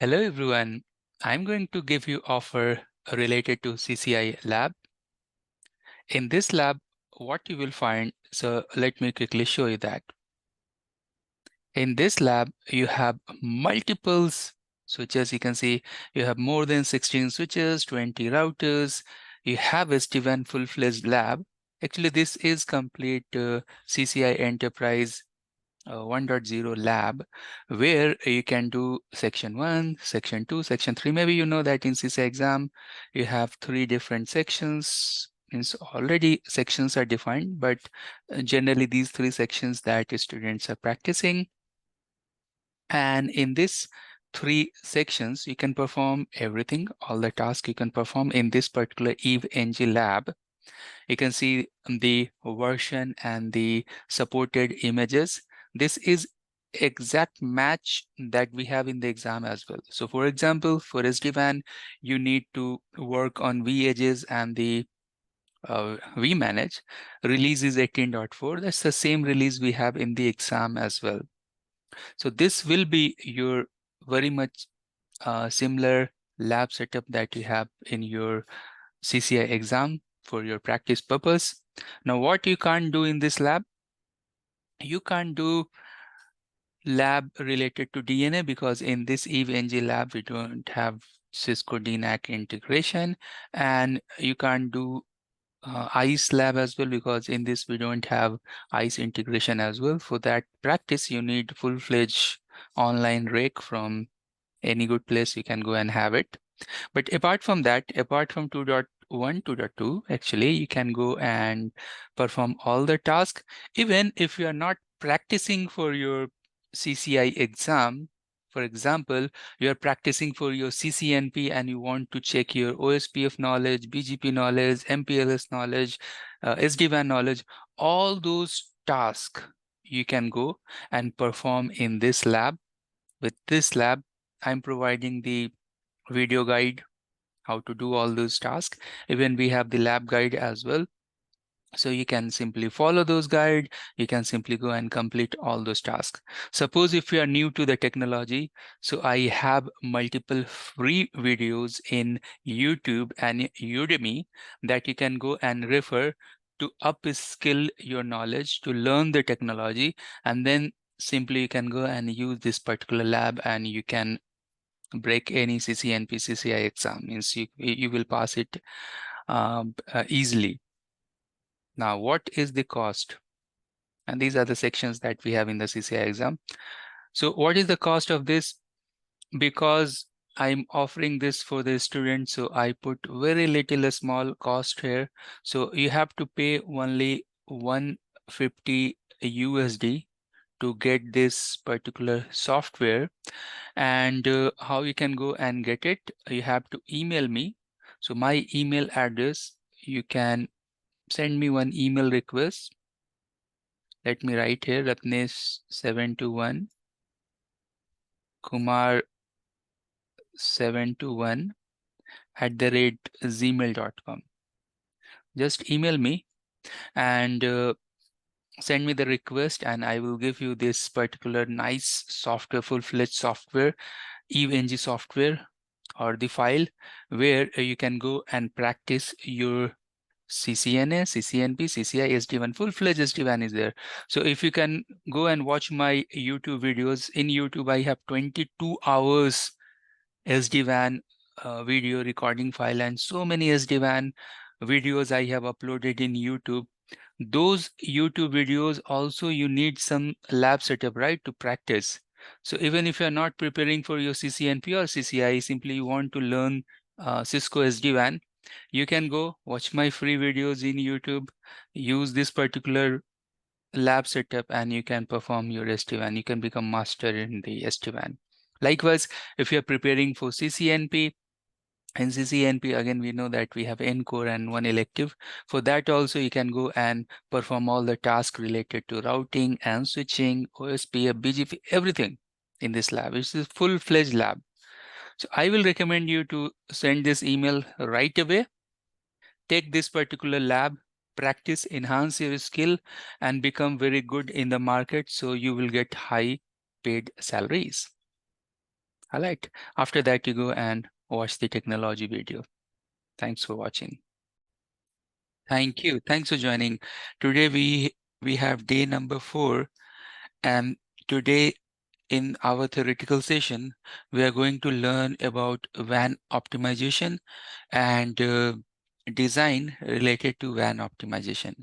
Hello everyone. I'm going to give you offer related to CCI lab. In this lab, what you will find, so let me quickly show you that. In this lab, you have multiples switches. You can see you have more than 16 switches, 20 routers. You have SD-WAN full-fledged lab. Actually, this is complete CCI Enterprise 1.0 lab, where you can do section 1, section 2, section 3. Maybe you know that in CCI exam, you have 3 different sections. Means already sections are defined, but generally these 3 sections that students are practicing. And in this 3 sections, you can perform everything, all the tasks you can perform in this particular EVE-NG lab. You can see the version and the supported images. This is exact match that we have in the exam as well. So for example, for SD-WAN, you need to work on vEdges and the vManage. Release is 18.4. That's the same release we have in the exam as well. So this will be your very much similar lab setup that you have in your CCI exam for your practice purpose. Now, what you can't do in this lab, you can't do lab related to DNA because in this EVE-NG lab, we don't have Cisco DNAC integration, and you can't do ICE lab as well because in this we don't have ICE integration as well. For that practice, you need full-fledged online rake from any good place. You can go and have it. But apart from that, apart from 2.1, 2.2, actually, you can go and perform all the tasks. Even if you are not practicing for your CCI exam, for example, you are practicing for your CCNP and you want to check your OSPF knowledge, BGP knowledge, MPLS knowledge, SD-WAN knowledge, all those tasks you can go and perform in this lab. With this lab, I'm providing the video guide, how to do all those tasks. Even we have the lab guide as well. So you can simply follow those guide. You can simply go and complete all those tasks. Suppose if you are new to the technology, so I have multiple free videos in YouTube and Udemy that you can go and refer to upskill your knowledge, to learn the technology, and then simply you can go and use this particular lab and you can break any CCNP, CCI exam. Means you will pass it easily. Now, what is the cost? And these are the sections that we have in the CCI exam. So what is the cost of this? Because I'm offering this for the students, so I put very little a small cost here. So you have to pay only 150 USD to get this particular software. And how you can go and get it, you have to email me. So my email address, you can send me one email request. Let me write here, Ratnesh721 Kumar 721 @gmail.com. Just email me and send me the request, and I will give you this particular nice software, full-fledged software, EVE-NG software, or the file where you can go and practice your CCNA, CCNP, CCI, SD-WAN, full-fledged SD-WAN is there. So if you can go and watch my YouTube videos, in YouTube I have 22 hours SD-WAN video recording file and so many SD-WAN videos I have uploaded in YouTube. Those YouTube videos also you need some lab setup, right, to practice. So even if you're not preparing for your CCNP or CCI, simply you want to learn Cisco SD-WAN, you can go watch my free videos in YouTube, use this particular lab setup, and you can perform your SD-WAN. You can become master in the SD-WAN. Likewise, if you're preparing for CCNP, in CCNP, again, we know that we have N core and one elective. For that also, you can go and perform all the tasks related to routing and switching, OSPF, BGP, everything in this lab. It's a full-fledged lab. So I will recommend you to send this email right away. Take this particular lab, practice, enhance your skill, and become very good in the market so you will get high paid salaries. All right. After that, you go and watch the technology video. Thanks for watching. Thank you. Thanks for joining. Today we have day number 4, and today in our theoretical session, we are going to learn about WAN optimization and design related to WAN optimization.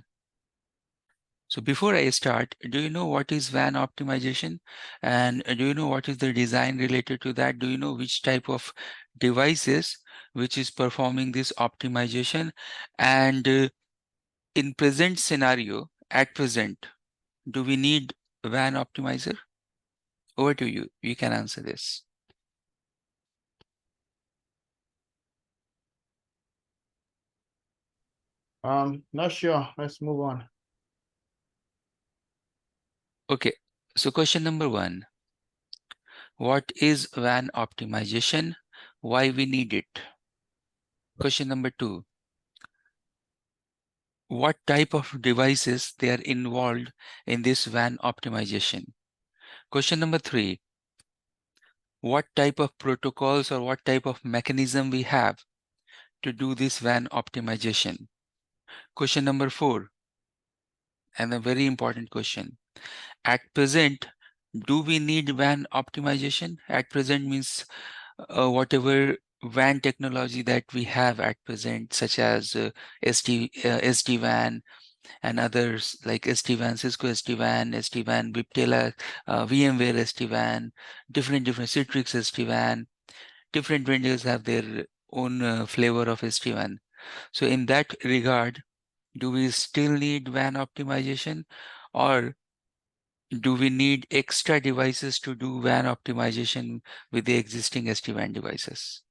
So before I start, do you know what is WAN optimization? And do you know what is the design related to that? Do you know which type of devices which is performing this optimization? And in present scenario, at present, do we need WAN optimizer? Over to you. You can answer this. Not sure. Let's move on. Okay. So question number 1. What is WAN optimization? Why we need it? Question number 2. What type of devices they are involved in this WAN optimization? Question number 3. What type of protocols or what type of mechanism we have to do this WAN optimization? Question number 4, and a very important question. At present, do we need WAN optimization? At present means whatever WAN technology that we have at present, such as SD-WAN and others like SD-WAN, Cisco SD-WAN, SD-WAN, Viptela, VMware SD-WAN, different Citrix SD-WAN. Different vendors have their own flavor of SD-WAN. So in that regard, do we still need WAN optimization, or do we need extra devices to do WAN optimization with the existing SD-WAN devices?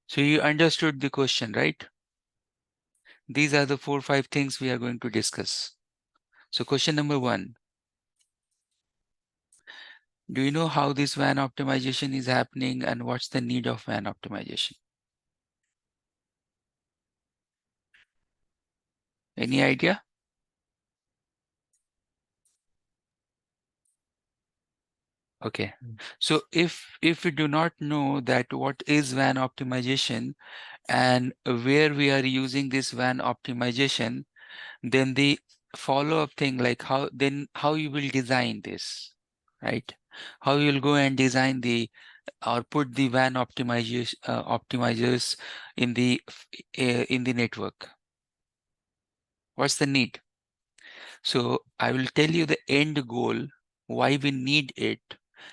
So you understood the question, right? These are the 4-5 things we are going to discuss. So question number 1. Do you know how this WAN optimization is happening and what's the need of WAN optimization? Any idea? Okay. So if we do not know that what is WAN optimization and where we are using this WAN optimization, then the follow-up thing, like how you will design this, right? How you will go and design the or put the WAN optimizers in the network. What's the need? So I will tell you the end goal, why we need it,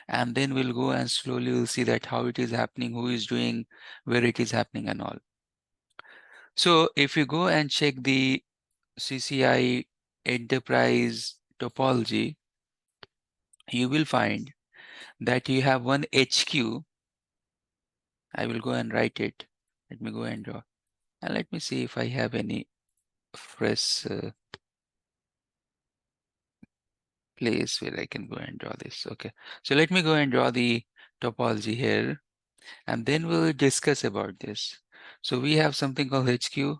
and then we'll go and slowly we'll see that how it is happening, who is doing, where it is happening and all. So if you go and check the CCIE enterprise topology, you will find that you have one HQ. I will go and write it. Let me go and draw. And let me see if I have any fresh place where I can go and draw this. Okay. So let me go and draw the topology here, and then we'll discuss about this. So we have something called HQ,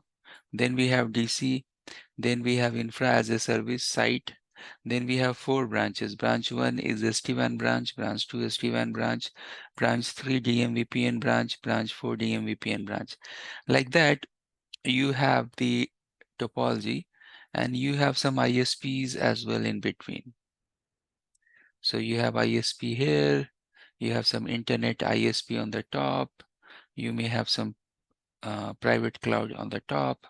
then we have DC, then we have infra as a service site. Then we have 4 branches. Branch 1 is SD-WAN branch, branch 2 SD-WAN branch, branch 3 DMVPN branch, branch 4 DMVPN branch. Like that, you have the topology, and you have some ISPs as well in between. So you have ISP here, you have some internet ISP on the top, you may have some private cloud on the top,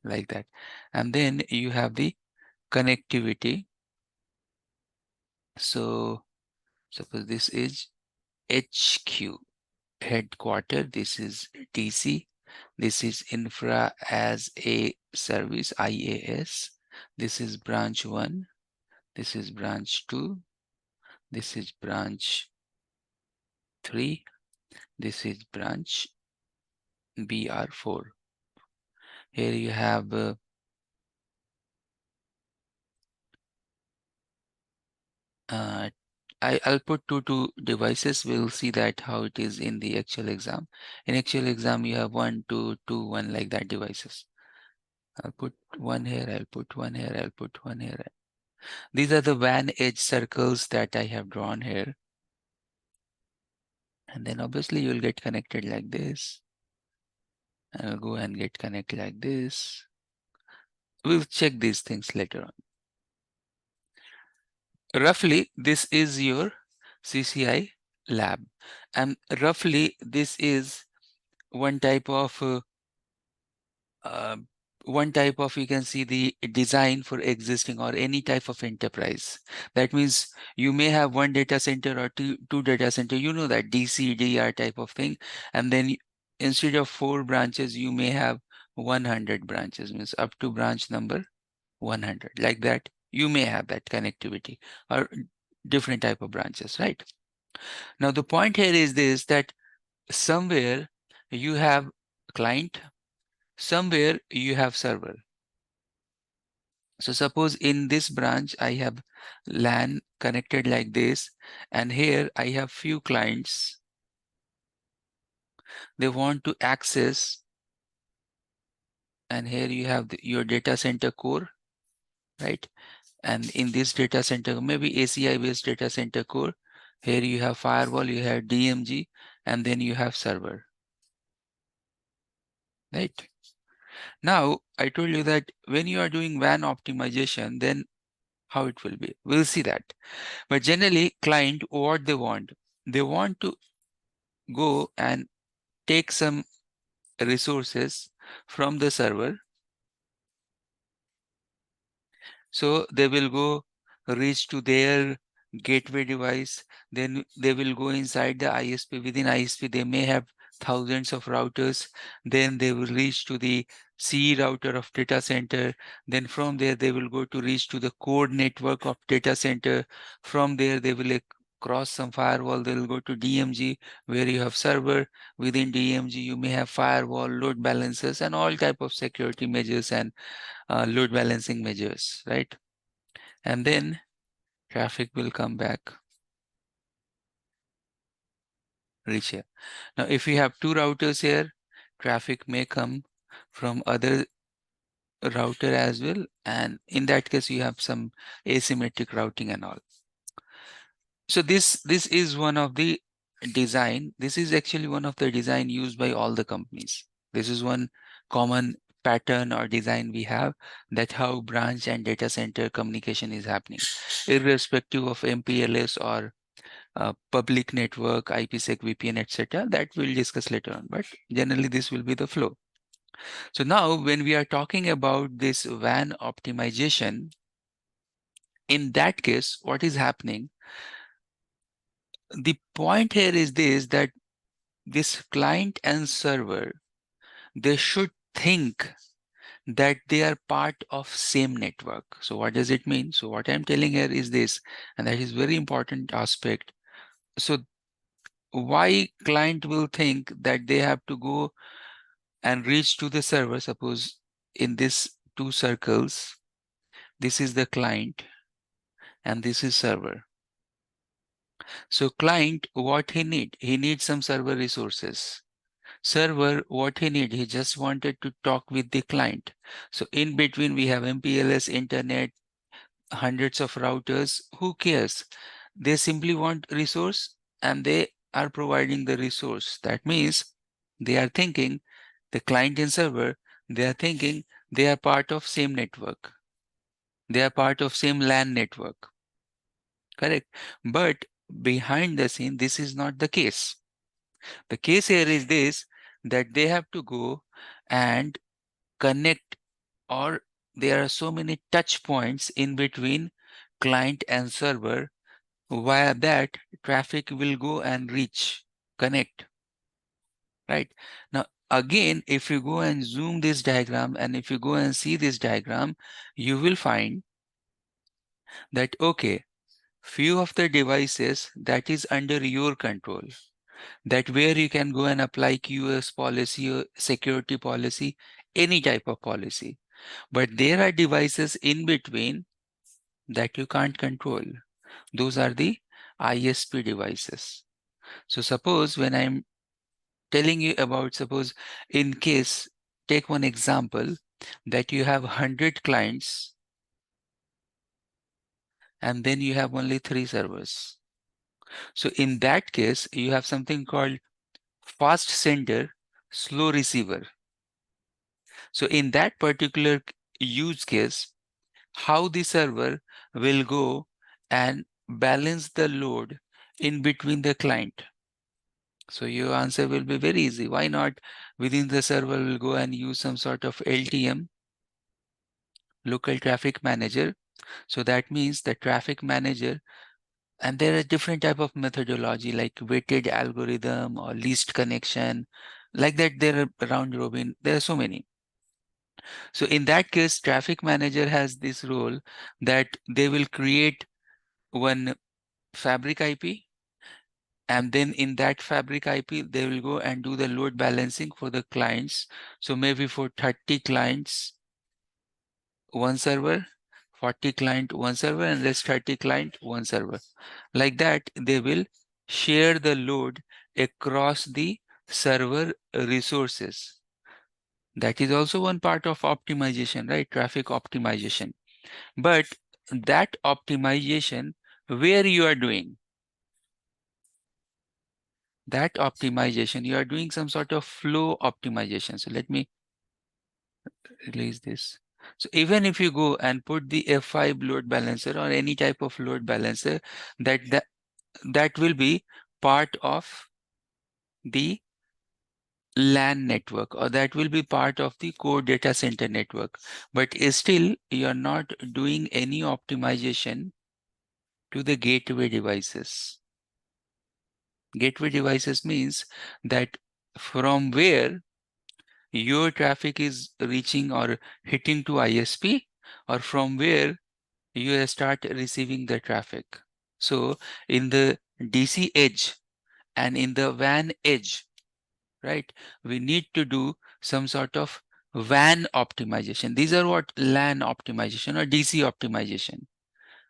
like that. And then you have the connectivity. So suppose this is HQ, headquarter, this is DC, this is infra as a service, IaaS, this is branch 1, this is branch 2, this is branch 3, this is branch BR4. Here you have I'll put two devices. We'll see that how it is in the actual exam. In actual exam, you have 1, 2, 2, 1 like that devices. I'll put one here, I'll put one here, I'll put one here. These are the WAN edge circles that I have drawn here. And then obviously you'll get connected like this. And I'll go and get connected like this. We'll check these things later on. Roughly, this is your CCI lab. And roughly, this is one type of uh, you can see the design for existing or any type of enterprise. That means you may have one data center or two data center, you know, that DCDR type of thing. And then instead of 4 branches, you may have 100 branches, means up to branch number 100. Like that, you may have that connectivity or different type of branches, right? Now, the point here is this, that somewhere you have client, somewhere you have server. So suppose in this branch, I have LAN connected like this, and here I have few clients. They want to access, and here you have your data center core, right? And in this data center, maybe ACI based data center core, here you have firewall, you have DMG, and then you have server, right? Now, I told you that when you are doing WAN optimization, then how it will be, we'll see that. But generally, client, what they want to go and take some resources from the server. So they will go reach to their gateway device. Then they will go inside the ISP. Within ISP, they may have thousands of routers. Then they will reach to the C router of data center. Then from there, they will go to reach to the core network of data center. From there, they will cross some firewall. They will go to DMG, where you have server. Within DMG, you may have firewall, load balancers, and all type of security measures and load balancing measures, right? And then traffic will come back, reach here. Now, if we have 2 routers here, traffic may come from other router as well. And in that case, you have some asymmetric routing and all. So this is one of the design. This is actually one of the design used by all the companies. This is one common pattern or design we have, that how branch and data center communication is happening, irrespective of MPLS or public network, IPsec, VPN, etc. That we'll discuss later on. But generally, this will be the flow. So now, when we are talking about this WAN optimization, in that case, what is happening? The point here is this, that this client and server, they should think that they are part of same network. So what does it mean? So what I'm telling here is this, and that is very important aspect. So why client will think that they have to go and reach to the server? Suppose in this 2 circles, this is the client and this is server. So client, what he need? He needs some server resources. Server, what he need? He just wanted to talk with the client. So in between we have MPLS, internet, hundreds of routers. Who cares? They simply want resource and they are providing the resource. That means they are thinking, the client and server, they are thinking they are part of same network. They are part of same LAN network. Correct. But behind the scene, this is not the case. The case here is this, that they have to go and connect, or there are so many touch points in between client and server. Via that, traffic will go and reach, connect, right? Now, again, if you go and zoom this diagram, and if you go and see this diagram, you will find that, okay, few of the devices that is under your control, that where you can go and apply QoS policy or security policy, any type of policy. But there are devices in between that you can't control. Those are the ISP devices. So suppose when I'm telling you about, suppose in case, take one example, that you have 100 clients and then you have only 3 servers. So in that case, you have something called fast sender, slow receiver. So in that particular use case, how the server will go and balance the load in between the client. So your answer will be very easy. Why not within the server will go and use some sort of LTM, local traffic manager. So that means the traffic manager, and there are different type of methodology like weighted algorithm or least connection, like that. There are round robin. There are so many. So in that case, traffic manager has this role that they will create one fabric IP, and then in that fabric IP, they will go and do the load balancing for the clients. So maybe for 30 clients, one server, 40 client, one server, and rest 30 client, one server. Like that, they will share the load across the server resources. That is also one part of optimization, right? Traffic optimization. But that optimization, where you are doing that optimization, you are doing some sort of flow optimization. So let me release this. So even if you go and put the F5 load balancer or any type of load balancer, that will be part of the LAN network, or that will be part of the core data center network. But still, you are not doing any optimization to the gateway devices. Gateway devices means that from where your traffic is reaching or hitting to ISP, or from where you start receiving the traffic. So in the DC edge and in the WAN edge, right, we need to do some sort of WAN optimization. These are what LAN optimization or DC optimization.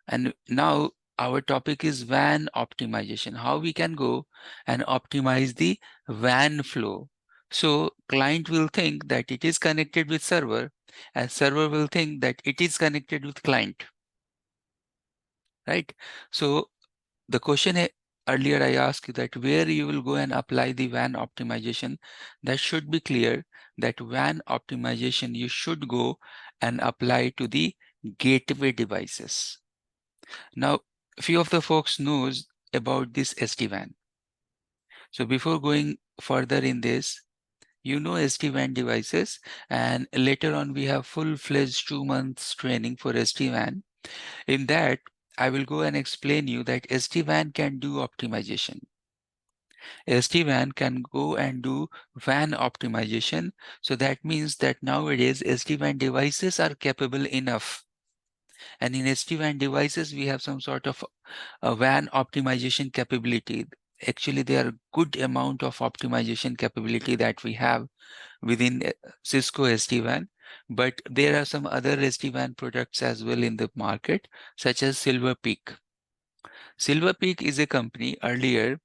And now our topic is WAN optimization, how we can go and optimize the WAN flow. So client will think that it is connected with server, and server will think that it is connected with client, right? So the question earlier I asked you that where you will go and apply the WAN optimization, that should be clear that WAN optimization you should go and apply to the gateway devices. Now, few of the folks knows about this SD-WAN. So before going further in this, you know SD-WAN devices, and later on we have full-fledged 2 months training for SD-WAN. In that, I will go and explain you that SD-WAN can do optimization. SD-WAN can go and do WAN optimization. So that means that nowadays SD-WAN devices are capable enough. And in SD-WAN devices, we have some sort of a WAN optimization capability. Actually, there are good amount of optimization capability that we have within Cisco SD-WAN, but there are some other SD-WAN products as well in the market, such as Silver Peak. Silver Peak is a company earlier,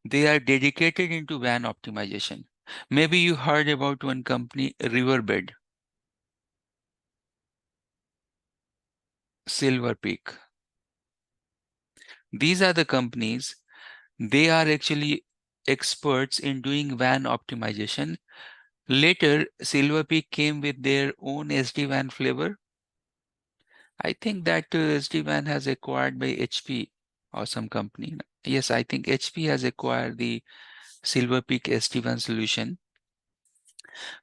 they are dedicated into WAN optimization. Maybe you heard about one company, Riverbed, Silver Peak. These are the companies, they are actually experts in doing WAN optimization. Later, Silver Peak came with their own SD-WAN flavor. I think that SD-WAN has acquired by HP or some company. Yes, I think HP has acquired the Silver Peak SD-WAN solution.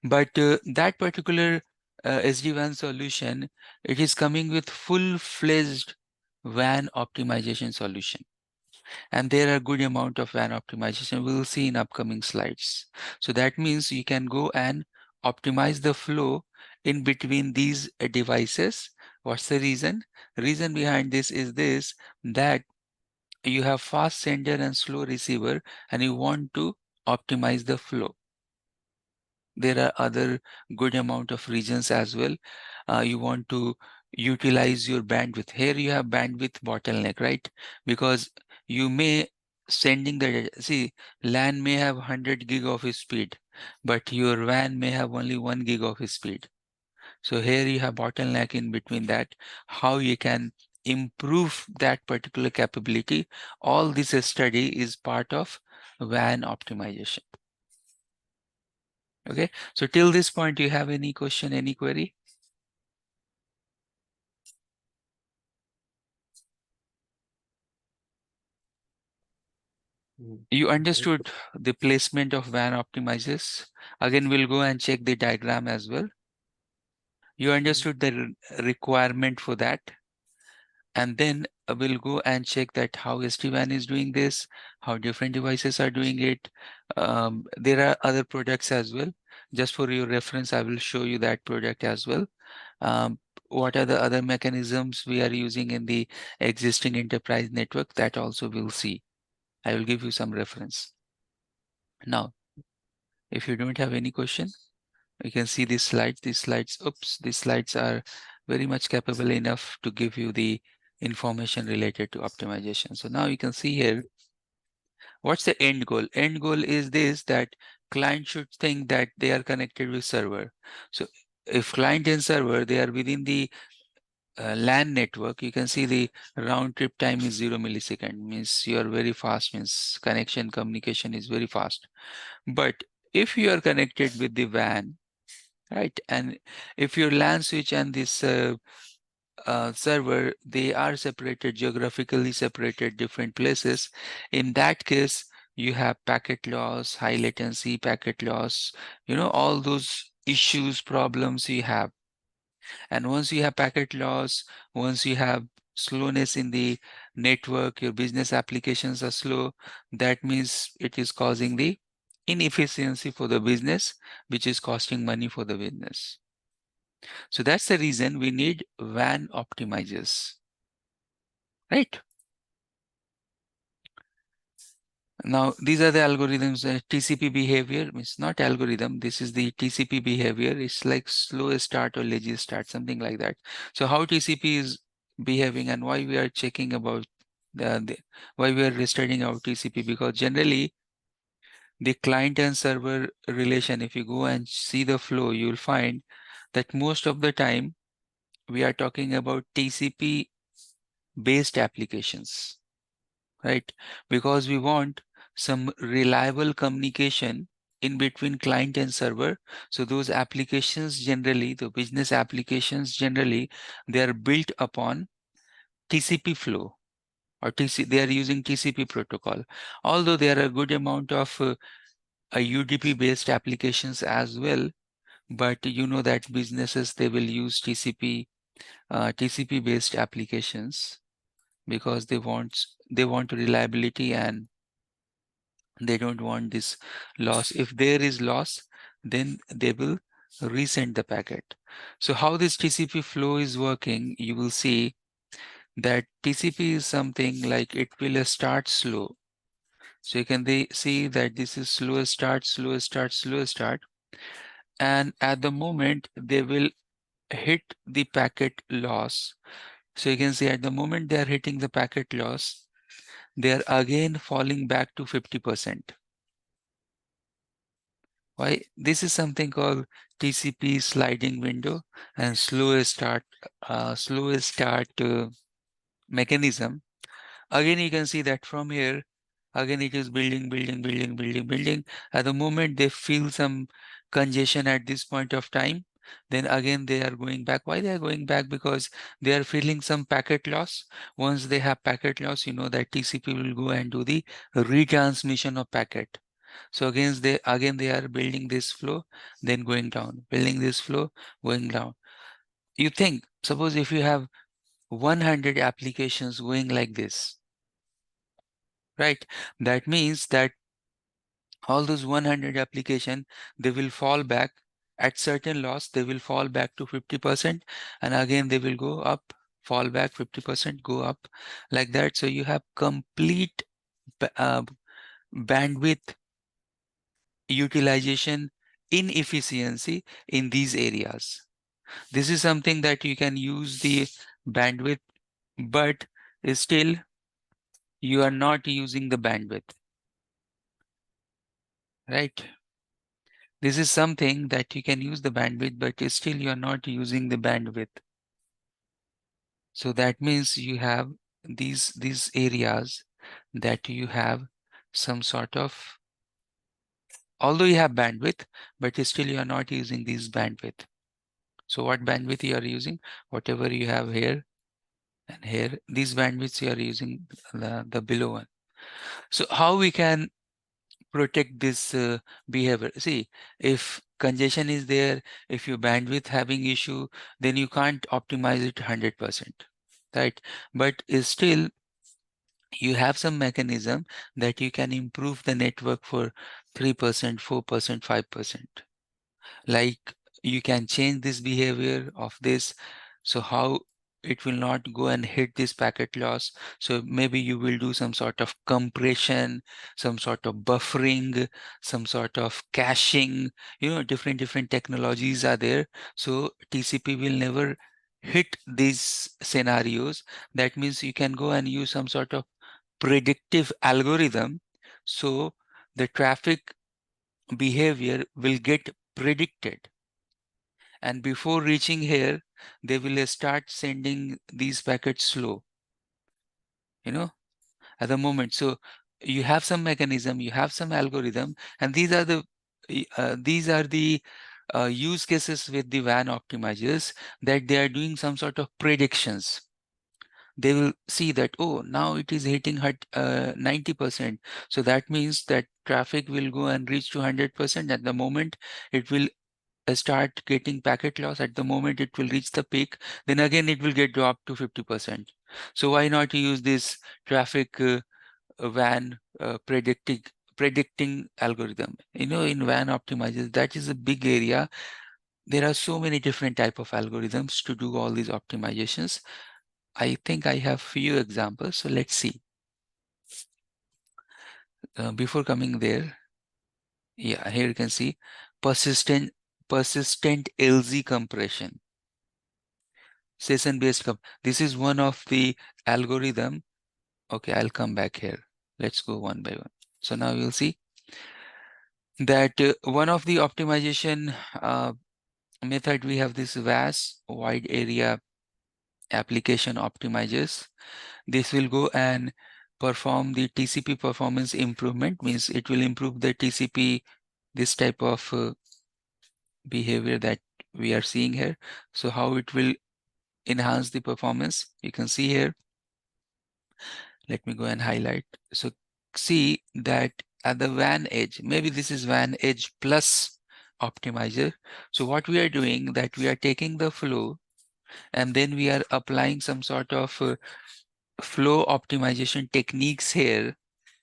But that particular SD-WAN solution, it is coming with full-fledged WAN optimization solution. And there are good amount of WAN optimization we'll see in upcoming slides. So that means you can go and optimize the flow in between these devices. What's the reason? Reason behind this is this, that you have fast sender and slow receiver, and you want to optimize the flow. There are other good amount of regions as well. You want to utilize your bandwidth. Here you have bandwidth bottleneck, right? Because you may sending the, see, LAN may have 100 gig of speed, but your WAN may have only 1 gig of speed. So here you have bottleneck in between that, how you can improve that particular capability. All this study is part of WAN optimization. Okay, so till this point, do you have any question, any query? You understood the placement of WAN optimizers. Again, we'll go and check the diagram as well. You understood the requirement for that. And then we'll go and check that how SD-WAN is doing this, how different devices are doing it. There are other products as well. Just for your reference, I will show you that product as well. What are the other mechanisms we are using in the existing enterprise network, that also we'll see. I will give you some reference. Now, if you don't have any question, you can see these slides. These slides are very much capable enough to give you the information related to optimization. So now you can see here, what's the end goal? End goal is this, that client should think that they are connected with server. So if client and server, they are within the LAN network, you can see the round trip time is 0 millisecond, means you are very fast, means connection communication is very fast. But if you are connected with the WAN, right, and if your LAN switch and this server, they are separated, geographically separated, different places, in that case, you have packet loss, high latency packet loss, all those issues, problems you have. And once you have packet loss, once you have slowness in the network, your business applications are slow, that means it is causing the inefficiency for the business, which is costing money for the business. So that's the reason we need WAN optimizers, right? Now, these are the algorithms. TCP behavior means not algorithm. This is the TCP behavior. It's like slow start or lazy start, something like that. So how TCP is behaving and why we are checking about why we are studying our TCP, because generally the client and server relation, if you go and see the flow, you will find that most of the time we are talking about TCP based applications, right? Because we want some reliable communication in between client and server. So those applications generally, the business applications generally, they are built upon TCP flow, or they are using TCP protocol. Although there are a good amount of a UDP based applications as well, but you know that businesses, they will use TCP based applications because they want reliability and they don't want this loss. If there is loss, then they will resend the packet. So how this TCP flow is working, you will see that TCP is something like it will start slow. So you can see that this is slow start, slow start, slow start. And at the moment they will hit the packet loss. So you can see at the moment they are hitting the packet loss, they are again falling back to 50%. Why? This is something called TCP sliding window and slow start mechanism. Again, you can see that from here, again it is building, building, building, building, building. At the moment they feel some congestion at this point of time, then again they are going back. Why they are going back? Because they are feeling some packet loss. Once they have packet loss, you know that TCP will go and do the retransmission of packet. So again they are building this flow, then going down, building this flow, going down. You think, suppose if you have 100 applications going like this, right? That means that all those 100 application, they will fall back at certain loss, they will fall back to 50%, and again they will go up, fall back 50%, go up, like that. So you have complete bandwidth utilization inefficiency in these areas. This is something that you can use the bandwidth, but still you are not using the bandwidth, right? This is something that you can use the bandwidth, but still you are not using the bandwidth. So that means you have these areas that you have some sort of, although you have bandwidth, but still you are not using this bandwidth. So what bandwidth you are using? Whatever you have here and here, these bandwidths you are using the below one. So how we can protect this behavior? See, if congestion is there, if your bandwidth having issue, then you can't optimize it 100%, right? But still you have some mechanism that you can improve the network for 3%, 4%, 5%. Like you can change this behavior of this, so how it will not go and hit this packet loss. So maybe you will do some sort of compression, some sort of buffering, some sort of caching, different technologies are there. So TCP will never hit these scenarios. That means you can go and use some sort of predictive algorithm, so the traffic behavior will get predicted, and before reaching here they will start sending these packets slow, you know at the moment. So you have some mechanism, you have some algorithm, and these are the use cases with the WAN optimizers, that they are doing some sort of predictions. They will see that, oh, now it is hitting 90%. So that means that traffic will go and reach to 100%. At the moment, it will start getting packet loss. At the moment it will reach the peak, then again it will get dropped to 50%. So why not use this traffic WAN predicting algorithm? In WAN optimizers, that is a big area. There are so many different type of algorithms to do all these optimizations. I think I have few examples, so let's see. Before coming there, yeah, here you can see persistent LZ compression, session based this is one of the algorithm. Okay, I'll come back here. Let's go one by one. So now you'll see that one of the optimization method, we have this VAS, wide area application optimizers. This will go and perform the TCP performance improvement, means it will improve the TCP, this type of behavior that we are seeing here. So how it will enhance the performance, you can see here. Let me go and highlight. So see that at the WAN edge, maybe this is WAN edge plus optimizer. So what we are doing, that we are taking the flow and then we are applying some sort of flow optimization techniques here,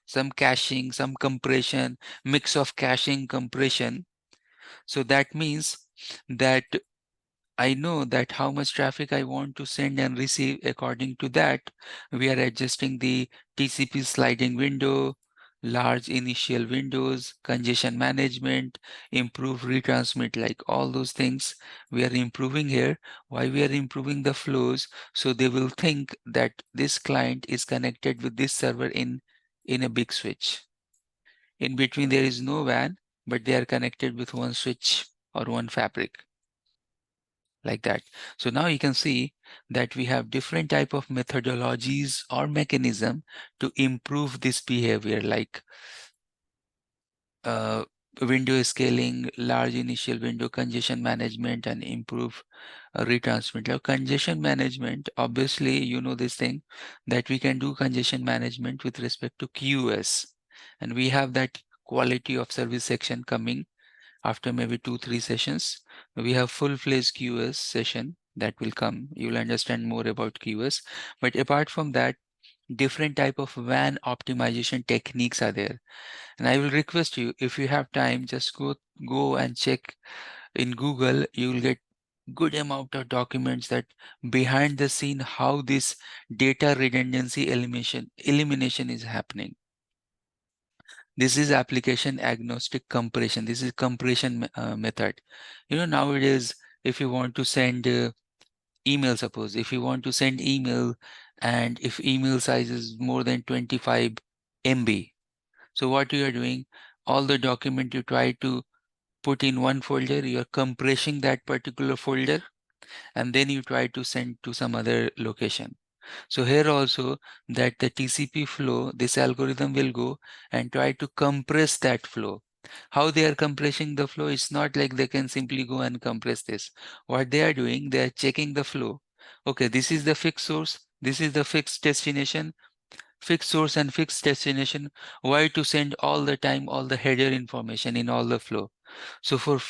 some caching, some compression, mix of caching, compression. So that means that I know that how much traffic I want to send and receive. According to that, we are adjusting the TCP sliding window, large initial windows, congestion management, improve retransmit, like all those things we are improving here. Why we are improving the flows? So they will think that this client is connected with this server in a big switch. In between there is no WAN, but they are connected with one switch or one fabric, like that. So now you can see that we have different type of methodologies or mechanism to improve this behavior, like uh, window scaling, large initial window congestion management, and improve retransmit. Now, congestion management, obviously, you know this thing, that we can do congestion management with respect to QoS, and we have that quality of service section coming after maybe 2-3 sessions. We have full-fledged QoS session that will come. You will understand more about QoS. But apart from that, different type of WAN optimization techniques are there. And I will request you, if you have time, just go and check in Google. You will get good amount of documents that behind the scene how this data redundancy elimination is happening. This is application agnostic compression. This is compression method. Nowadays, if you want to send email, suppose if you want to send email, and if email size is more than 25 MB, so what you are doing, all the document you try to put in one folder, you are compressing that particular folder, and then you try to send to some other location. So here also that the TCP flow, this algorithm will go and try to compress that flow. How they are compressing the flow, it's not like they can simply go and compress this. What they are doing, they are checking the flow. Okay, this is the fixed source, this is the fixed destination, fixed source and fixed destination. Why to send all the time all the header information in all the flow? So for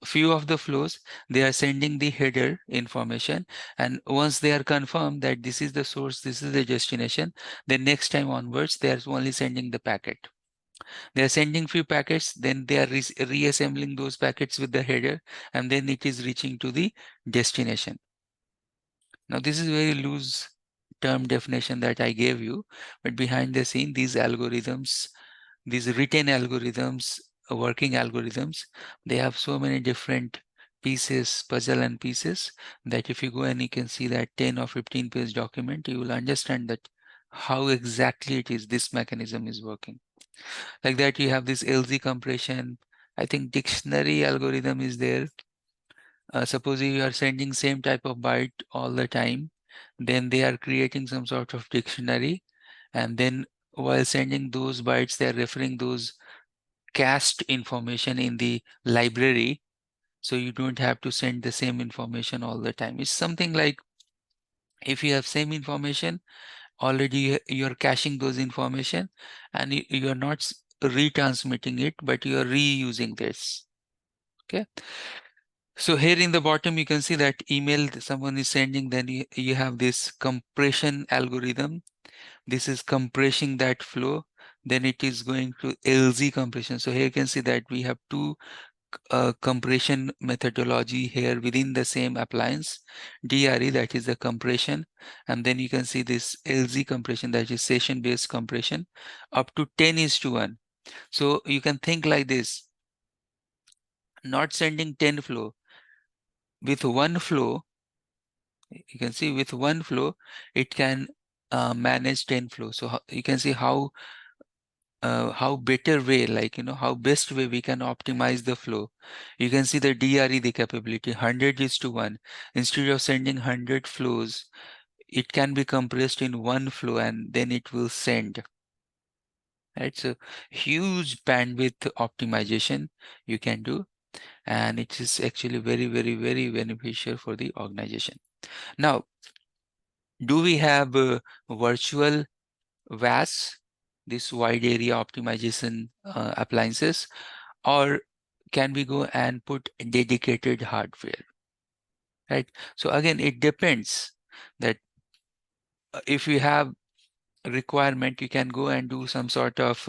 few of the flows, they are sending the header information, and once they are confirmed that this is the source, this is the destination, then next time onwards they are only sending the packet. They are sending few packets, then they are reassembling those packets with the header, and then it is reaching to the destination. Now this is very loose term definition that I gave you, but behind the scene, these algorithms, these written algorithms, working algorithms, they have so many different pieces, puzzle and pieces, that if you go and you can see that 10 or 15 page document, you will understand that how exactly it is this mechanism is working. Like that, you have this LZ compression. I think dictionary algorithm is there. Suppose you are sending same type of byte all the time, then they are creating some sort of dictionary, and then while sending those bytes, they are referring those cached information in the library, so you don't have to send the same information all the time. It's something like if you have same information already, you're caching those information, and you're not retransmitting it, but you're reusing this. Okay. So here in the bottom, you can see that email someone is sending, then you have this compression algorithm. This is compressing that flow. Then it is going to LZ compression. So here you can see that we have two compression methodology here within the same appliance. DRE, that is the compression. And then you can see this LZ compression, that is session-based compression, up to 10:1. So you can think like this, not sending 10 flow. With one flow, you can see with one flow, it can manage 10 flow. So you can see how better way, like, how best way we can optimize the flow. You can see the DRE, the capability 100:1. Instead of sending 100 flows, it can be compressed in one flow and then it will send. Right, so huge bandwidth optimization you can do, and it is actually very, very, very beneficial for the organization. Now, do we have virtual VAS, this wide area optimization appliances, or can we go and put dedicated hardware, right? So again, it depends that if you have a requirement, you can go and do some sort of,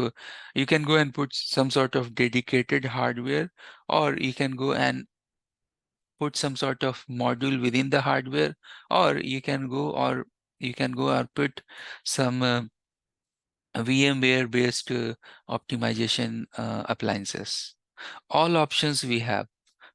you can go and put some sort of dedicated hardware, or you can go and put some sort of module within the hardware, or you can go or put some VMware based optimization appliances. All options we have.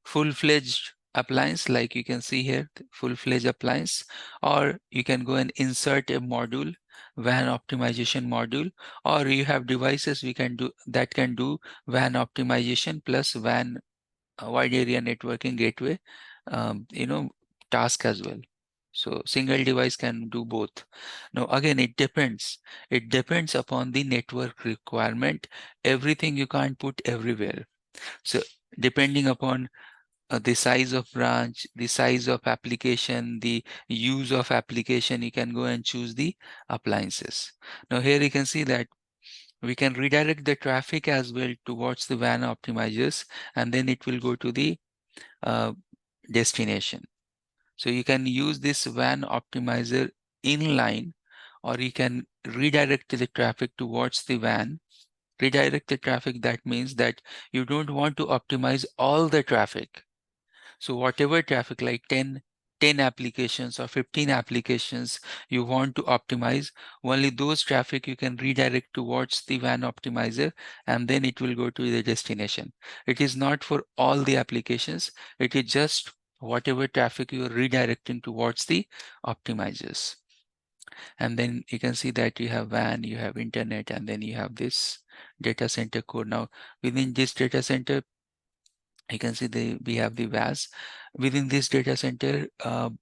Full-fledged appliance, like you can see here, full-fledged appliance, or you can go and insert a module, WAN optimization module, or you have devices we can do that can do WAN optimization plus WAN wide area networking gateway, task as well. So single device can do both. Now again, it depends. It depends upon the network requirement. Everything you can't put everywhere. So depending upon the size of branch, the size of application, the use of application, you can go and choose the appliances. Now here you can see that we can redirect the traffic as well towards the WAN optimizers, and then it will go to the uh, destination. So you can use this WAN optimizer inline, or you can redirect the traffic towards the WAN. Redirect the traffic, that means that you don't want to optimize all the traffic. So whatever traffic, like 10 applications or 15 applications you want to optimize, only those traffic you can redirect towards the WAN optimizer, and then it will go to the destination. It is not for all the applications. It is just whatever traffic you are redirecting towards the optimizers. And then you can see that you have WAN, you have internet, and then you have this data center code. Now, within this data center, You can see we have the VAS. Within this data center,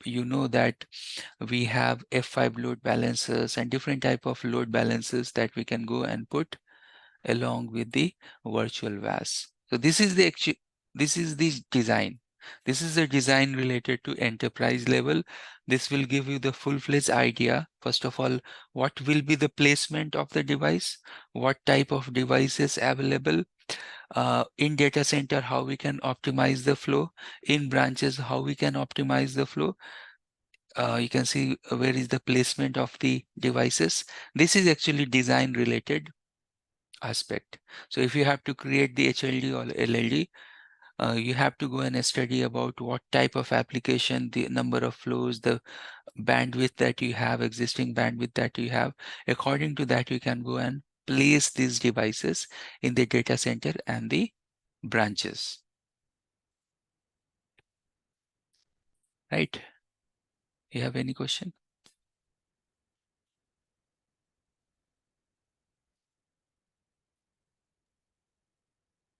you know that we have F5 load balancers and different type of load balancers that we can go and put along with the virtual VAS. So this is the design. This is the design related to enterprise level. This will give you the full-fledged idea. First of all, what will be the placement of the device? What type of devices available? In data center, how we can optimize the flow. In branches, how we can optimize the flow. You can see where is the placement of the devices. This is actually design related aspect. So if you have to create the HLD or LLD, you have to go and study about what type of application, the number of flows, the bandwidth that you have, existing bandwidth that you have. According to that, you can go and place these devices in the data center and the branches, right? You have any question?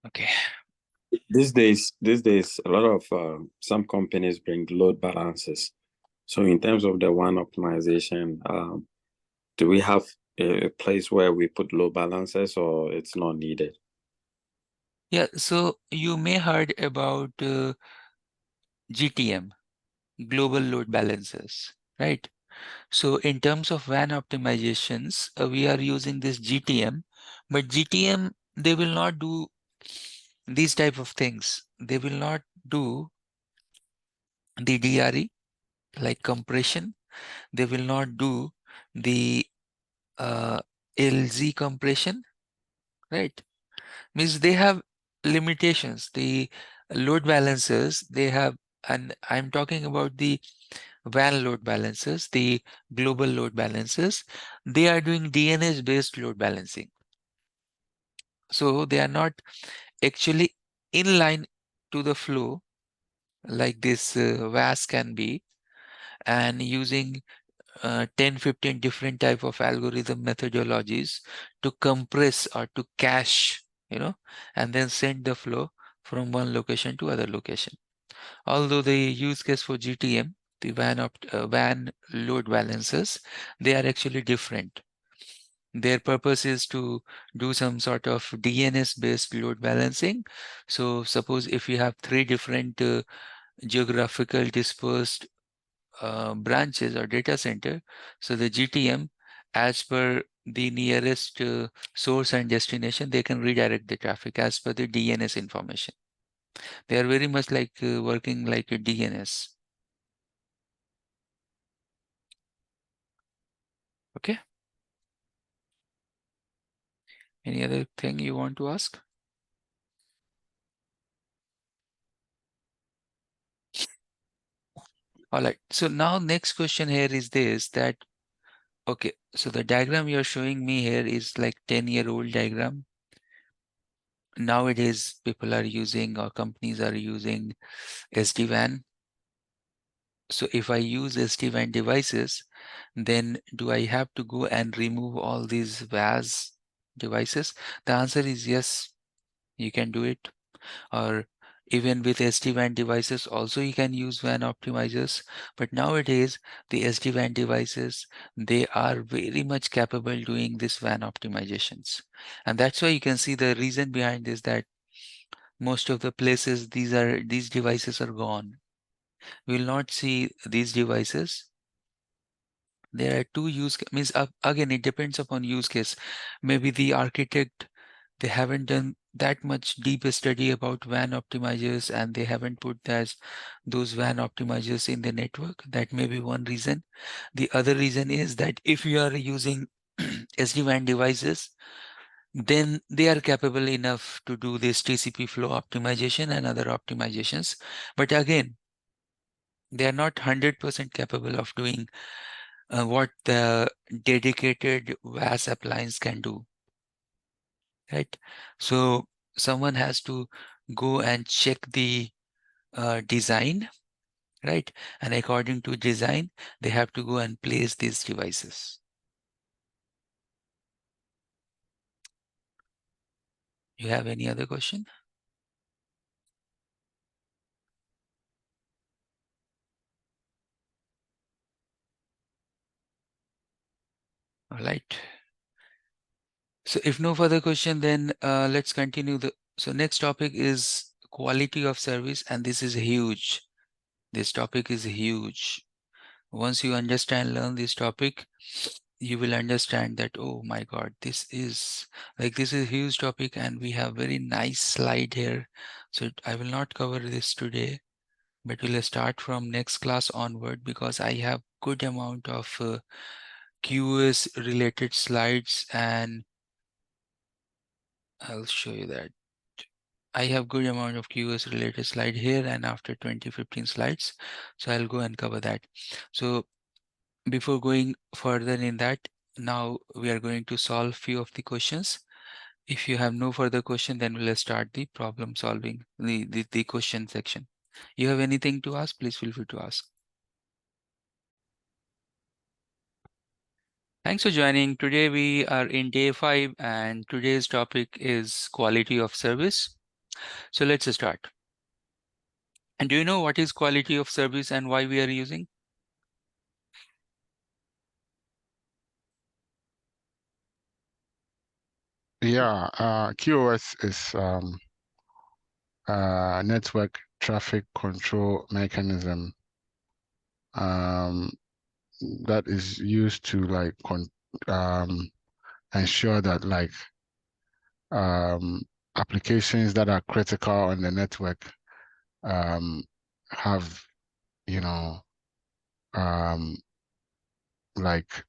Okay. These days, a lot of some companies bring load balancers. So in terms of the WAN optimization, do we have a place where we put load balancers, or it's not needed? Yeah, so you may heard about GTM, global load balancers, right? So in terms of WAN optimizations, we are using this GTM, but GTM, they will not do these type of things. They will not do the DRE, like compression. They will not do the uh, LZ compression, right? Means they have limitations. The load balancers, they have, and I'm talking about the WAN load balancers, the global load balancers, they are doing DNS based load balancing. So they are not actually in line to the flow like this VAS can be, and using 10, 15 different type of algorithm methodologies to compress or to cache, and then send the flow from one location to other location. Although the use case for GTM, the WAN load balancers, they are actually different. Their purpose is to do some sort of DNS based load balancing. So suppose if you have three different geographical dispersed branches or data center, so the GTM, as per the nearest source and destination, they can redirect the traffic as per the DNS information. They are very much like working like a DNS. Okay. Any other thing you want to ask? All right. So now next question here is this, that, okay, so the diagram you're showing me here is like 10-year-old diagram. Nowadays, people are using or companies are using SD-WAN. So if I use SD-WAN devices, then do I have to go and remove all these VAS devices? The answer is yes, you can do it. Or even with SD-WAN devices also you can use WAN optimizers. But nowadays the SD-WAN devices, they are very much capable doing this WAN optimizations. And that's why you can see the reason behind this, that most of the places these devices are gone. We will not see these devices. There are two means again it depends upon use case. Maybe the architect, they haven't done that much deep study about WAN optimizers and they haven't put those WAN optimizers in the network. That may be one reason. The other reason is that if you are using SD-WAN devices, then they are capable enough to do this TCP flow optimization and other optimizations. But again, they are not 100% capable of doing what the dedicated VAS appliance can do, right? So someone has to go and check the design, right? And according to design, they have to go and place these devices. You have any other question? All right. So if no further question, then let's continue. So next topic is quality of service, and this is huge. This topic is huge. Once you understand, learn this topic, you will understand that, oh my God, this is a huge topic, and we have very nice slide here. So I will not cover this today, but we'll start from next class onward, because I have good amount of QoS related slides, and I'll show you that. I have good amount of QoS related slide here, and after 20-15 slides, so I'll go and cover that. So before going further in that, now we are going to solve few of the questions. If you have no further question, then we'll start the problem solving, the question section. You have anything to ask, please feel free to ask. Thanks for joining. Today we are in day 5, and today's topic is quality of service. So let's start. And do you know what is quality of service and why we are using? Yeah, QoS is network traffic control mechanism that is used to like ensure that like applications that are critical on the network have, you know, like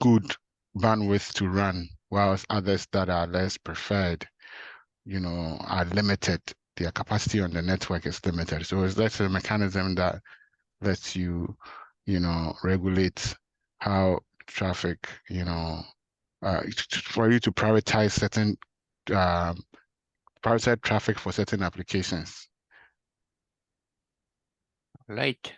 good bandwidth to run, whilst others that are less preferred, you know, are limited. Their capacity on the network is limited. So it's that's a mechanism that lets you, you know, regulate how traffic, you know, for you to prioritize certain prioritize traffic for certain applications. Right.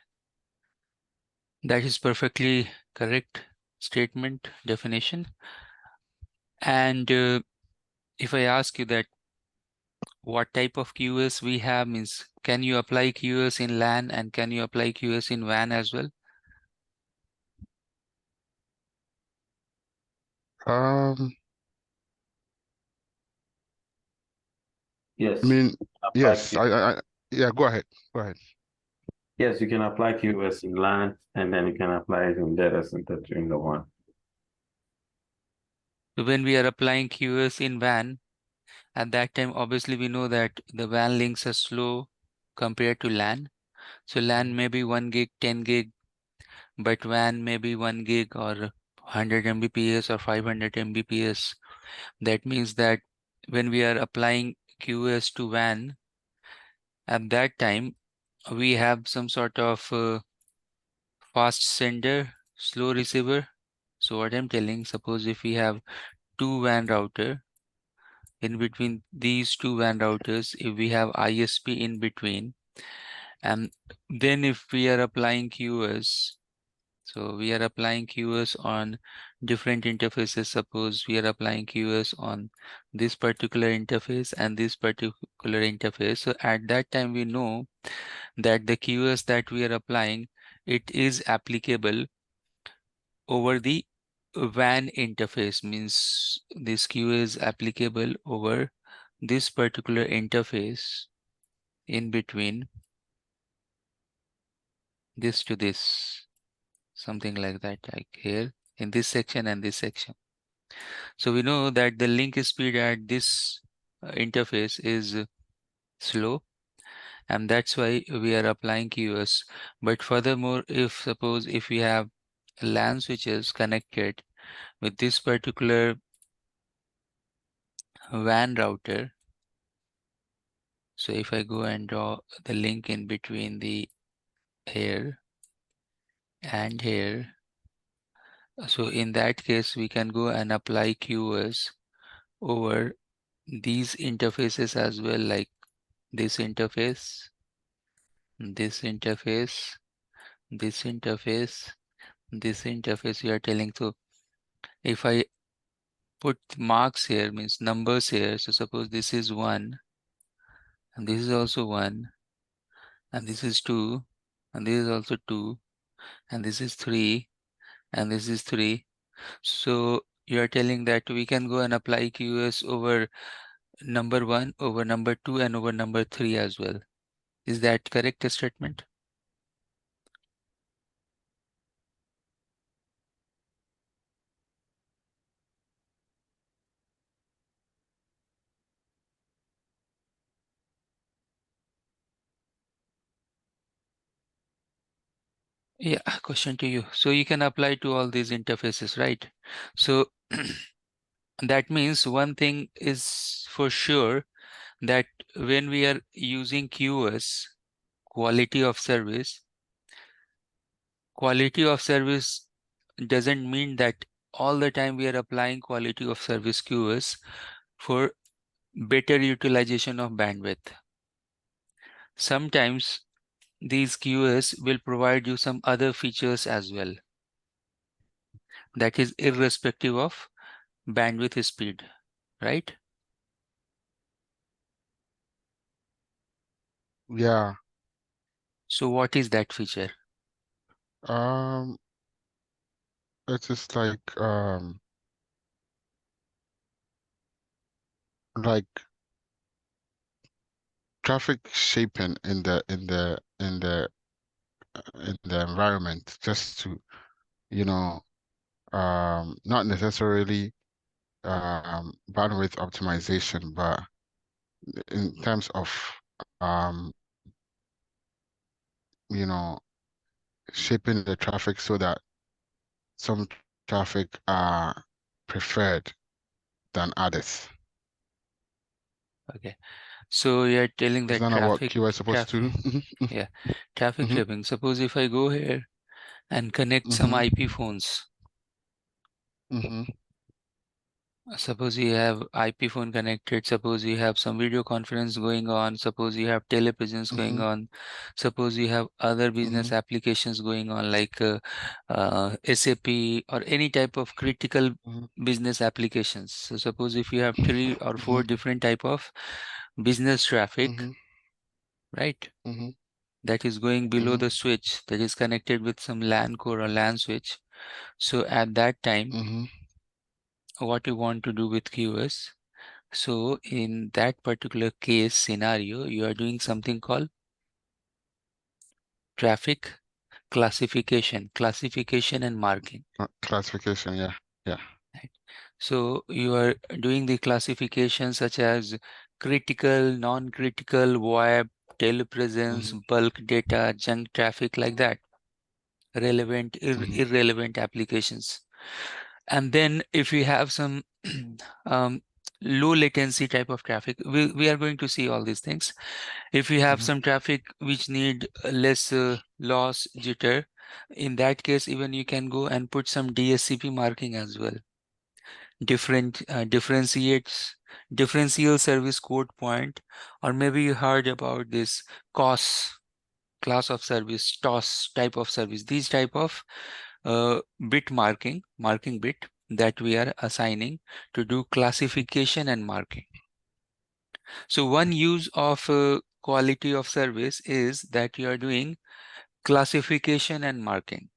That is perfectly correct statement, definition. And if I ask you that what type of QoS we have, means can you apply QoS in LAN and can you apply QoS in WAN as well? Yes. I mean, Apply yes, Q- yeah, go ahead. Go ahead. Yes, you can apply QoS in LAN, and then you can apply it in data center during the one. So when we are applying QoS in WAN, at that time, obviously we know that the WAN links are slow compared to LAN. So LAN may be 1 gig, 10 gig, but WAN may be 1 gig or 100 Mbps or 500 Mbps. That means that when we are applying QoS to WAN, at that time, we have some sort of fast sender, slow receiver. So what I'm telling, suppose if we have two WAN router, in between these two WAN routers, if we have ISP in between, and then if we are applying QoS, so we are applying QoS on different interfaces. Suppose we are applying QoS on this particular interface and this particular interface. So at that time, we know that the QoS that we are applying, it is applicable over the WAN interface, means this queue is applicable over this particular interface in between this to this, something like that, like here in this section and this section. So we know that the link speed at this interface is slow, and that's why we are applying QoS. But furthermore, if suppose if we have LAN switches connected with this particular WAN router, so if I go and draw the link in between the here and here, so in that case we can go and apply QoS over these interfaces as well, like this interface, this interface, this interface, this interface we are telling. So if I put marks here, means numbers here, so suppose this is 1 and this is also 1 and this is 2 and this is also 2 and this is 3 and this is 3. So you are telling that we can go and apply QoS over number 1, over number 2, and over number 3 as well. Is that correct statement? Yeah, question to you. So you can apply to all these interfaces, right? So that means one thing is for sure, that when we are using QoS, quality of service doesn't mean that all the time we are applying quality of service QoS for better utilization of bandwidth. Sometimes these QoS will provide you some other features as well, that is irrespective of bandwidth speed, right? Yeah. So what is that feature? Um, it's just like traffic shaping in the environment, just to, you know, not necessarily bandwidth optimization, but in terms of um, you know, shaping the traffic so that some traffic are preferred than others. Okay, so you're telling Is that that not what QoS is supposed to do? yeah, traffic Mhm, shaping. Suppose if I go here and connect some mhm, IP phones. mhm, Suppose you have IP phone connected, suppose you have some video conference going on, suppose you have telepresence going mhm, on, suppose you have other business mhm, applications going on, like SAP or any type of critical mhm, business applications. So suppose if you have 3 or 4 mhm, different type of business traffic, mhm, right? mhm, That is going below mhm, the switch, that is connected with some LAN core or LAN switch. So at that time, mhm. what you want to do with QoS? So in that particular case scenario, you are doing something called traffic classification and marking. Classification, yeah, yeah. Right? So you are doing the classification such as critical, non-critical, VoIP, telepresence, Mhm, bulk data, junk traffic, like that, relevant, mhm, irrelevant applications. And then if you have some um, low latency type of traffic, we are going to see all these things. If you have mhm, some traffic which need less loss jitter, in that case, even you can go and put some DSCP marking as well. Differential service code point, or maybe you heard about this COS, class of service, TOS type of service. These type of bit marking bit that we are assigning to do classification and marking. So one use of quality of service is that you are doing classification and marking,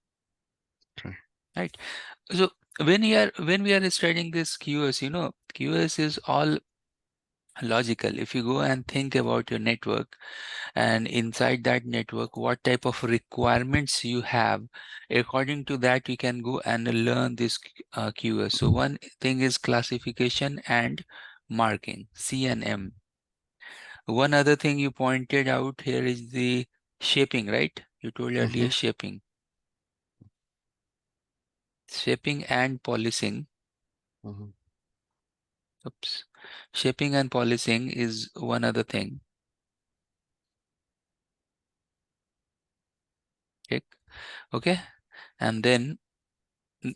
okay. right? So when we are studying this QoS, QoS is all logical. If you go and think about your network, and inside that network, what type of requirements you have, according to that you can go and learn this QoS. So one thing is classification and marking, C and M. One other thing you pointed out here is the shaping, right? You told earlier Mhm, shaping. Shaping and policing. mhm, Oops. Shaping and policing is one other thing. Okay. Okay. And then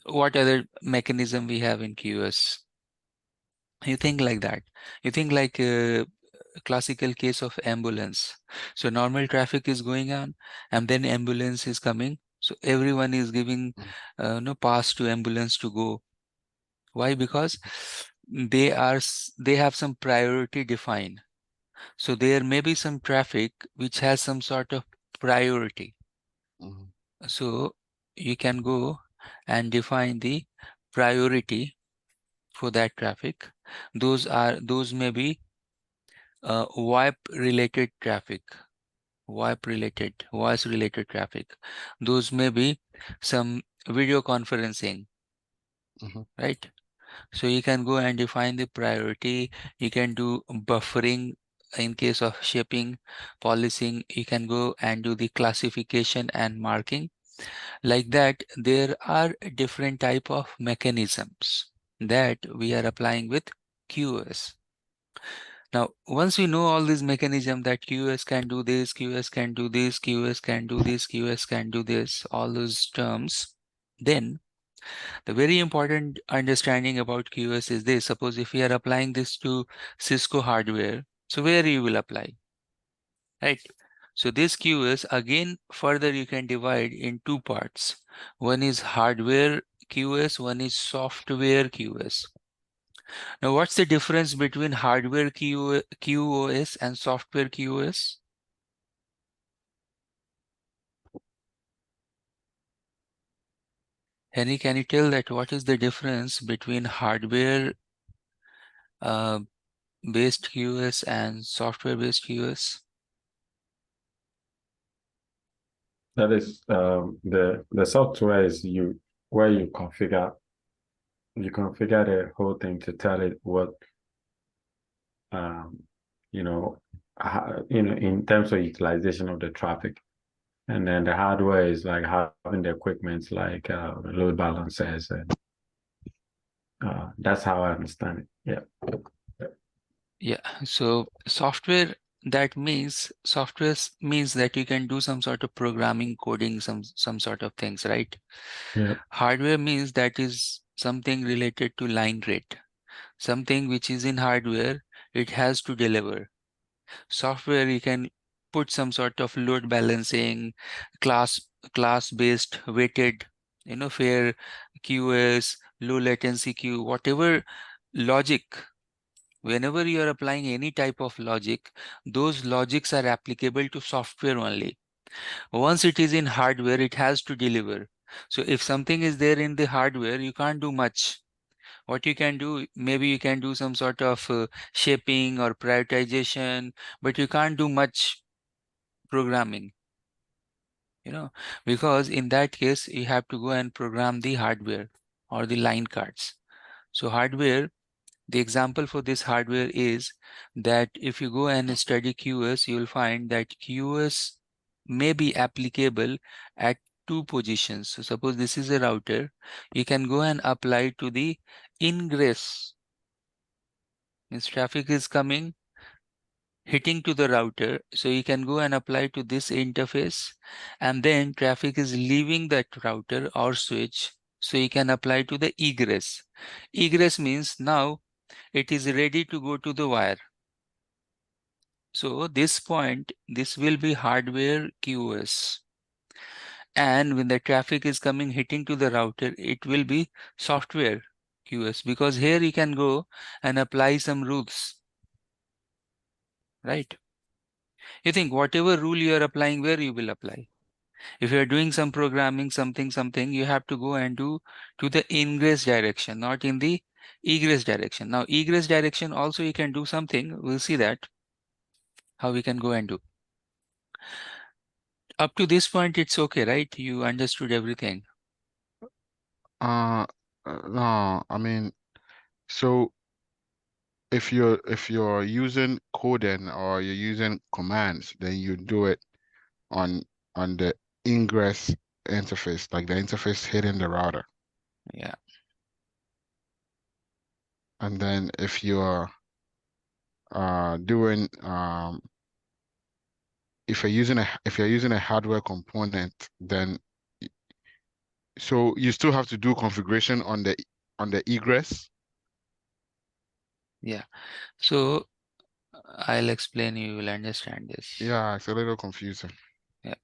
what other mechanism we have in QoS? You think like that. You think like a classical case of ambulance. So normal traffic is going on, and then ambulance is coming. So everyone is giving mhm, no pass to ambulance to go. Why? Because they have some priority defined. So there may be some traffic which has some sort of priority. mhm, So you can go. and define the priority for that traffic. Those may be VoIP related traffic, voice related traffic. Those may be some video conferencing, right? So you can go and define the priority. You can do buffering in case of shipping, policing. You can go and do the classification and marking. Like that, there are different type of mechanisms that we are applying with QoS. Now, once we know all these mechanism that QoS can do this, QoS can do this, QoS can do this, QoS can do this, all those terms, then the very important understanding about QoS is this. Suppose if we are applying this to Cisco hardware, so where you will apply, right? So this QoS, again, further you can divide in two parts. One is hardware QoS, one is software QoS. Now, what's the difference between hardware QoS and software QoS? Henny, can you tell that what is the difference between hardware based QoS and software based QoS? That is the software is where you configure the whole thing to tell it what you know in terms of utilization of the traffic. And then the hardware is like having the equipment like load balancers, and that's how I understand it. Yeah. Yeah. So software means that you can do some sort of programming, coding, some sort of things, right? Yeah. Hardware means that is something related to line rate. Something which is in hardware, it has to deliver. Software, you can put some sort of load balancing, class based weighted, fair QoS, low latency queue, whatever logic. Whenever you are applying any type of logic, those logics are applicable to software only. Once it is in hardware, it has to deliver. So if something is there in the hardware, you can't do much. What you can do, maybe you can do some sort of shaping or prioritization, but you can't do much programming, because in that case, you have to go and program the hardware or the line cards. So hardware, the example for this hardware is that if you go and study QoS, you will find that QoS may be applicable at two positions. So suppose this is a router, you can go and apply to the ingress. Means traffic is coming, hitting to the router. So you can go and apply to this interface, and then traffic is leaving that router or switch. So you can apply to the egress. Egress means now it is ready to go to the wire. So this point, this will be hardware QoS. And when the traffic is coming hitting to the router, it will be software QoS, because here you can go and apply some rules, right? You think whatever rule you are applying, where you will apply. If you are doing some programming, something, you have to go and do to the ingress direction, not in the egress direction. Now, egress direction also you can do something. We'll see that, how we can go and do. Up to this point, it's okay, right? You understood everything. No, I mean, so if you're using coding or you're using commands, then you do it on the ingress interface, like the interface hitting the router. Yeah. And then if you're doing if you're using a hardware component, then so you still have to do configuration on the egress. Yeah. So I'll explain, you will understand this. Yeah, it's a little confusing. Yeah.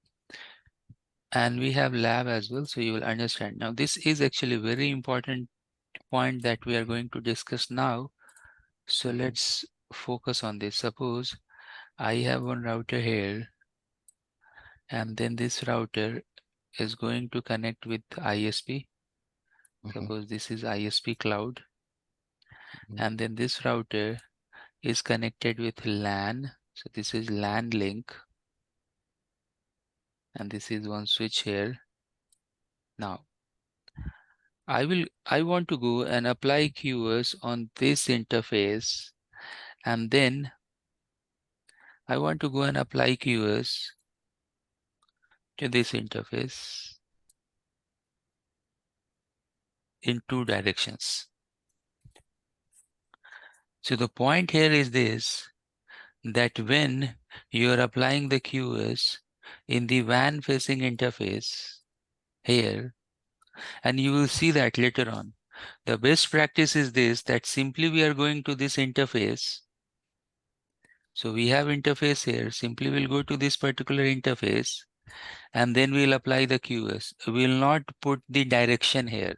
And we have lab as well, so you will understand. Now, this is actually a very important point that we are going to discuss now. So let's focus on this. Suppose I have one router here, and then this router is going to connect with ISP. Suppose this is ISP cloud, and then this router is connected with LAN. So this is LAN link, and this is one switch here. Now I want to go and apply QoS on this interface, and then I want to go and apply QoS to this interface in two directions. So the point here is this, that when you are applying the QoS in the WAN facing interface here, and you will see that later on, the best practice is this, that simply we are going to this interface. So we have interface here, simply we'll go to this particular interface, and then we'll apply the QoS. We'll not put the direction here.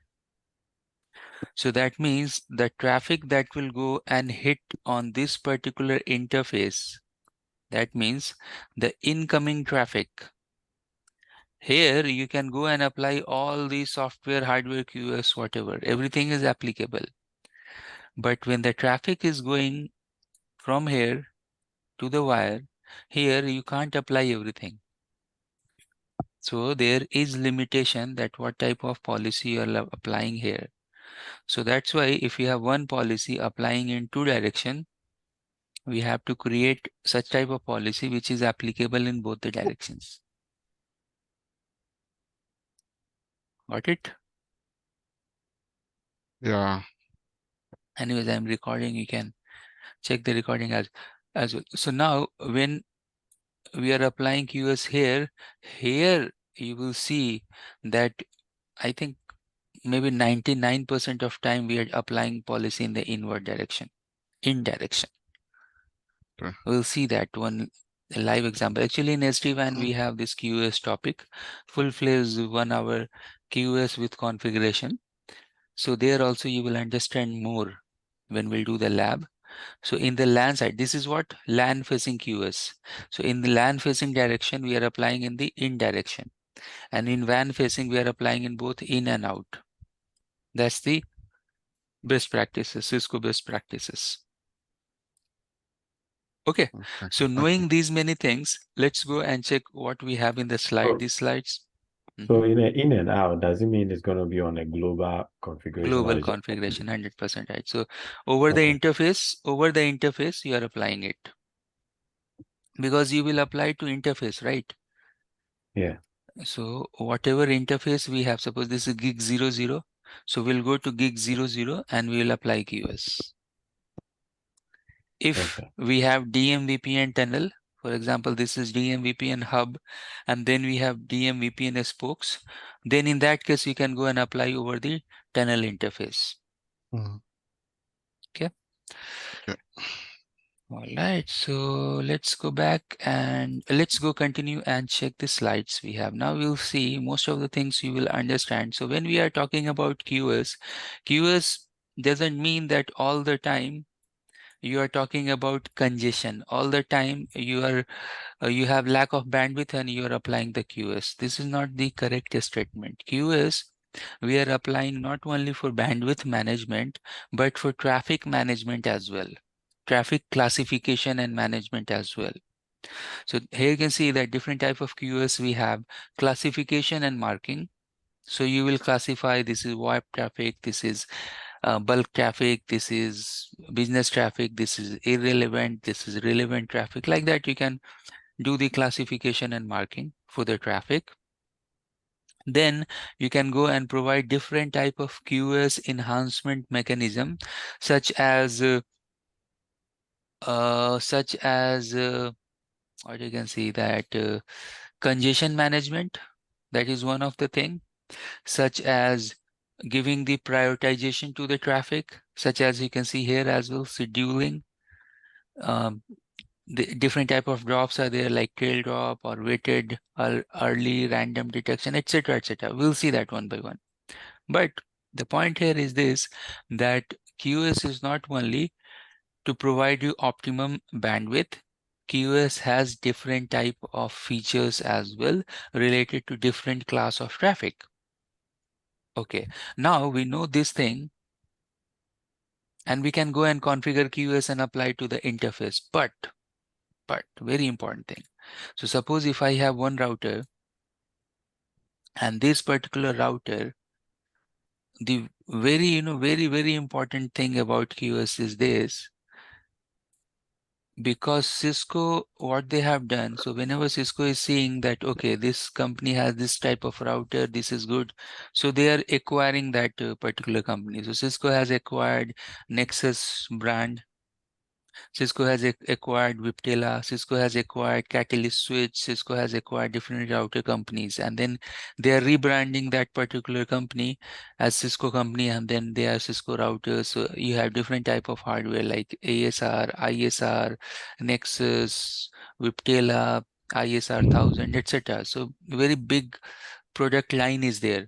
So that means the traffic that will go and hit on this particular interface, that means the incoming traffic. Here you can go and apply all the software, hardware, QoS, whatever, everything is applicable. But when the traffic is going from here to the wire, here you can't apply everything. So there is limitation that what type of policy you are applying here. So that's why if you have one policy applying in two direction, we have to create such type of policy which is applicable in both the directions. Got it? Yeah. Anyways, I'm recording. You can check the recording as well. So now when we are applying QoS here you will see that I think maybe 99% of time we are applying policy in the inward direction, in direction. Okay. We'll see that one live example. Actually in SD-WAN we have this QoS topic, full-fledged 1 hour QoS with configuration. So there also you will understand more when we'll do the lab. So in the LAN side, this is what LAN facing QoS. So in the LAN facing direction, we are applying in the in direction. And in WAN facing, we are applying in both in and out. That's the best practices, Cisco best practices. Okay, so knowing these many things, let's go and check what we have in the slide. These slides. So in and out, does it mean it's going to be on a global configuration? Global configuration, 100% right. So over the interface, you are applying it. Because you will apply to interface, right? Yeah. So whatever interface we have, suppose this is gig 00. So we'll go to gig 00 and we will apply QoS. If we have DMVPN tunnel, for example, this is DMVPN hub, and then we have DMVPN spokes, then in that case, you can go and apply over the tunnel interface. Okay. Yeah. All right, so let's go back and let's go continue and check the slides we have. Now we'll see most of the things you will understand. So when we are talking about QoS doesn't mean that all the time you are talking about congestion. All the time you have lack of bandwidth and you are applying the QoS. This is not the correct statement. QoS we are applying not only for bandwidth management, but for traffic management as well. Traffic classification and management as well. So here you can see that different type of QoS we have: classification and marking. So you will classify this is VoIP traffic, this is bulk traffic, this is business traffic, this is irrelevant, this is relevant traffic. Like that you can do the classification and marking for the traffic. Then you can go and provide different type of QoS enhancement mechanism, such as what you can see that congestion management, that is one of the thing, such as giving the prioritization to the traffic, such as you can see here as well, scheduling. The different type of drops are there, like tail drop or weighted or early random detection, etc., etc. We'll see that one by one. But the point here is this, that QoS is not only to provide you optimum bandwidth. QoS has different type of features as well related to different class of traffic. Okay, now we know this thing, and we can go and configure QoS and apply to the interface. But very important thing. So suppose if I have one router, and this particular router, the very, very important thing about QoS is this. Because Cisco, what they have done, so whenever Cisco is seeing that, okay, this company has this type of router, this is good, so they are acquiring that particular company. So Cisco has acquired Nexus brand, Cisco has acquired Viptela, Cisco has acquired Catalyst Switch, Cisco has acquired different router companies, and then they are rebranding that particular company as Cisco company, and then they are Cisco routers. So you have different type of hardware like ASR, ISR, Nexus, Viptela, ISR 1000, etc. So very big product line is there.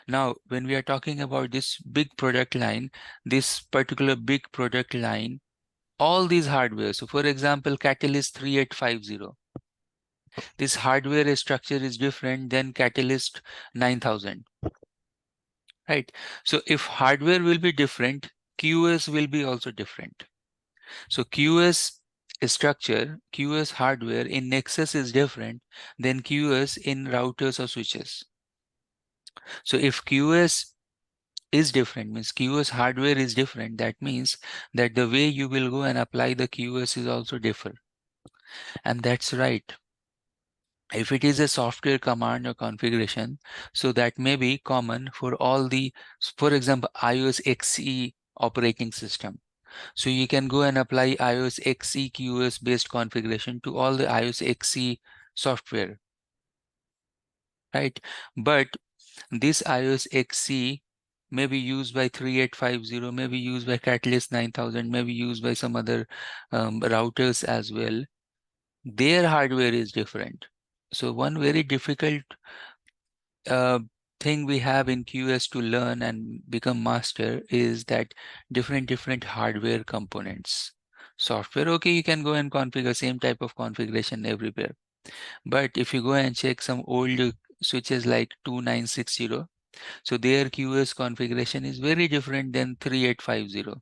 Now, when we are talking about this big product line, this particular big product line, all these hardware. So for example, Catalyst 3850. This hardware structure is different than Catalyst 9000, right? So if hardware will be different, QoS will be also different. So QoS structure, QoS hardware in Nexus is different than QoS in routers or switches. So if QoS is different, means QoS hardware is different, that means that the way you will go and apply the QoS is also different. And that's right. If it is a software command or configuration, so that may be common for all the, for example, iOS XE operating system. So you can go and apply iOS XE QoS based configuration to all the iOS XE software, right? But this iOS XE may be used by 3850, may be used by Catalyst 9000, may be used by some other routers as well. Their hardware is different. So one very difficult thing we have in QoS to learn and become master is that different hardware components. Software, okay, you can go and configure same type of configuration everywhere. But if you go and check some old switches like 2960, so their QoS configuration is very different than 3850.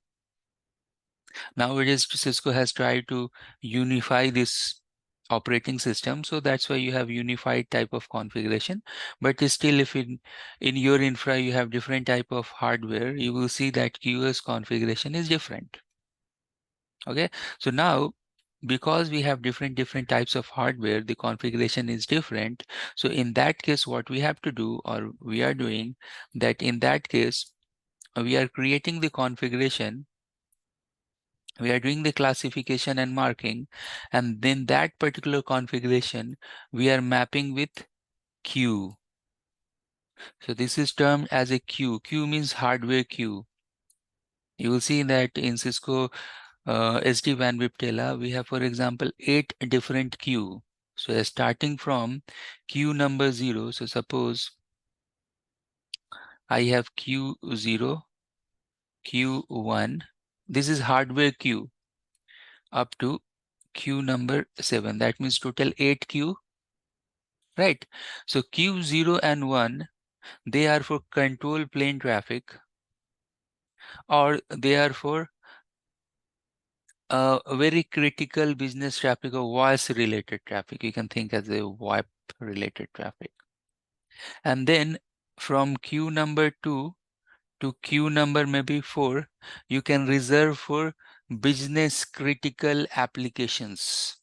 Nowadays, Cisco has tried to unify this operating system, so that's why you have unified type of configuration. But still, if in your infra you have different type of hardware, you will see that QoS configuration is different. Okay, so now because we have different types of hardware, the configuration is different. So in that case, what we have to do, or we are doing, that in that case we are creating the configuration, we are doing the classification and marking, and then that particular configuration we are mapping with queue. So this is termed as a queue. Queue means hardware queue. You will see that in Cisco SD-WAN Viptela, we have, for example, 8 different queue. So starting from queue number 0, so suppose I have Q0, Q1, this is hardware queue, up to queue number 7. That means total 8 queue, right? So Q0 and 1, they are for control plane traffic, or they are for a very critical business traffic or voice related traffic. You can think as a VoIP related traffic. And then from queue number 2 to queue number maybe 4, you can reserve for business critical applications.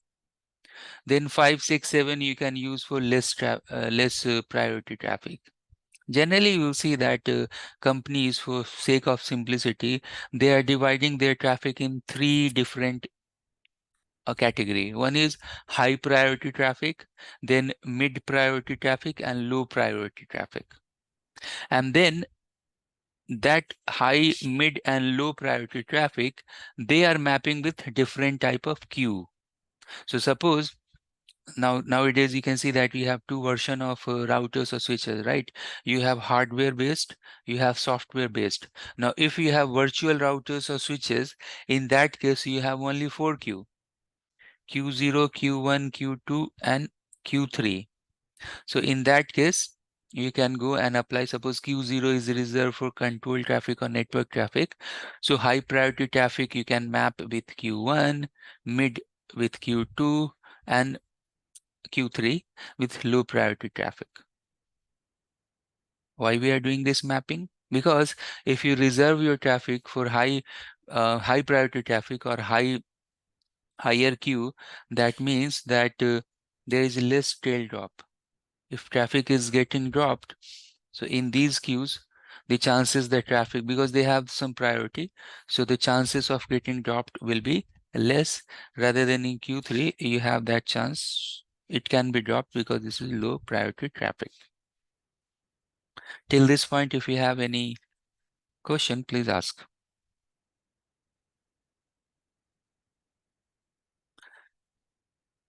Then 5, 6, 7 you can use for less priority traffic. Generally, you will see that companies, for sake of simplicity, they are dividing their traffic in 3 different category. One is high priority traffic, then mid priority traffic, and low priority traffic. And then that high, mid, and low priority traffic, they are mapping with different type of queue. So suppose nowadays you can see that we have 2 version of routers or switches, right? You have hardware based, you have software based. Now if you have virtual routers or switches, in that case you have only 4 queue: Q0, Q1, Q2, and Q3. So in that case you can go and apply. Suppose Q0 is reserved for control traffic or network traffic. So high priority traffic you can map with Q1, mid with Q2, and Q3 with low priority traffic. Why we are doing this mapping? Because if you reserve your traffic for high priority traffic or higher queue, that means that there is less tail drop. If traffic is getting dropped, so in these queues, the chances that traffic, because they have some priority, so the chances of getting dropped will be less, rather than in Q3, you have that chance it can be dropped because this is low priority traffic. Till this point, if you have any question, please ask.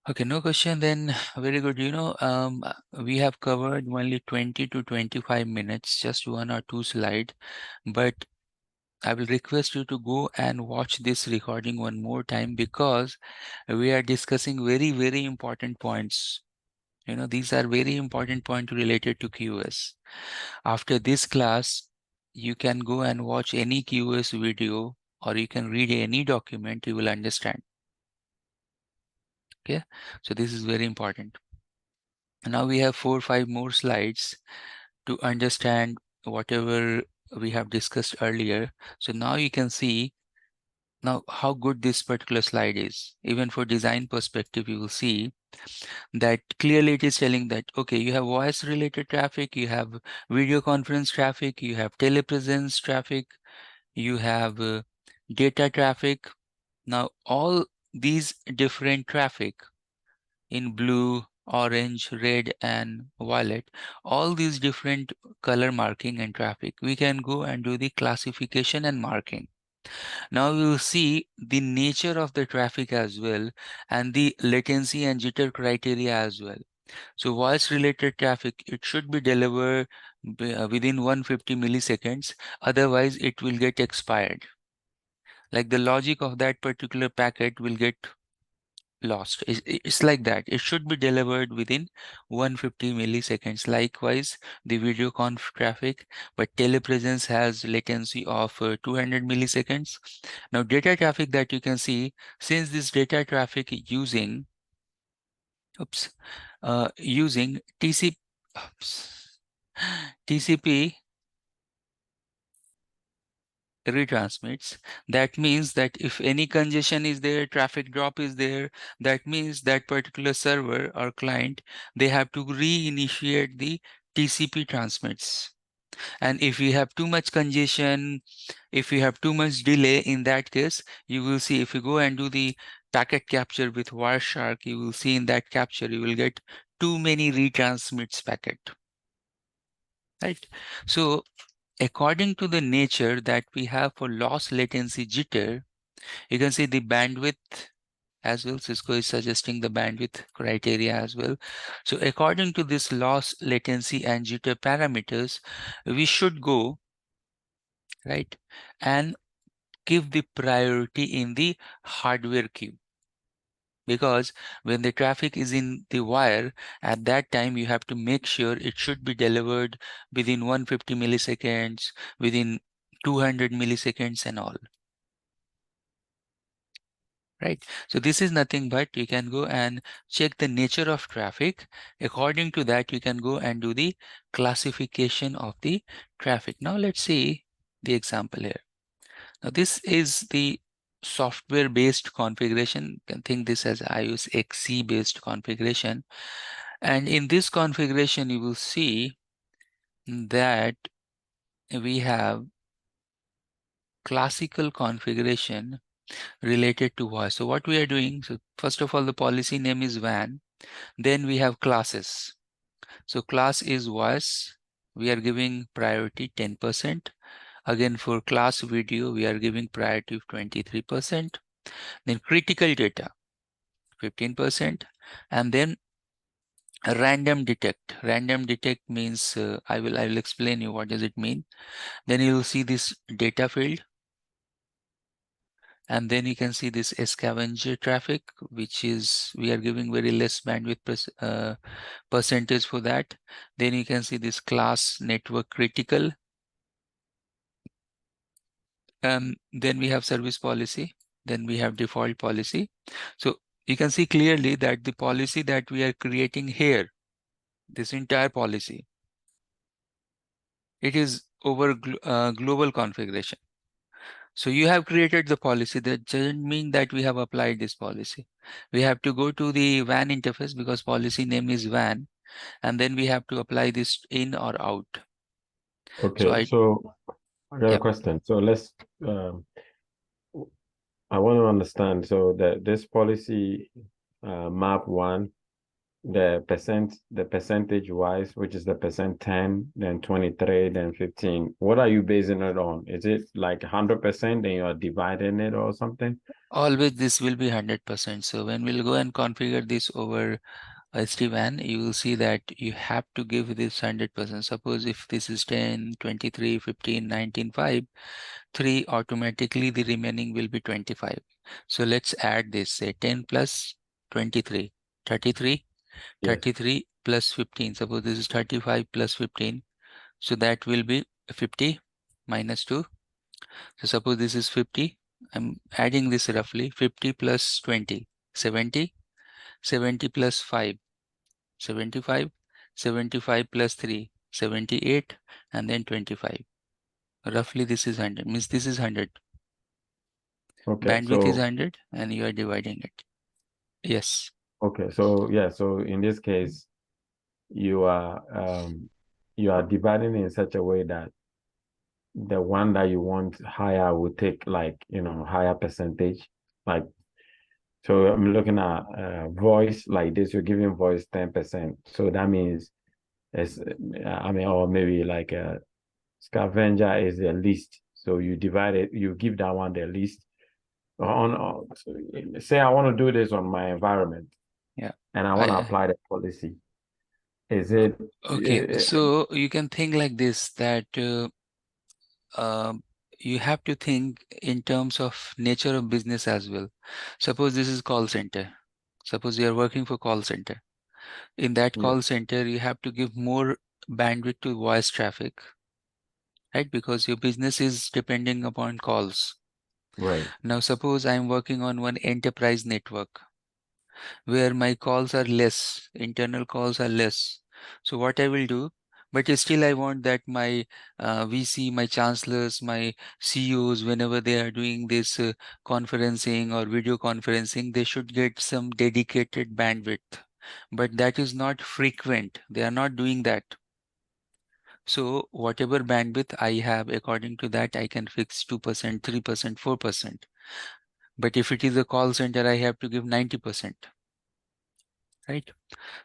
Okay, no question, then very good. We have covered only 20 to 25 minutes, just 1 or 2 slides, but I will request you to go and watch this recording one more time, because we are discussing very, very important points. These are very important points related to QoS. After this class, you can go and watch any QoS video, or you can read any document, you will understand. Okay, so this is very important. Now we have 4 or 5 more slides to understand whatever we have discussed earlier. So now you can see now how good this particular slide is. Even for design perspective, you will see that clearly it is telling that, okay, you have voice related traffic, you have video conference traffic, you have telepresence traffic, you have data traffic. Now all these different traffic in blue, orange, red, and violet, all these different color marking and traffic, we can go and do the classification and marking. Now we will see the nature of the traffic as well, and the latency and jitter criteria as well. So voice related traffic, it should be delivered within 150 milliseconds, otherwise it will get expired. Like the logic of that particular packet will get lost. It's like that. It should be delivered within 150 milliseconds. Likewise, the video conf traffic, but telepresence has latency of 200 milliseconds. Now, data traffic that you can see, since this data traffic using, using TCP retransmits, that means that if any congestion is there, traffic drop is there, that means that particular server or client, they have to reinitiate the TCP transmits. And if you have too much congestion, if you have too much delay, in that case, you will see if you go and do the packet capture with Wireshark, you will see in that capture, you will get too many retransmits packet, right? So according to the nature that we have for loss latency jitter, you can see the bandwidth as well. Cisco is suggesting the bandwidth criteria as well. So according to this loss latency and jitter parameters, we should go right and give the priority in the hardware queue. Because when the traffic is in the wire, at that time you have to make sure it should be delivered within 150 milliseconds, within 200 milliseconds and all. Right. So this is nothing but you can go and check the nature of traffic. According to that, you can go and do the classification of the traffic. Now let's see the example here. Now this is the software based configuration. You can think this as iOS XE based configuration. And in this configuration, you will see that we have classical configuration related to voice. So what we are doing, so first of all, the policy name is WAN. Then we have classes. So class is voice. We are giving priority 10%. Again, for class video, we are giving priority of 23%. Then critical data, 15%. And then random detect. Random detect means I will explain you what does it mean. Then you will see this data field. And then you can see this scavenger traffic, which is we are giving very less bandwidth percentage for that. Then you can see this class network critical. Then we have service policy. Then we have default policy. So you can see clearly that the policy that we are creating here, this entire policy, it is over global configuration. So you have created the policy. That doesn't mean that we have applied this policy. We have to go to the WAN interface because policy name is WAN, and then we have to apply this in or out. Okay, so I got a question. So let's I want to understand. So this policy map one, the percentage wise, which is the percent 10, then 23, then 15. What are you basing it on? Is it like 100%, then you are dividing it or something? Always this will be 100%. So when we'll go and configure this over SD-WAN, you will see that you have to give this 100%. Suppose if this is 10, 23, 15, 19, 5, 3, automatically the remaining will be 25. So let's add this, say 10 plus 23, 33, Yes. 33 plus 15. Suppose this is 35 plus 15. So that will be 50 minus 2. So suppose this is 50. I'm adding this roughly 50 plus 20, 70, 70 plus 5, 75, 75 plus 3, 78, and then 25. Roughly this is 100, means this is 100. Okay, Bandwidth is so 100 and you are dividing it. Yes. okay, so yeah, so in this case, you are dividing in such a way that the one that you want higher will take like higher percentage. Like, so I'm looking at voice like this, you're giving voice 10%. So that means it's or maybe like a scavenger is the least. So you divide it, you give that one the least. Say I want to do this on my environment. Yeah. And I want to apply the policy. Is it okay? So you can think like this, that you have to think in terms of nature of business as well. Suppose this is call center. Suppose you are working for call center. In that call center, you have to give more bandwidth to voice traffic, right? Because your business is depending upon calls. Right. Now, suppose I'm working on one enterprise network where my calls are less, internal calls are less. So what I will do, but still I want that my VC, my chancellors, my CEOs, whenever they are doing this conferencing or video conferencing, they should get some dedicated bandwidth. But that is not frequent. They are not doing that. So whatever bandwidth I have, according to that, I can fix 2%, 3%, 4%. But if it is a call center, I have to give 90%. Right?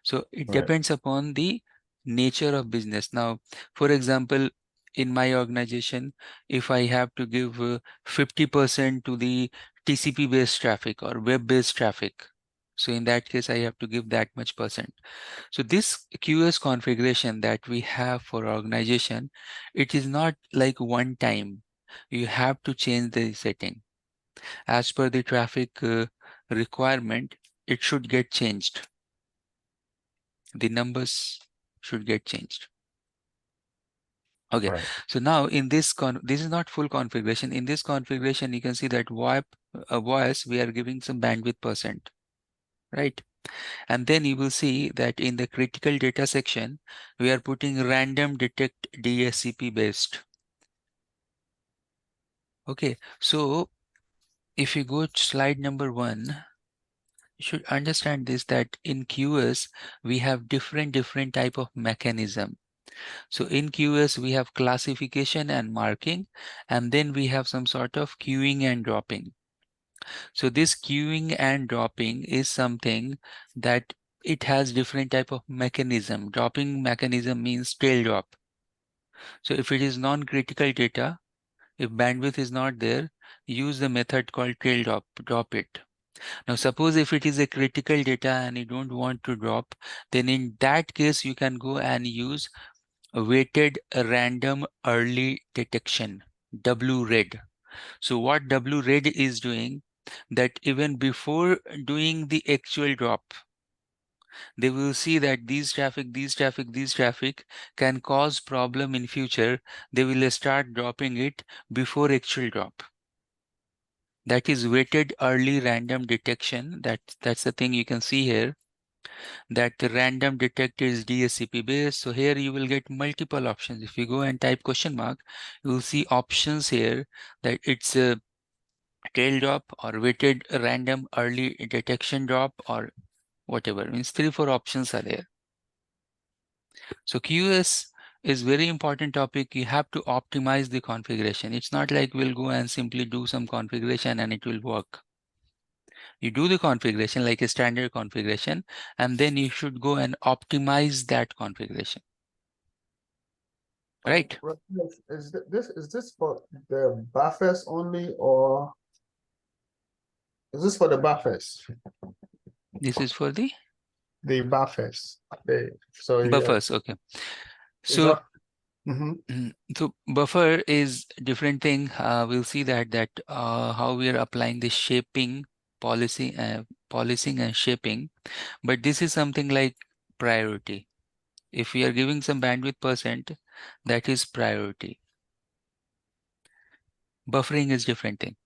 So it depends upon the nature of business. Now, for example, in my organization, if I have to give 50% to the TCP-based traffic or web-based traffic, so in that case, I have to give that much percent. So this QoS configuration that we have for organization, it is not like one time. You have to change the setting. As per the traffic requirement, it should get changed. The numbers should get changed. Okay, so now in this this is not full configuration. In this configuration, you can see that voice we are giving some bandwidth percent, right? And then you will see that in the critical data section, we are putting random detect DSCP based. Okay, so if you go to slide number 1, you should understand this, that in QoS we have different type of mechanism. So in QoS we have classification and marking, and then we have some sort of queuing and dropping. So this queuing and dropping is something that it has different type of mechanism. Dropping mechanism means tail drop. So if it is non-critical data, if bandwidth is not there, use the method called tail drop it. Now, suppose if it is a critical data and you don't want to drop, then in that case, you can go and use a weighted random early detection, WRED. So what wread is doing, that even before doing the actual drop, they will see that these traffic can cause problem in future. They will start dropping it before actual drop. That is weighted early random detection. That's the thing you can see here, that the random detector is DSCP based. So here you will get multiple options. If you go and type question mark, you will see options here that it's a tail drop or weighted random early detection drop or whatever. Means 3-4 options are there. So QoS is very important topic. You have to optimize the configuration. It's not like we'll go and simply do some configuration and it will work. You do the configuration like a standard configuration, and then you should go and optimize that configuration. Right? Is this for the buffers only, or is this for the buffers? This is for the Buffers. So buffers. Okay. So so buffer is different thing. We'll see that how we are applying the shaping policy, policing and shaping. But this is something like priority. If we are giving some bandwidth percent, that is priority. Buffering is different thing.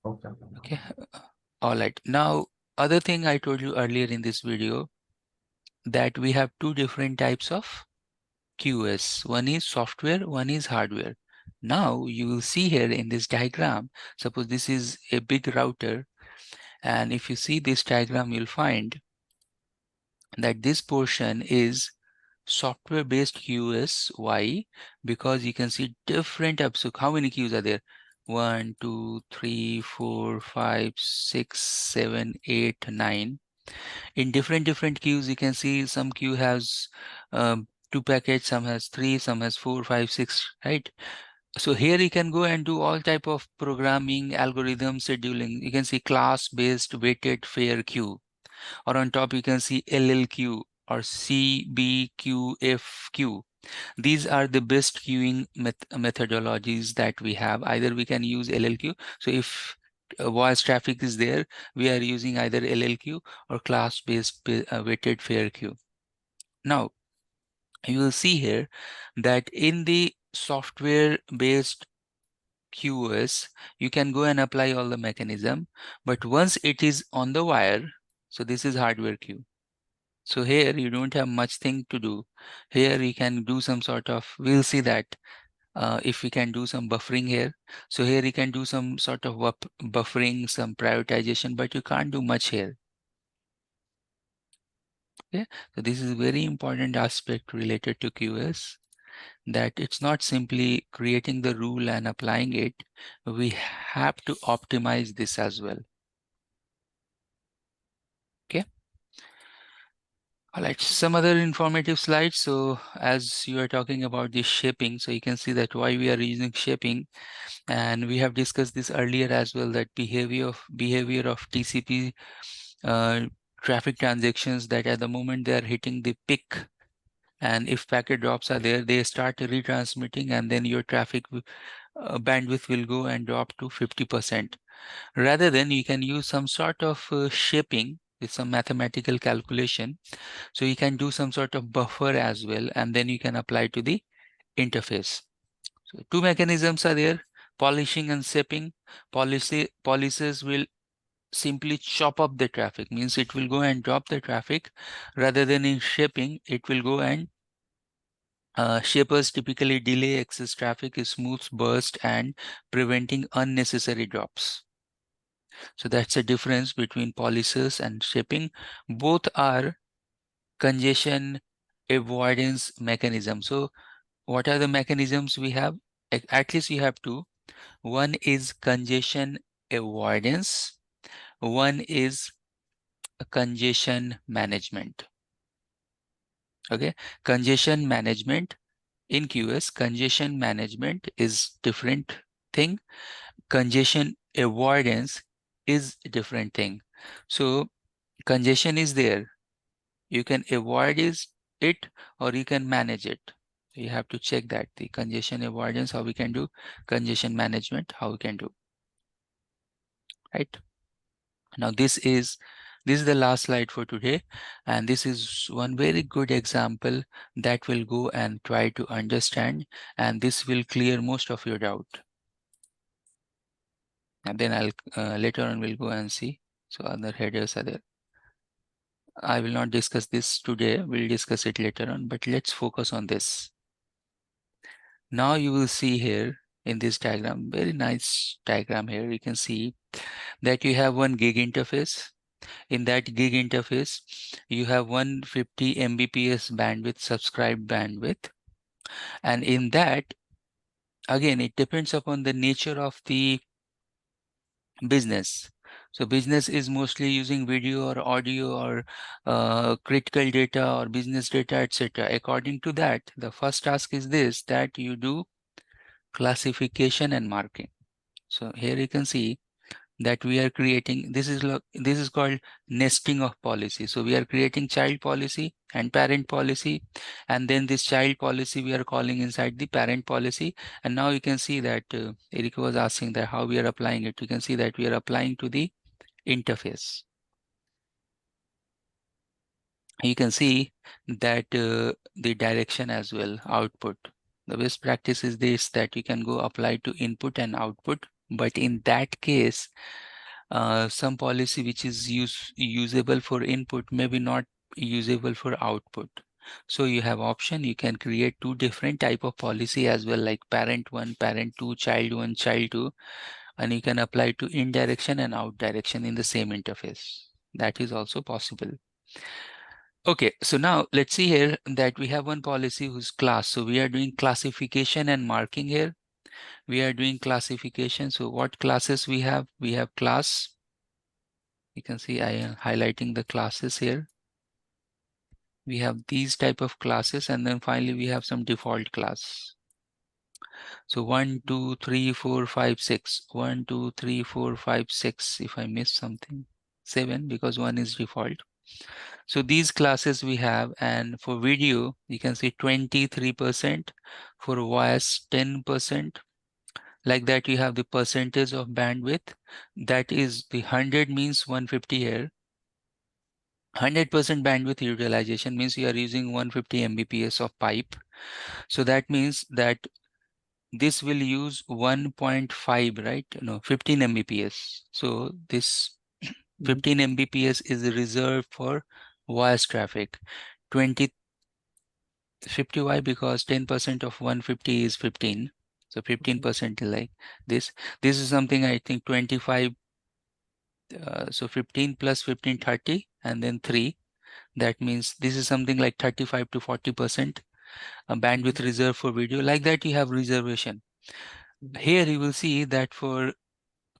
Okay. Okay. All right. Now, other thing I told you earlier in this video, that we have two different types of QoS. One is software, one is hardware. Now you will see here in this diagram, suppose this is a big router, and if you see this diagram, you'll find that this portion is software based QoS. Why? Because you can see different apps. So how many queues are there? 1, 2, 3, 4, 5, 6, 7, 8, 9. In different queues, you can see some queue has 2 packets, some has 3, some has 4, 5, 6, right? So here you can go and do all type of programming, algorithm, scheduling. You can see class-based weighted fair queue, or on top you can see LLQ or CBQFQ. These are the best queuing methodologies that we have. Either we can use LLQ. So if voice traffic is there, we are using either LLQ or class-based weighted fair queue. Now, you will see here that in the software-based QoS, you can go and apply all the mechanism, but once it is on the wire, so this is hardware queue. So here you don't have much thing to do. Here you can do some sort of, we'll see that if we can do some buffering here. So here you can do some sort of buffering, some prioritization, but you can't do much here. Okay, so this is a very important aspect related to QoS, that it's not simply creating the rule and applying it. We have to optimize this as well. Okay. All right, some other informative slides. So as you are talking about this shaping, so you can see that why we are using shaping, and we have discussed this earlier as well, that behavior of TCP traffic transactions, that at the moment they are hitting the peak, and if packet drops are there, they start retransmitting, and then your traffic bandwidth will go and drop to 50%. Rather than you can use some sort of shaping with some mathematical calculation. So you can do some sort of buffer as well, and then you can apply to the interface. So two mechanisms are there, polishing and shaping. Polishers will simply chop up the traffic, means it will go and drop the traffic. Rather than in shaping, it will go and shapers typically delay excess traffic, smooths burst, and preventing unnecessary drops. So that's the difference between polishers and shaping. Both are congestion avoidance mechanism. So what are the mechanisms we have? At least you have two. One is congestion avoidance. One is congestion management. Okay, congestion management in QoS, congestion management is different thing. Congestion avoidance is a different thing. So congestion is there. You can avoid it or you can manage it. So you have to check that the congestion avoidance, how we can do, congestion management, how we can do, right? Now this is the last slide for today, and this is one very good example that will go and try to understand, and this will clear most of your doubt. And then I'll later on we'll go and see. So other headers are there. I will not discuss this today, we'll discuss it later on, but let's focus on this. Now you will see here in this diagram, very nice diagram here, you can see that you have one gig interface. In that gig interface, you have 150 Mbps bandwidth, subscribed bandwidth. And in that, again, it depends upon the nature of the business. So business is mostly using video or audio or critical data or business data, etc. According to that, the first task is this, that you do classification and marking. So here you can see that we are creating, this is called nesting of policy. So we are creating child policy and parent policy, and then this child policy we are calling inside the parent policy. And now you can see that Erika was asking that how we are applying it. You can see that we are applying to the interface. You can see that the direction as well, output. The best practice is this, that you can go apply to input and output, but in that case, some policy which is usable for input may be not usable for output. So you have option, you can create two different type of policy as well, like parent 1, parent 2, child 1, child 2, and you can apply to in direction and out direction in the same interface. That is also possible. Okay, so now let's see here that we have one policy whose class. So we are doing classification and marking here. We are doing classification. So what classes we have? We have class. You can see I am highlighting the classes here. We have these type of classes, and then finally we have some default class. So 1, 2, 3, 4, 5, 6. 1, 2, 3, 4, 5, 6. If I miss something, 7, because 1 is default. So these classes we have, and for video, you can see 23%, for voice 10%. Like that, you have the percentage of bandwidth. That is the 100 means 150 here. 100% bandwidth utilization means you are using 150 Mbps of pipe. So that means that this will use 1.5, right? No, 15 Mbps. So this 15 Mbps is reserved for voice traffic. 50 why? Because 10% of 150 is 15. So 15% like this. This is something I think 25. So 15 plus 15, 30, and then 3. That means this is something like 35 to 40% bandwidth reserved for video. Like that, you have reservation. Here you will see that for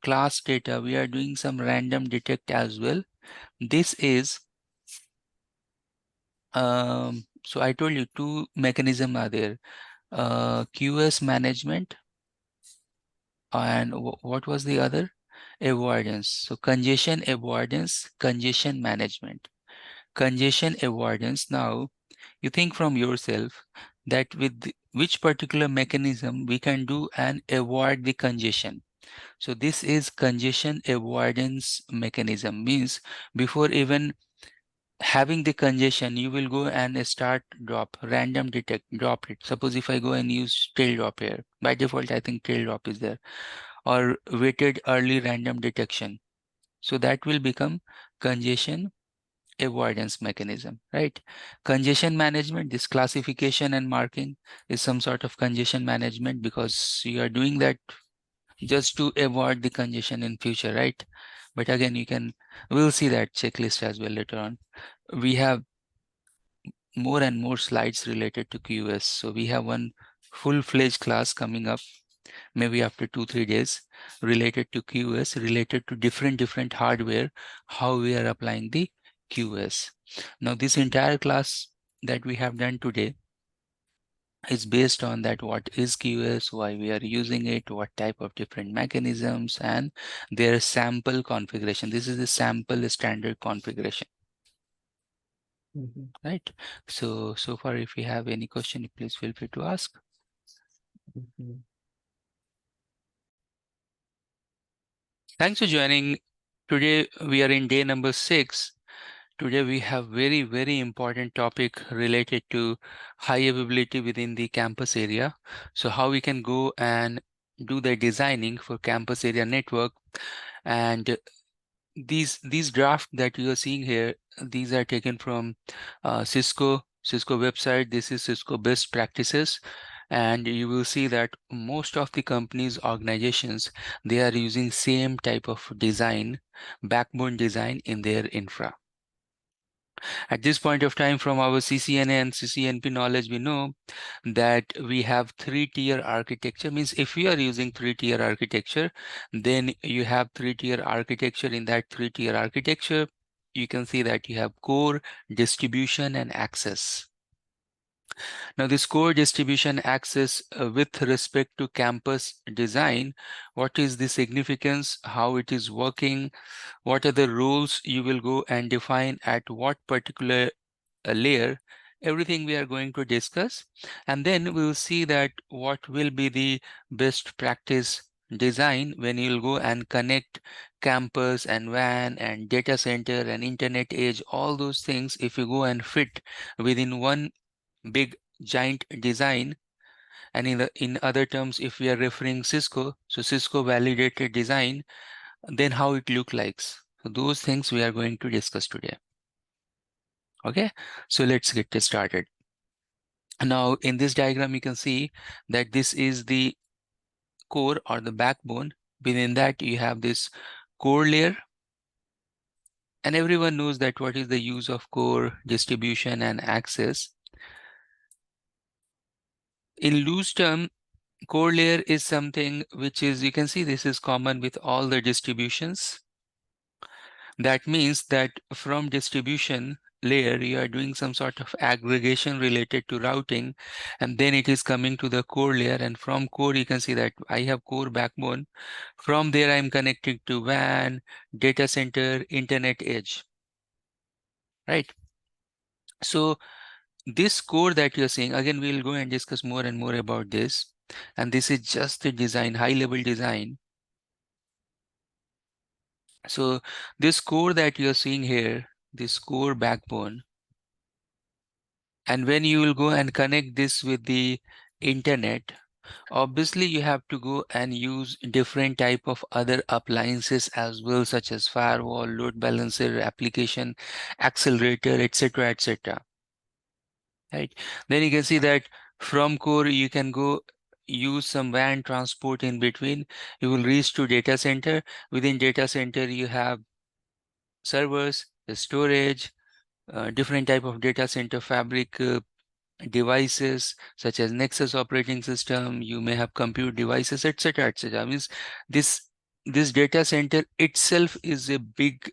class data, we are doing some random detect as well. This is, so I told you two mechanisms are there. QS management, and what was the other? Avoidance. So congestion avoidance, congestion management. Congestion avoidance. Now you think from yourself that with which particular mechanism we can do and avoid the congestion. So this is congestion avoidance mechanism, means before even having the congestion, you will go and start random detect, drop it. Suppose if I go and use tail drop here, by default, I think tail drop is there, or weighted early random detection. So that will become congestion avoidance mechanism, right? Congestion management, this classification and marking is some sort of congestion management, because you are doing that just to avoid the congestion in future, right? But again, we'll see that checklist as well later on. We have more and more slides related to QS. So we have one full-fledged class coming up, maybe after 2-3 days, related to QS, related to different hardware, how we are applying the QS. Now this entire class that we have done today is based on that, what is QS, why we are using it, what type of different mechanisms, and their sample configuration. This is the sample standard configuration. Right. So far, if you have any question, please feel free to ask. Thanks for joining. Today we are in day number 6. Today we have very important topic related to high availability within the campus area. So how we can go and do the designing for campus area network. And these drafts that you are seeing here, these are taken from Cisco website. This is Cisco best practices. And you will see that most of the companies, organizations, they are using same type of design, backbone design in their infra. At this point of time, from our CCNA and CCNP knowledge, we know that we have 3-tier architecture. Means if you are using 3-tier architecture, then you have 3-tier architecture. In that 3-tier architecture, you can see that you have core, distribution, and access. Now, this core, distribution, access with respect to campus design, what is the significance, how it is working, what are the rules you will go and define at what particular layer, everything we are going to discuss. And then we'll see that what will be the best practice design when you'll go and connect campus and WAN and data center and internet edge, all those things. If you go and fit within one big giant design, and in other terms, if we are referring Cisco, so Cisco validated design, then how it look like. So those things we are going to discuss today. Okay, so let's get started. Now in this diagram, you can see that this is the core or the backbone. Within that, you have this core layer. And everyone knows that what is the use of core, distribution, and access. In loose term, core layer is something which is, you can see this is common with all the distributions. That means that from distribution layer, you are doing some sort of aggregation related to routing, and then it is coming to the core layer. And from core, you can see that I have core backbone. From there, I'm connected to WAN, data center, internet edge, right? So this core that you're seeing, again, we'll go and discuss more and more about this. And this is just the design, high level design. So this core that you're seeing here, this core backbone, and when you will go and connect this with the internet, obviously you have to go and use different type of other appliances as well, such as firewall, load balancer, application, accelerator, etc., etc. Right? Then you can see that from core, you can go use some WAN transport in between. You will reach to data center. Within data center, you have servers, the storage, different type of data center fabric devices such as Nexus operating system. You may have compute devices, etc., etc. Means this data center itself is a big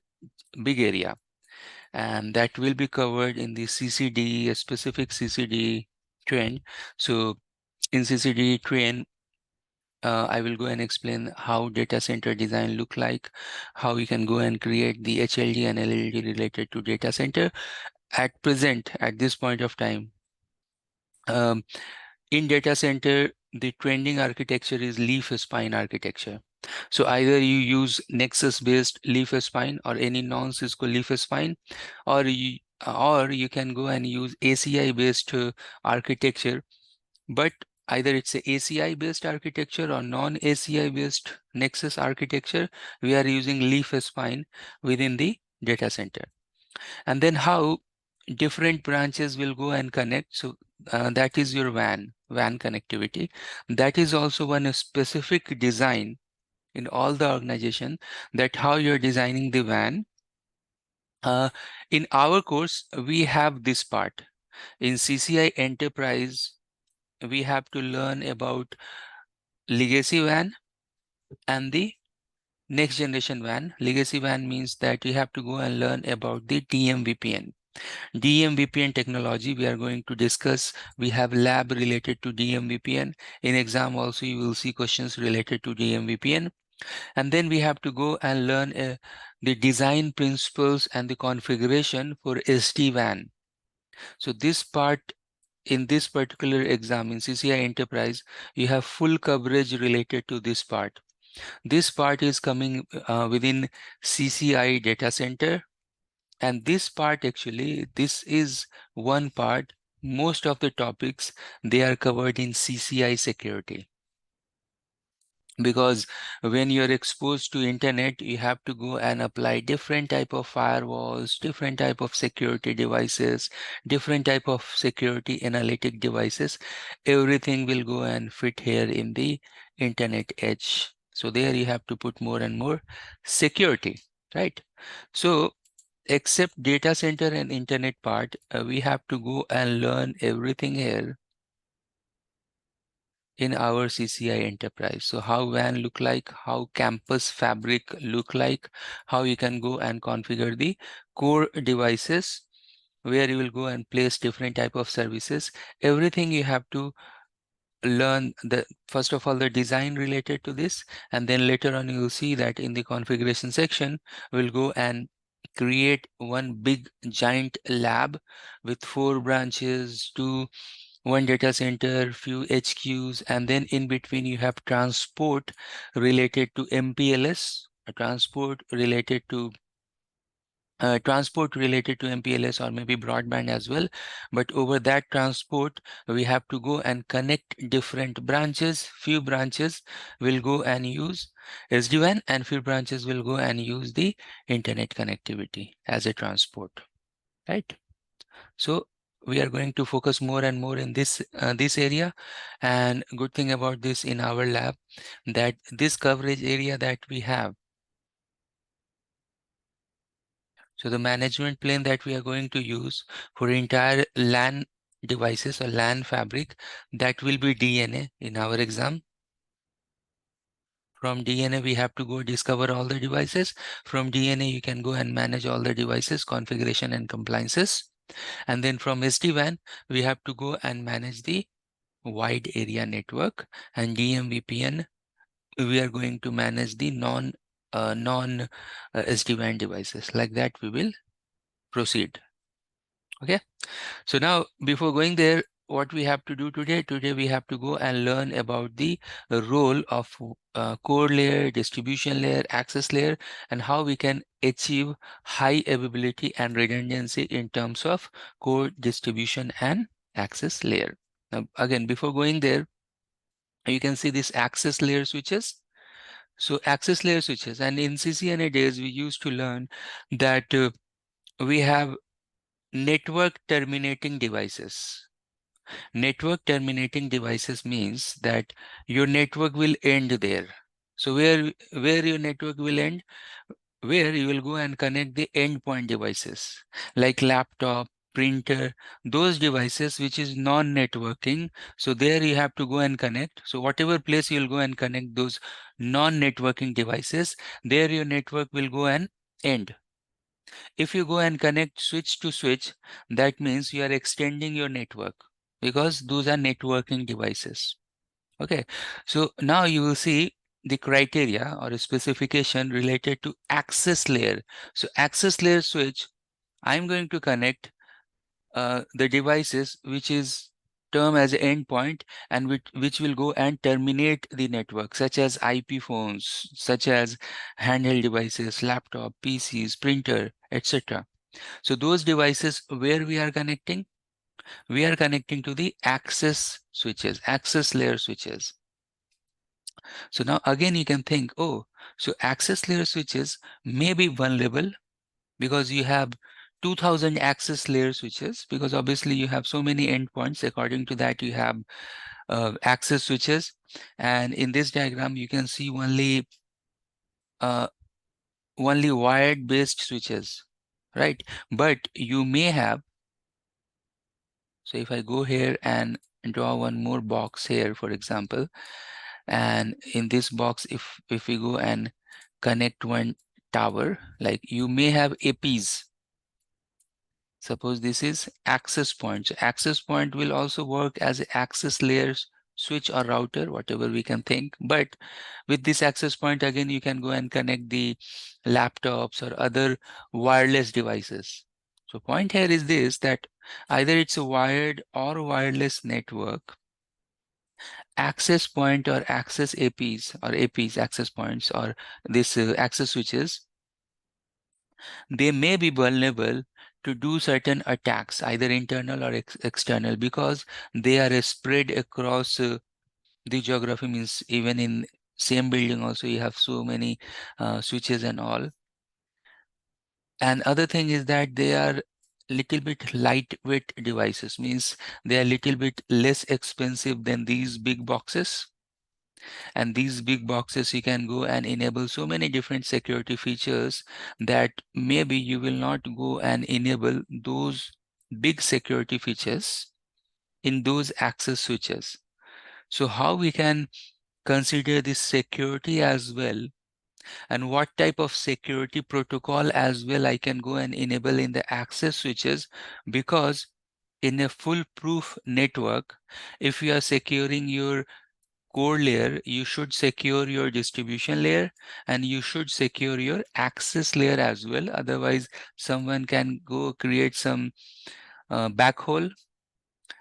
area, and that will be covered in the CCD, a specific CCD train. So in CCD train, I will go and explain how data center design look like, how you can go and create the HLD and LLD related to data center. At present, at this point of time, in data center, the trending architecture is leaf spine architecture. So either you use Nexus based leaf spine or any non-Cisco leaf spine, or you can go and use ACI based architecture. But either it's a ACI based architecture or non-ACI based Nexus architecture, we are using leaf spine within the data center. And then how different branches will go and connect. So that is your WAN connectivity. That is also one specific design in all the organization, that how you're designing the WAN. In our course, we have this part. In CCI Enterprise, we have to learn about legacy WAN and the next generation WAN. Legacy WAN means that you have to go and learn about the DMVPN. DMVPN technology we are going to discuss. We have lab related to DMVPN. In exam also you will see questions related to DMVPN. And then we have to go and learn the design principles and the configuration for SD-WAN. So this part, in this particular exam in CCI Enterprise, you have full coverage related to this part. This part is coming within CCI data center. And this part actually, this is one part. Most of the topics, they are covered in CCI security. Because when you're exposed to internet, you have to go and apply different type of firewalls, different type of security devices, different type of security analytic devices. Everything will go and fit here in the internet edge. So there you have to put more and more security, right? So except data center and internet part, we have to go and learn everything here in our CCI enterprise. So how WAN look like, how campus fabric look like, how you can go and configure the core devices, where you will go and place different type of services. Everything you have to learn, the first of all the design related to this, and then later on you will see that in the configuration section we'll go and create one big giant lab with 4 branches, one data center, few HQs, and then in between you have transport related to MPLS, transport related to MPLS or maybe broadband as well. But over that transport, we have to go and connect different branches. Few branches will go and use SD-WAN and few branches will go and use the internet connectivity as a transport, right? So we are going to focus more and more in this area. And good thing about this in our lab, that this coverage area that we have, so the management plane that we are going to use for entire LAN devices or LAN fabric, that will be DNA in our exam. From DNA, we have to go discover all the devices. From DNA, you can go and manage all the devices, configuration and compliances. And then from SD-WAN, we have to go and manage the wide area network. And DMVPN, we are going to manage the non SD-WAN devices. Like that, we will proceed. Okay. So now, before going there, what we have to do today we have to go and learn about the role of core layer, distribution layer, access layer, and how we can achieve high availability and redundancy in terms of core, distribution, and access layer. Now, again, before going there, you can see this access layer switches. So access layer switches, and in CCNA days, we used to learn that we have network terminating devices. Network terminating devices means that your network will end there. So where your network will end? Where you will go and connect the endpoint devices like laptop, printer, those devices which is non-networking. So there you have to go and connect. So whatever place you'll go and connect those non-networking devices, there your network will go and end. If you go and connect switch to switch, that means you are extending your network, because those are networking devices. Okay, so now you will see the criteria or a specification related to access layer. So access layer switch, I'm going to connect the devices which is term as endpoint, and which will go and terminate the network, such as IP phones, such as handheld devices, laptop, PCs, printer, etc. So those devices where we are connecting, we are connecting to the access switches, access layer switches. So now again you can think, oh, so access layer switches may be vulnerable because you have 2000 access layer switches, because obviously you have so many endpoints. According to that, you have access switches. And in this diagram, you can see only wired based switches, right? But you may have, so if I go here and draw one more box here, for example, and in this box, if we go and connect one tower, like you may have APs. Suppose this is access point. So access point will also work as an access layers switch or router, whatever we can think. But with this access point, again, you can go and connect the laptops or other wireless devices. So point here is this, that either it's a wired or wireless network, access point or access APs access points, or this access switches, they may be vulnerable to do certain attacks, either internal or external, because they are spread across the geography. Means even in same building also you have so many switches and all. And other thing is that they are little bit lightweight devices, means they are little bit less expensive than these big boxes. And these big boxes, you can go and enable so many different security features that maybe you will not go and enable those big security features in those access switches. So how we can consider this security as well, and what type of security protocol as well I can go and enable in the access switches, because in a foolproof network, if you are securing your core layer, you should secure your distribution layer and you should secure your access layer as well. Otherwise, someone can go create some backhole,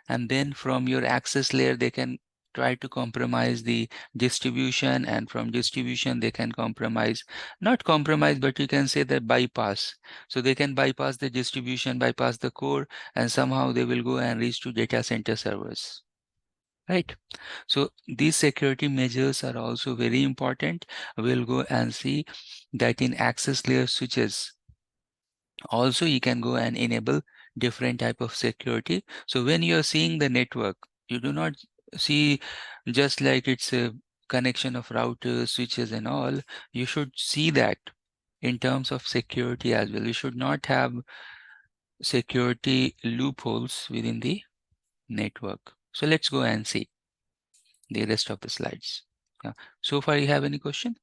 and then from your access layer, they can try to compromise the distribution, and from distribution, they can compromise, not compromise, but you can say that bypass. So they can bypass the distribution, bypass the core, and somehow they will go and reach to data center servers. Right. So these security measures are also very important. We'll go and see that in access layer switches, also you can go and enable different type of security. So when you're seeing the network, you do not see just like it's a connection of routers, switches and all. You should see that in terms of security as well. You should not have security loopholes within the network. So let's go and see the rest of the slides. So far, you have any question?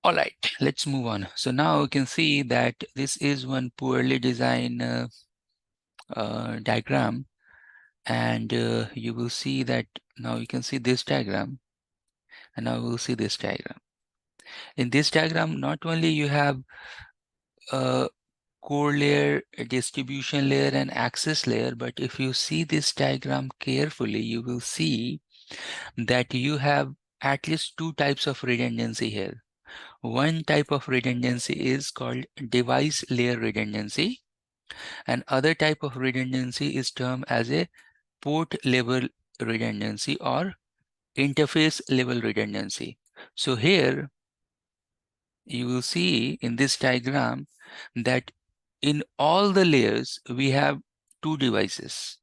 All right, let's move on. So now you can see that this is one poorly designed diagram, and you will see that now you can see this diagram, and now we'll see this diagram. In this diagram, not only you have a core layer, a distribution layer, and access layer, but if you see this diagram carefully, you will see that you have at least two types of redundancy here. One type of redundancy is called device layer redundancy, and other type of redundancy is termed as a port level redundancy or interface level redundancy. So here you will see in this diagram that in all the layers we have two devices.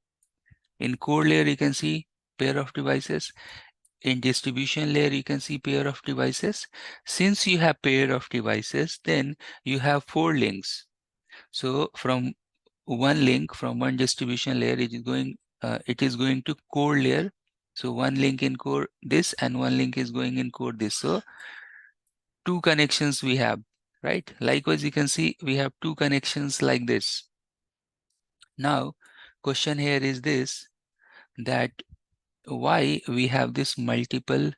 In core layer you can see pair of devices. In distribution layer you can see pair of devices. Since you have pair of devices, then you have four links. So from one link, from one distribution layer, it is going to core layer. So one link in core this, and one link is going in core this. So two connections we have, right? Likewise, you can see we have two connections like this. Now, question here is this, that why we have this multiple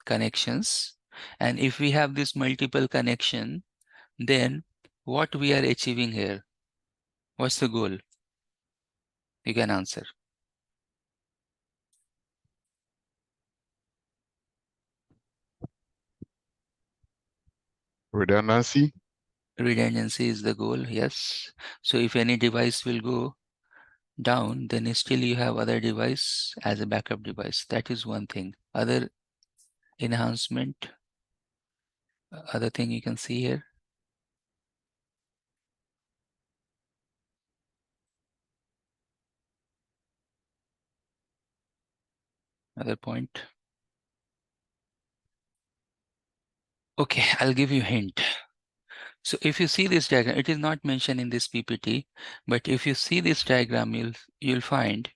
connections, and if we have this multiple connection, then what we are achieving here? What's the goal? You can answer. Redundancy. Redundancy is the goal, yes. So if any device will go down, then still you have other device as a backup device. That is one thing. Other enhancement, other thing you can see here. Other point. Okay, I'll give you a hint. So if you see this diagram, it is not mentioned in this PPT, but if you see this diagram, you'll find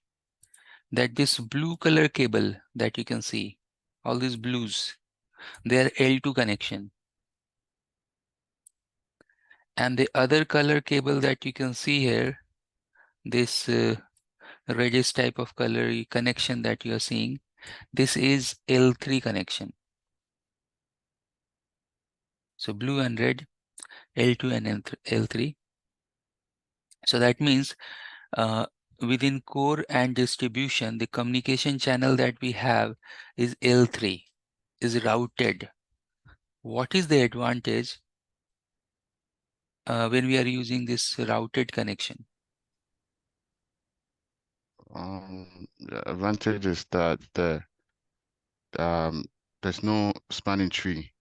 that this blue color cable that you can see, all these blues, they are L2 connection. And the other color cable that you can see here, this reddish type of color connection that you are seeing, this is L3 connection. So blue and red, L2 and L3. So that means within core and distribution, the communication channel that we have is L3, is routed. What is the advantage when we are using this routed connection? The advantage is that there's no spanning tree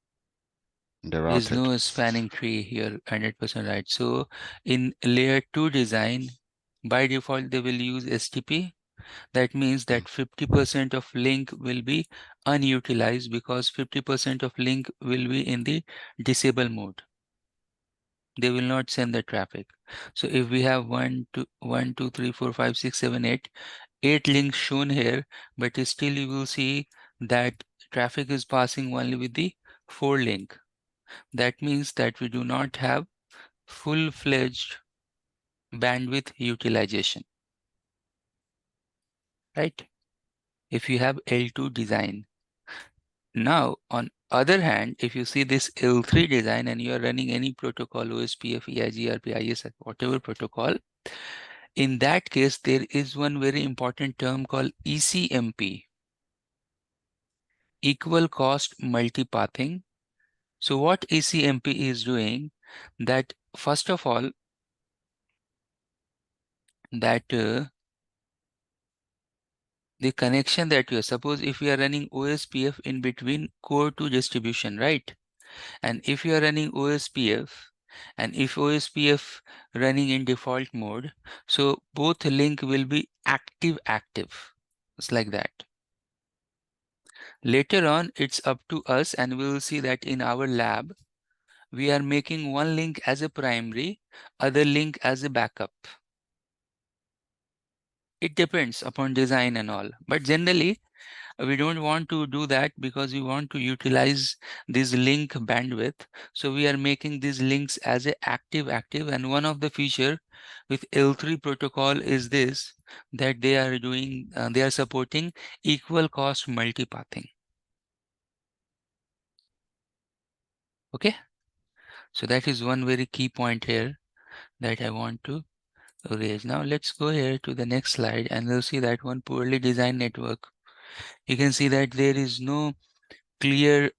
in the There's routed. no spanning tree here, 100% right. So in layer 2 design, by default, they will use STP. That means that 50% of link will be unutilized because 50% of link will be in the disable mode. They will not send the traffic. So if we have 1, 2, 3, 4, 5, 6, 7, 8 links shown here, but still you will see that traffic is passing only with the 4 link. That means that we do not have full-fledged bandwidth utilization, right? If you have L2 design. Now, on other hand, if you see this L3 design and you are running any protocol, OSPF, EIGRP, ISF, whatever protocol, in that case, there is one very important term called ECMP, equal cost multipathing. So what ECMP is doing, that first of all, that the connection that you suppose if you are running OSPF in between core to distribution, right? And if you are running OSPF and if OSPF running in default mode, so both link will be active. It's like that. Later on, it's up to us and we will see that in our lab, we are making one link as a primary, other link as a backup. It depends upon design and all, but generally we don't want to do that because we want to utilize this link bandwidth. So we are making these links as a active, and one of the feature with L3 protocol is this, that they are doing, they are supporting equal cost multipathing. Okay, so that is one very key point here that I want to raise. Now let's go here to the next slide and we'll see that one poorly designed network. You can see that there is no clear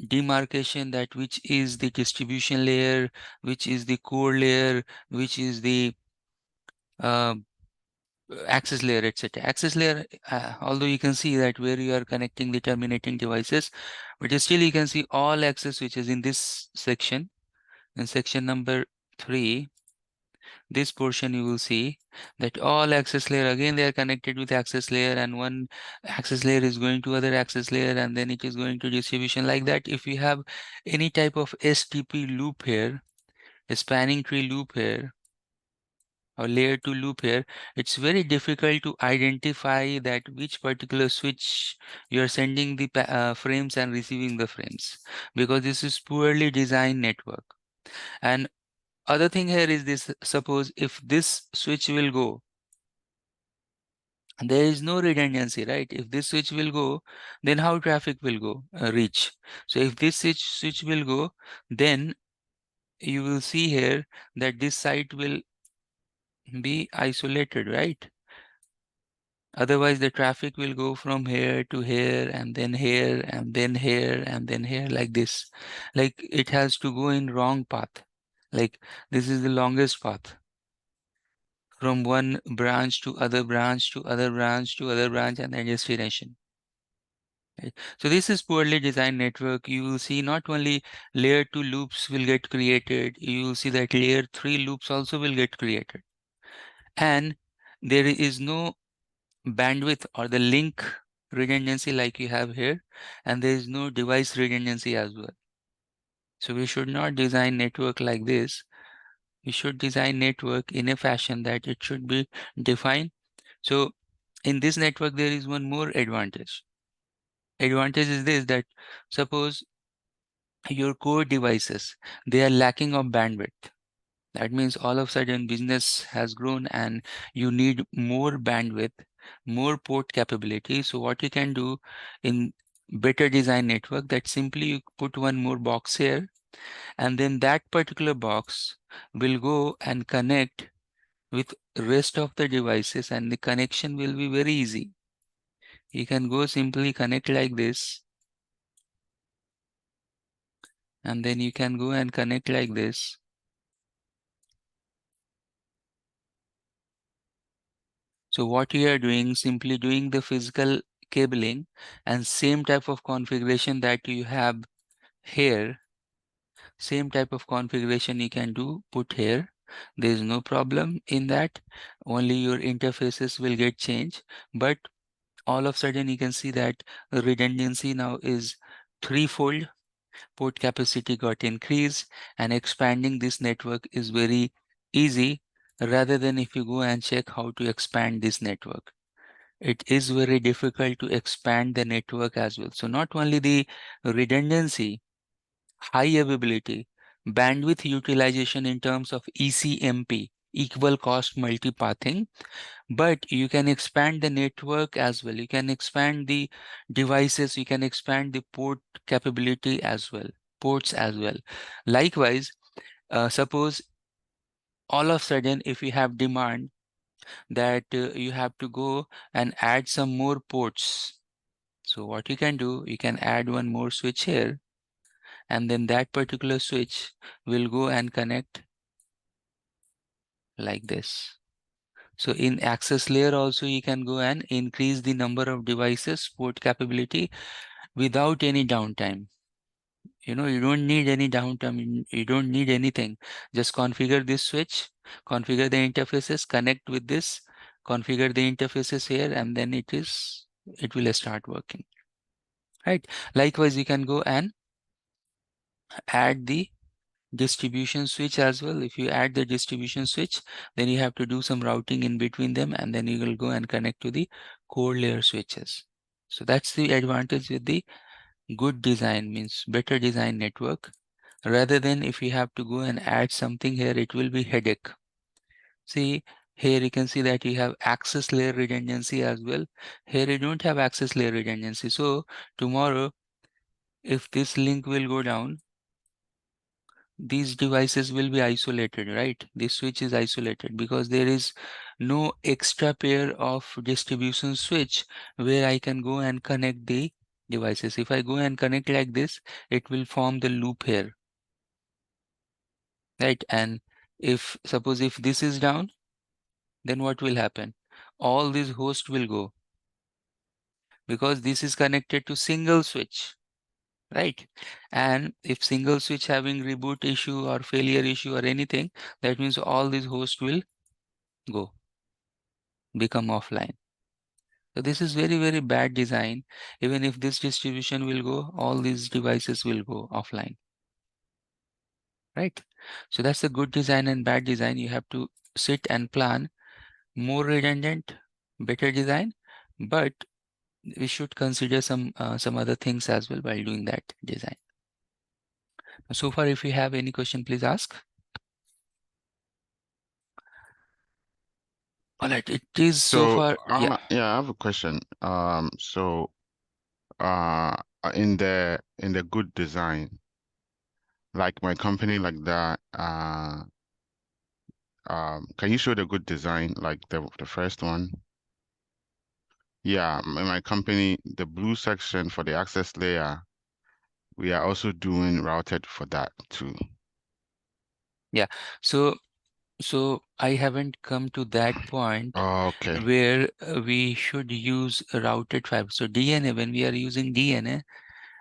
demarcation that which is the distribution layer, which is the core layer, which is the uh, access layer, etc. Access layer, although you can see that where you are connecting the terminating devices, but still you can see all access switches in this section. In section number 3, this portion you will see that all access layer, again they are connected with access layer, and one access layer is going to other access layer and then it is going to distribution. Like that, if you have any type of STP loop here, a spanning tree loop here, or layer 2 loop here, it's very difficult to identify that which particular switch you are sending the frames and receiving the frames, because this is poorly designed network. And other thing here is this, suppose if this switch will go, there is no redundancy, right? If this switch will go, then how traffic will go, reach. So if this switch will go, then you will see here that this site will be isolated, right? Otherwise the traffic will go from here to here and then here and then here and then here, like this. Like it has to go in wrong path. Like this is the longest path, from one branch to other branch to other branch to other branch and then destination. Right? So this is poorly designed network. You will see not only layer 2 loops will get created, you will see that layer 3 loops also will get created. And there is no bandwidth or the link redundancy like you have here, and there is no device redundancy as well. So we should not design network like this. We should design network in a fashion that it should be defined. So in this network, there is one more advantage. Advantage is this, that suppose your core devices, they are lacking of bandwidth. That means all of a sudden business has grown and you need more bandwidth, more port capability. So what you can do in better design network, that simply you put one more box here and then that particular box will go and connect with rest of the devices, and the connection will be very easy. You can go simply connect like this, and then you can go and connect like this. So what you are doing, simply doing the physical cabling, and same type of configuration that you have here, same type of configuration you can do, put here. There is no problem in that. Only your interfaces will get changed. But all of a sudden you can see that redundancy now is threefold. Port capacity got increased, and expanding this network is very easy, rather than if you go and check how to expand this network. It is very difficult to expand the network as well. So not only the redundancy, high availability, bandwidth utilization in terms of ECMP, equal cost multipathing, but you can expand the network as well. You can expand the devices, you can expand the port capability as well, ports as well. Likewise, suppose all of a sudden if you have demand that you have to go and add some more ports. So what you can do, you can add one more switch here, and then that particular switch will go and connect like this. So in access layer also you can go and increase the number of devices, port capability without any downtime. You know, you don't need any downtime, you don't need anything. Just configure this switch, configure the interfaces, connect with this, configure the interfaces here, and then it will start working. Right. Likewise, you can go and add the distribution switch as well. If you add the distribution switch, then you have to do some routing in between them, and then you will go and connect to the core layer switches. So that's the advantage with the good design, means better design network, rather than if you have to go and add something here, it will be headache. See, here you can see that you have access layer redundancy as well. Here you don't have access layer redundancy. So tomorrow, if this link will go down, these devices will be isolated, right? This switch is isolated because there is no extra pair of distribution switch where I can go and connect the devices. If I go and connect like this, it will form the loop here, right? And if suppose if this is down, then what will happen? All these hosts will go because this is connected to single switch, right? And if single switch having reboot issue or failure issue or anything, that means all these hosts will go, become offline. So this is very, very bad design. Even if this distribution will go, all these devices will go offline, right? So that's the good design and bad design. You have to sit and plan more redundant, better design, but we should consider some other things as well while doing that design. So far, if you have any question, please ask. All right, it is so far. Yeah. Yeah, I have a question. So in the good design, like my company like that, can you show the good design, like the first one? Yeah, in my company, the blue section for the access layer, we are also doing routed for that too. Yeah. So I haven't come to that point Okay. where we should use routed fiber. So DNA, when we are using DNA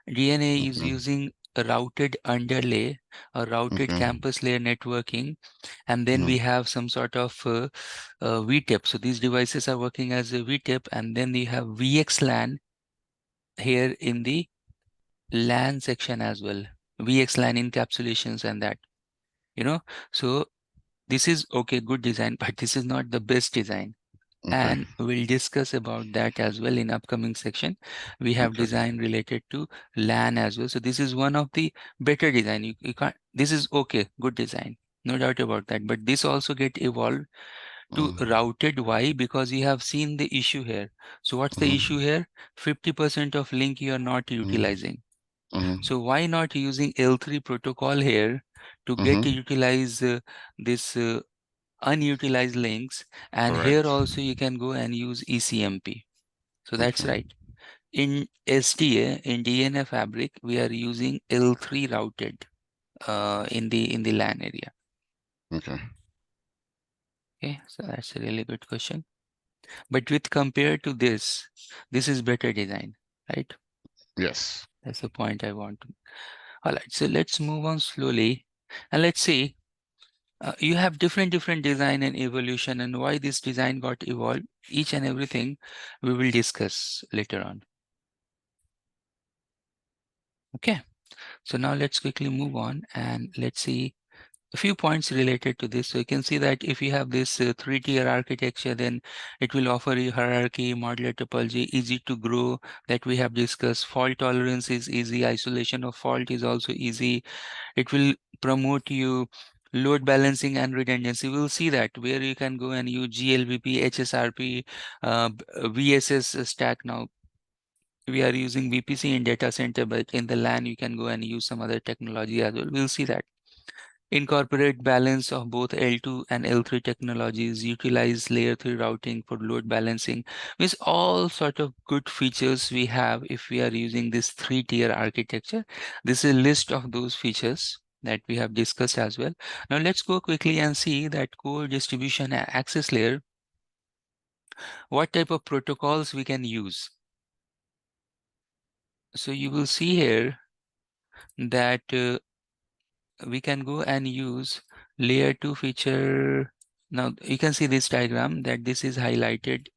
is using a routed underlay or routed campus layer networking, and then we have some sort of VTIP. So these devices are working as a VTIP, and then we have VXLAN here in the LAN section as well. VXLAN encapsulations and that, you know. So this is okay, good design, but this is not the best design. And we'll discuss about that as well in upcoming section. We have design related to LAN as well. So this is one of the better design. You can't, this is okay, good design, no doubt about that. But this also get evolved to routed. Why? Because you have seen the issue here. So what's the issue here? 50% of link you are not utilizing. So why not using L3 protocol here to get to utilize this unutilized links, and here Correct. also you can go and use ECMP. So that's Okay. right. In SDA, in DNA fabric, we are using L3 routed in the LAN area. Okay. Okay, so that's a really good question. But with compared to this is better design, right? Yes. That's the point I want to. All right, so let's move on slowly, and let's see. You have different design and evolution, and why this design got evolved. Each and everything we will discuss later on. Okay, so now let's quickly move on and let's see a few points related to this. So you can see that if you have this three-tier architecture, then it will offer you hierarchy, modular topology, easy to grow that we have discussed. Fault tolerance is easy. Isolation of fault is also easy. It will promote you load balancing and redundancy. We'll see that where you can go and use GLVP, HSRP, VSS stack. Now we are using VPC in data center, but in the LAN you can go and use some other technology as well. We'll see that. Incorporate balance of both L2 and L3 technologies, utilize layer 3 routing for load balancing. With all sort of good features we have if we are using this three-tier architecture. This is a list of those features that we have discussed as well. Now let's go quickly and see that core distribution access layer, what type of protocols we can use. So you will see here that we can go and use layer 2 feature. Now you can see this diagram that this is highlighted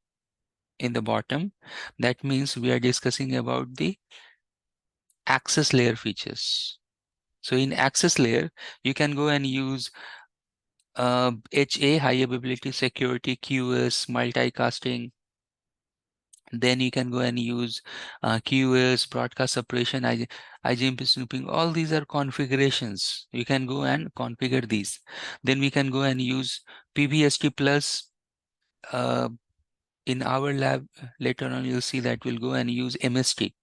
in the bottom. That means we are discussing about the access layer features. So in access layer, you can go and use HA, high availability security, QoS, multicasting. Then you can go and use QoS, broadcast separation, IGMP snooping. All these are configurations. You can go and configure these. Then we can go and use PBST plus. In our lab later on, you'll see that we'll go and use MST,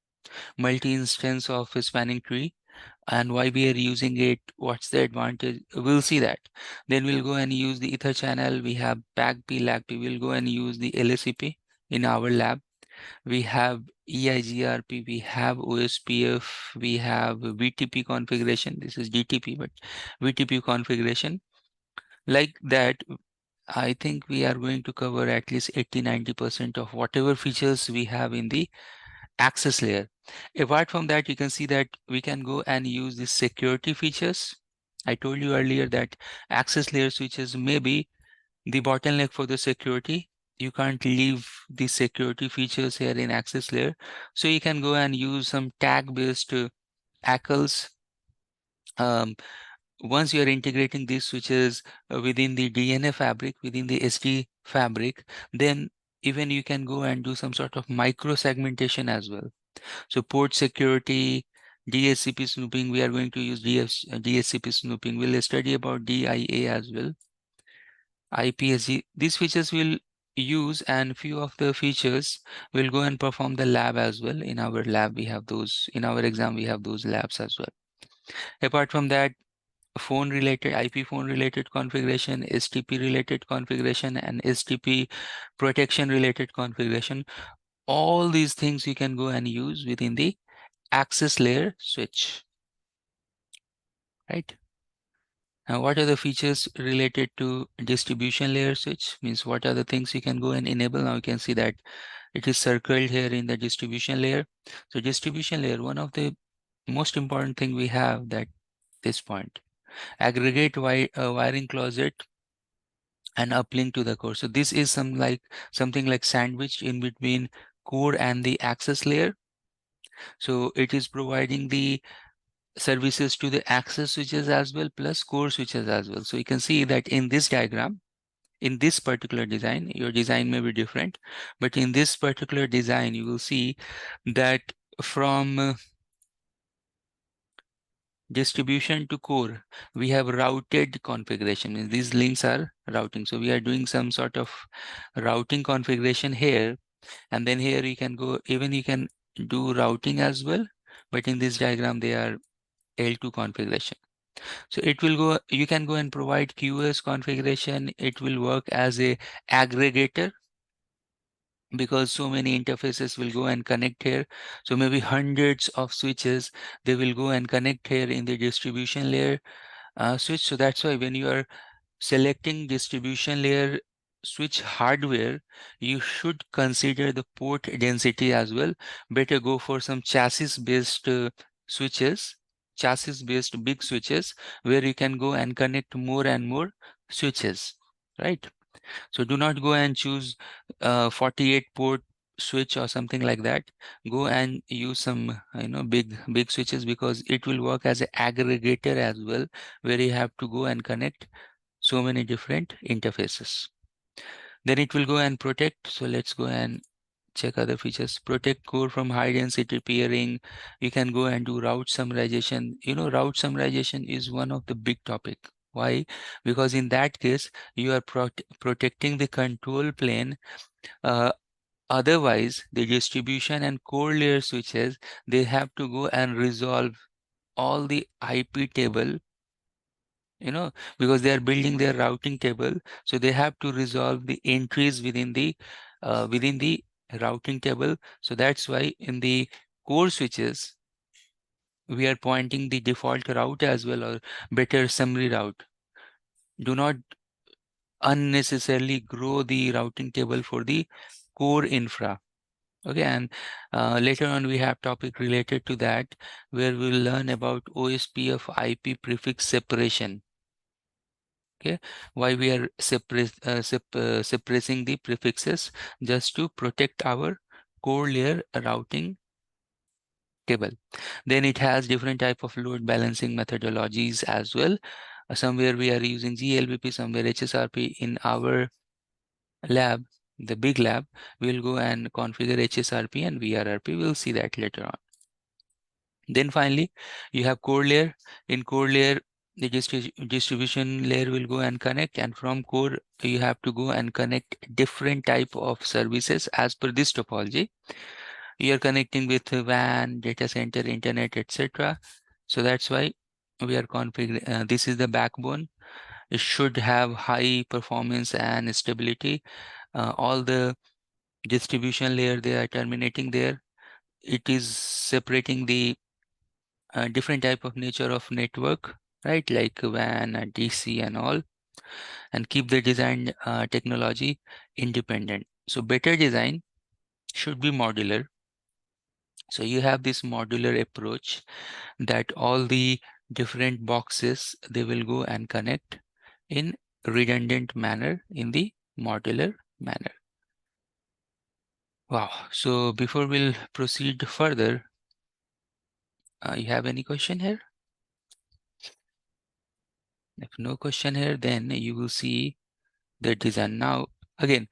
multi-instance of a spanning tree, and why we are using it, what's the advantage, we'll see that. Then we'll go and use the ether channel. We have PAGP, LAGP. We'll go and use the LSCP in our lab. We have EIGRP, we have OSPF, we have VTP configuration. This is DTP, but VTP configuration. Like that, I think we are going to cover at least 80-90% of whatever features we have in the access layer. Apart from that, you can see that we can go and use the security features. I told you earlier that access layer switches may be the bottleneck for the security. You can't leave the security features here in access layer. So you can go and use some tag-based ACLs. Once you are integrating these switches within the DNA fabric, within the SD fabric, then even you can go and do some sort of micro segmentation as well. So port security, DHCP snooping, we are going to use DHCP snooping. We'll study about DIA as well. IPSG, these features will use, and few of the features will go and perform the lab as well. In our lab, we have those, in our exam, we have those labs as well. Apart from that, phone related, IP phone related configuration, STP related configuration, and STP protection related configuration. All these things you can go and use within the access layer switch, right? Now, what are the features related to distribution layer switch? Means what are the things you can go and enable? Now you can see that it is circled here in the distribution layer. So distribution layer, one of the most important thing we have that this point, aggregate wiring closet and uplink to the core. So this is something like sandwiched in between core and the access layer. So it is providing the services to the access switches as well, plus core switches as well. So you can see that in this diagram, in this particular design, your design may be different, but in this particular design, you will see that from distribution to core, we have routed configuration. And these links are routing. So we are doing some sort of routing configuration here. And then here you can go, even you can do routing as well, but in this diagram they are L2 configuration. So it will go, you can go and provide QoS configuration. It will work as a aggregator because so many interfaces will go and connect here. So maybe hundreds of switches, they will go and connect here in the distribution layer switch. So that's why when you are selecting distribution layer switch hardware, you should consider the port density as well. Better go for some chassis based switches, chassis based big switches, where you can go and connect more and more switches, right? So do not go and choose 48 port switch or something like that. Go and use some big switches, because it will work as an aggregator as well, where you have to go and connect so many different interfaces. Then it will go and protect. So let's go and check other features. Protect core from high density peering. You can go and do route summarization. Route summarization is one of the big topic. Why? Because in that case, you are protecting the control plane. Otherwise, the distribution and core layer switches, they have to go and resolve all the IP table, because they are building their routing table. So they have to resolve the entries within the routing table. So that's why in the core switches, we are pointing the default route as well, or better summary route. Do not unnecessarily grow the routing table for the core infra. Okay, and later on we have topic related to that, where we'll learn about OSP of IP prefix separation. Okay, why we are suppressing the prefixes, just to protect our core layer routing table. Then it has different type of load balancing methodologies as well. Somewhere we are using GLBP, somewhere HSRP. In our lab, the big lab, we'll go and configure HSRP and VRRP. We'll see that later on. Then finally, you have core layer. In core layer, the distribution layer will go and connect, and from core, you have to go and connect different type of services as per this topology. You are connecting with WAN, data center, internet, etc. So that's why we are configuring. This is the backbone. It should have high performance and stability. All the distribution layer, they are terminating there. It is separating the different type of nature of network, right? Like WAN and DC and all, and keep the design technology independent. So better design should be modular. So you have this modular approach, that all the different boxes, they will go and connect in redundant manner, in the modular manner. Wow. So before we'll proceed further, you have any question here? If no question here, then you will see the design. Now, again,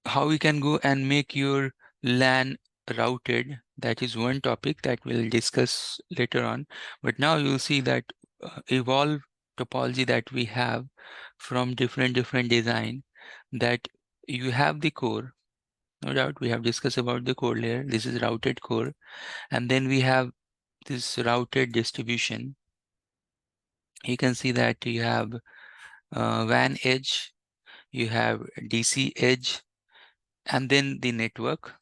how we can go and make your LAN routed, that is one topic that we'll discuss later on. But now you'll see that evolved topology that we have from different design, that you have the core. No doubt we have discussed about the core layer. This is routed core. And then we have this routed distribution. You can see that you have WAN edge, you have DC edge, and then the network.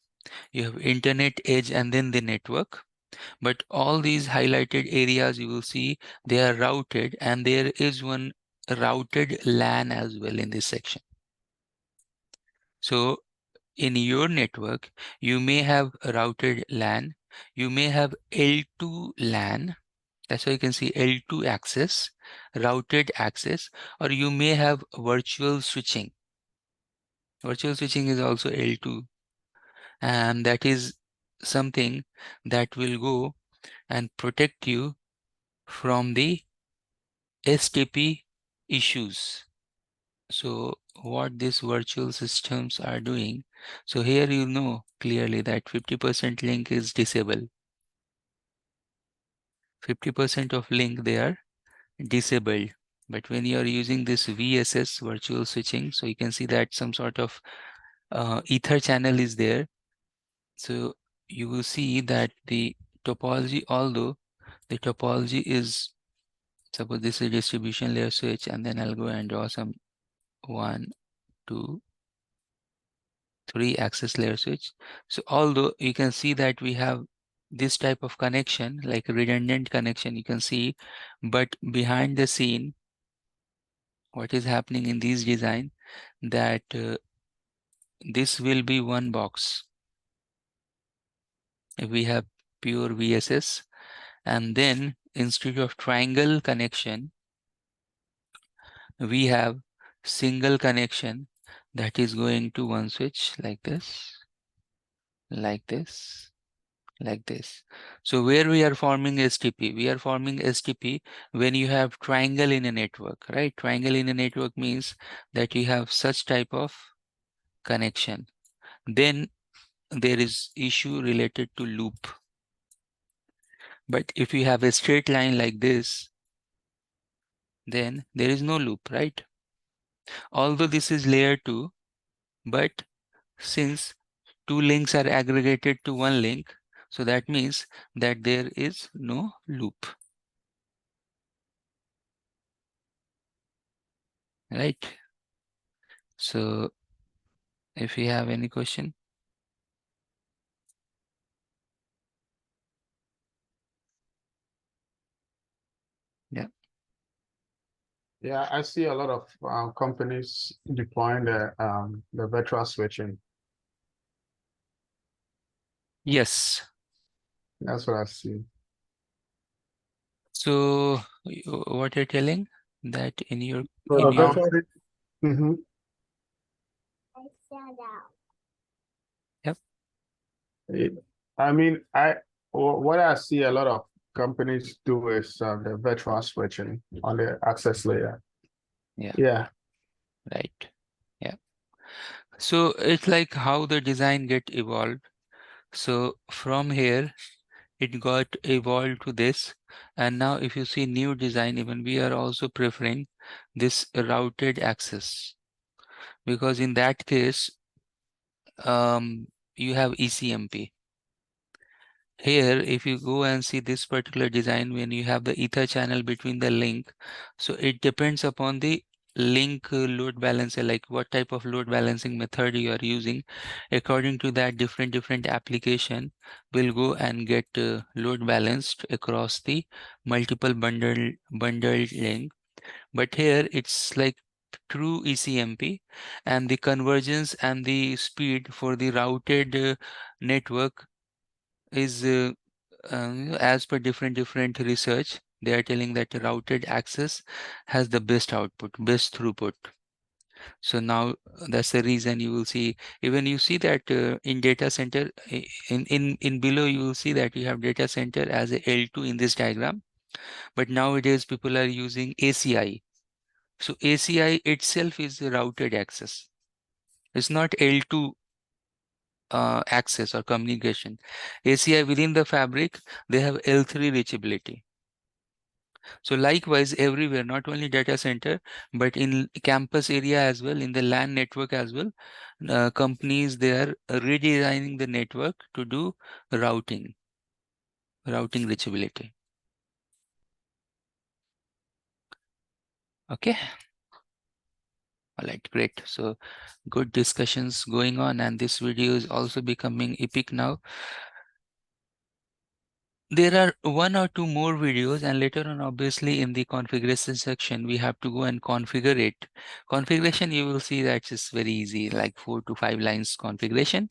You have internet edge and then the network. But all these highlighted areas, you will see they are routed, and there is one routed LAN as well in this section. So in your network, you may have a routed LAN, you may have L2 LAN. That's why you can see L2 access, routed access, or you may have virtual switching. Virtual switching is also L2, and that is something that will go and protect you from the STP issues. So what these virtual systems are doing, so here you know clearly that 50% link is disabled. 50% of link, they are disabled. But when you are using this VSS, virtual switching, so you can see that some sort of ether channel is there. So you will see that the topology, although the topology is, suppose this is distribution layer switch, and then I'll go and draw some 1, 2, 3 access layer switch. So although you can see that we have this type of connection, like a redundant connection, you can see, but behind the scene, what is happening in this design, that this will be one box. If we have pure VSS, and then instead of triangle connection, we have single connection that is going to one switch like this, like this, like this. So where we are forming STP? We are forming STP when you have triangle in a network, right? Triangle in a network means that you have such type of connection. Then there is issue related to loop. But if you have a straight line like this, then there is no loop, right? Although this is layer 2, but since two links are aggregated to one link, so that means that there is no loop, right? So if you have any question. Yeah. Yeah, I see a lot of companies deploying the virtual switching. Yes. That's what I see. So what you're telling that in your So in your virtual. Mm-hmm. Yep. I mean, what I see a lot of companies do is the virtual switching on the access layer. Yeah. Yeah. Right. Yeah. So it's like how the design get evolved. So from here, it got evolved to this. And now if you see new design, even we are also preferring this routed access, because in that case, you have ECMP. Here, if you go and see this particular design, when you have the ether channel between the link, so it depends upon the link load balancer, like what type of load balancing method you are using. According to that, different application will go and get load balanced across the multiple bundled link. But here it's like true ECMP, and the convergence and the speed for the routed network is as per different research, they are telling that routed access has the best output, best throughput. So now that's the reason you will see, even you see that in data center, in below you will see that you have data center as a L2 in this diagram, but nowadays people are using ACI. So ACI itself is a routed access. It's not L2 access or communication. ACI within the fabric, they have L3 reachability. So likewise, everywhere, not only data center, but in campus area as well, in the LAN network as well, companies, they are redesigning the network to do routing reachability. Okay. All right, great. So good discussions going on, and this video is also becoming epic now. There are 1 or 2 more videos, and later on, obviously, in the configuration section, we have to go and configure it. Configuration, you will see that it's very easy, like 4 to 5 lines configuration,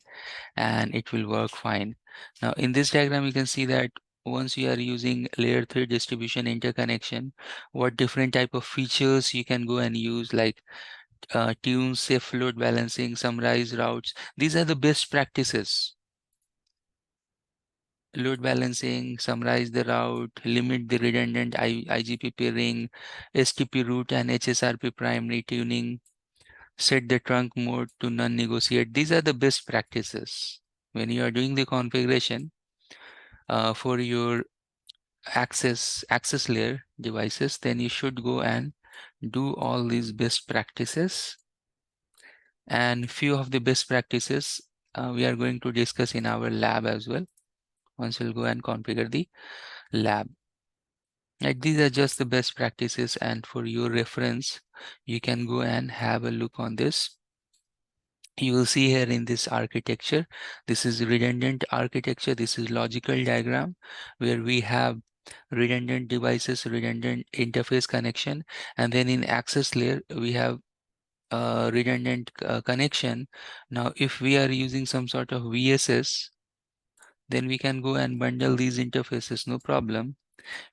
and it will work fine. Now, in this diagram, you can see that once you are using layer 3 distribution interconnection, what different type of features you can go and use, like tune, safe load balancing, summarize routes. These are the best practices. Load balancing, summarize the route, limit the redundant IGP pairing, STP route and HSRP primary tuning, set the trunk mode to non-negotiate. These are the best practices. When you are doing the configuration for your access layer devices, then you should go and do all these best practices. And few of the best practices we are going to discuss in our lab as well. once we'll go and configure the lab. Like, these are just the best practices, and for your reference, you can go and have a look on this. You will see here in this architecture, this is redundant architecture, this is logical diagram, where we have redundant devices, redundant interface connection, and then in access layer, we have redundant connection. Now, if we are using some sort of VSS, then we can go and bundle these interfaces, no problem.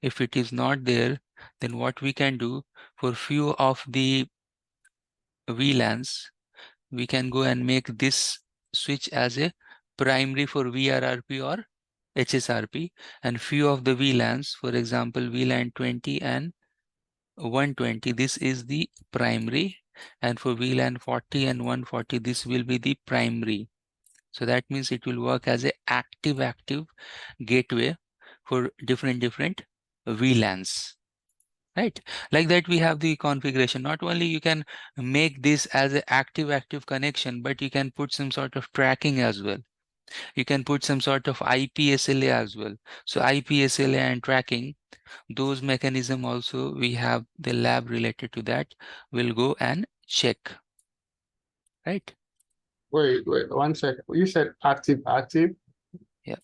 If it is not there, then what we can do, for few of the VLANs, we can go and make this switch as a primary for VRRP or HSRP, and few of the VLANs, for example, VLAN 20 and 120, this is the primary, and for VLAN 40 and 140, this will be the primary. So that means it will work as a active gateway for different VLANs. Right, like that we have the configuration. Not only you can make this as an active connection, but you can put some sort of tracking as well. You can put some sort of IP SLA as well. So IP SLA and tracking, those mechanism also we have the lab related to that. We'll go and check. Right. Wait, 1 second. You said active. Yeah.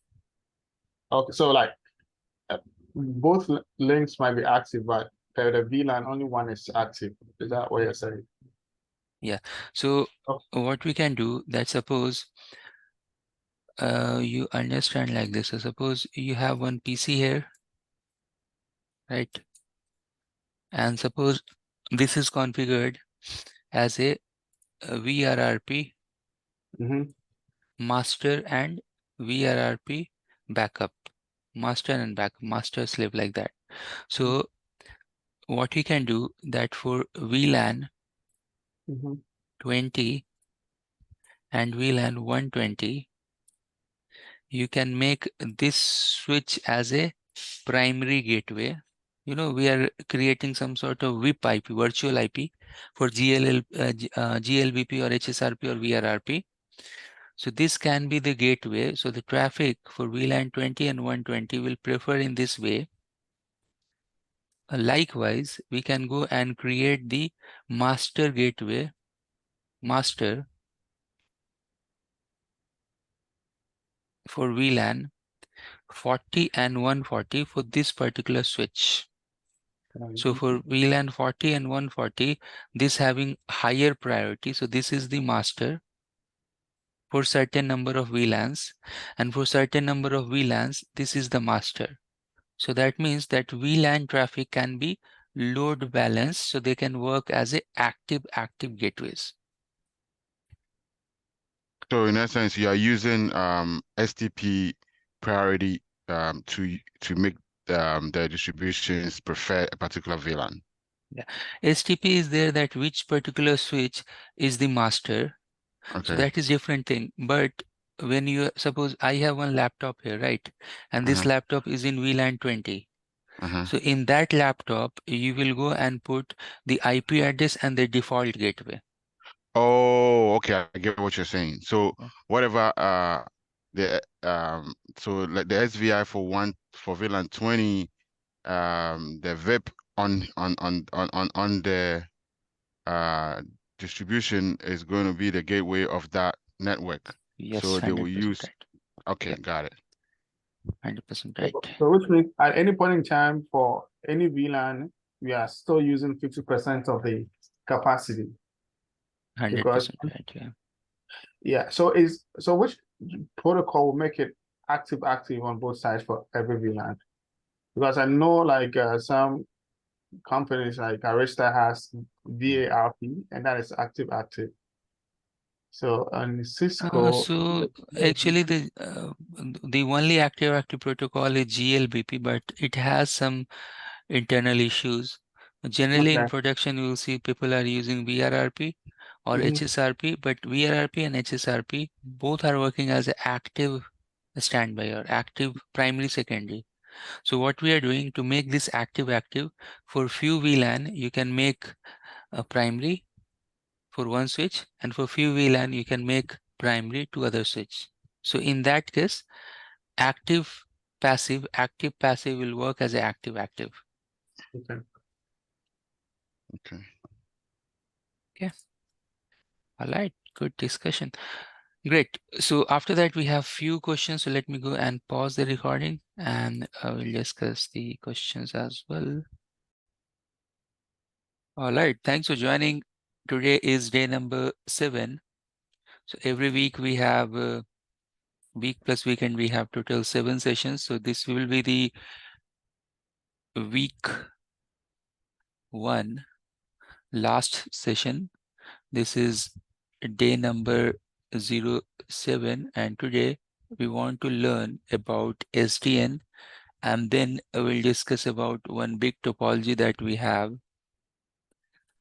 Okay, so like both links might be active, but the VLAN only one is active. Is that what you're saying? Yeah. So Okay. what we can do, that suppose you understand like this. So suppose you have one PC here, right? And suppose this is configured as a VRRP master and VRRP backup, master slave, like that. So what we can do, that for VLAN 20 and VLAN 120, you can make this switch as a primary gateway. You know, we are creating some sort of VIP IP, virtual IP for GLBP or HSRP or VRRP. So this can be the gateway. So the traffic for VLAN 20 and 120 will prefer in this way. Likewise, we can go and create the master gateway, master for VLAN 40 and 140 for this particular switch. So for VLAN 40 and 140, this having higher priority. So this is the master for certain number of VLANs, and for certain number of VLANs, this is the master. So that means that VLAN traffic can be load balanced, so they can work as a active gateways. So in essence, you are using STP priority to make the distributions prefer a particular VLAN. Yeah, STP is there, that which particular switch is the master. Okay. So that is different thing. But when you suppose I have one laptop here, right? And this laptop is in VLAN 20. So in that laptop, you will go and put the IP address and the default gateway. Oh, okay. I get what you're saying. So whatever so like the SVI for VLAN 20, the VIP on the distribution is going to be the gateway of that network. Yes, so they will use right. Okay, Yep. got it. 100% right. So which means at any point in time for any VLAN, we are still using 50% of the capacity. 100% right. Yeah. Yeah. So which protocol will make it active on both sides for every VLAN? Because I know like some companies like Arista has VARP, and that is active. So on Cisco, So actually the only active protocol is GLBP, but it has some internal issues. Generally in production, you will see people are using VRRP or HSRP, but VRRP and HSRP both are working as an active standby or active primary secondary. So what we are doing to make this active for few VLAN, you can make a primary for one switch, and for few VLAN you can make primary to other switch. So in that case, active passive. Active passive will work as a active active. Okay. Okay. Okay. All right. Good discussion. Great. So after that, we have few questions. So let me go and pause the recording and we'll discuss the questions as well. All right. Thanks for joining. Today is day number 7. So every week we have week plus weekend, we have total 7 sessions. So this will be the week 1 last session. This is day number 07, and today we want to learn about SDN, and then we'll discuss about one big topology that we have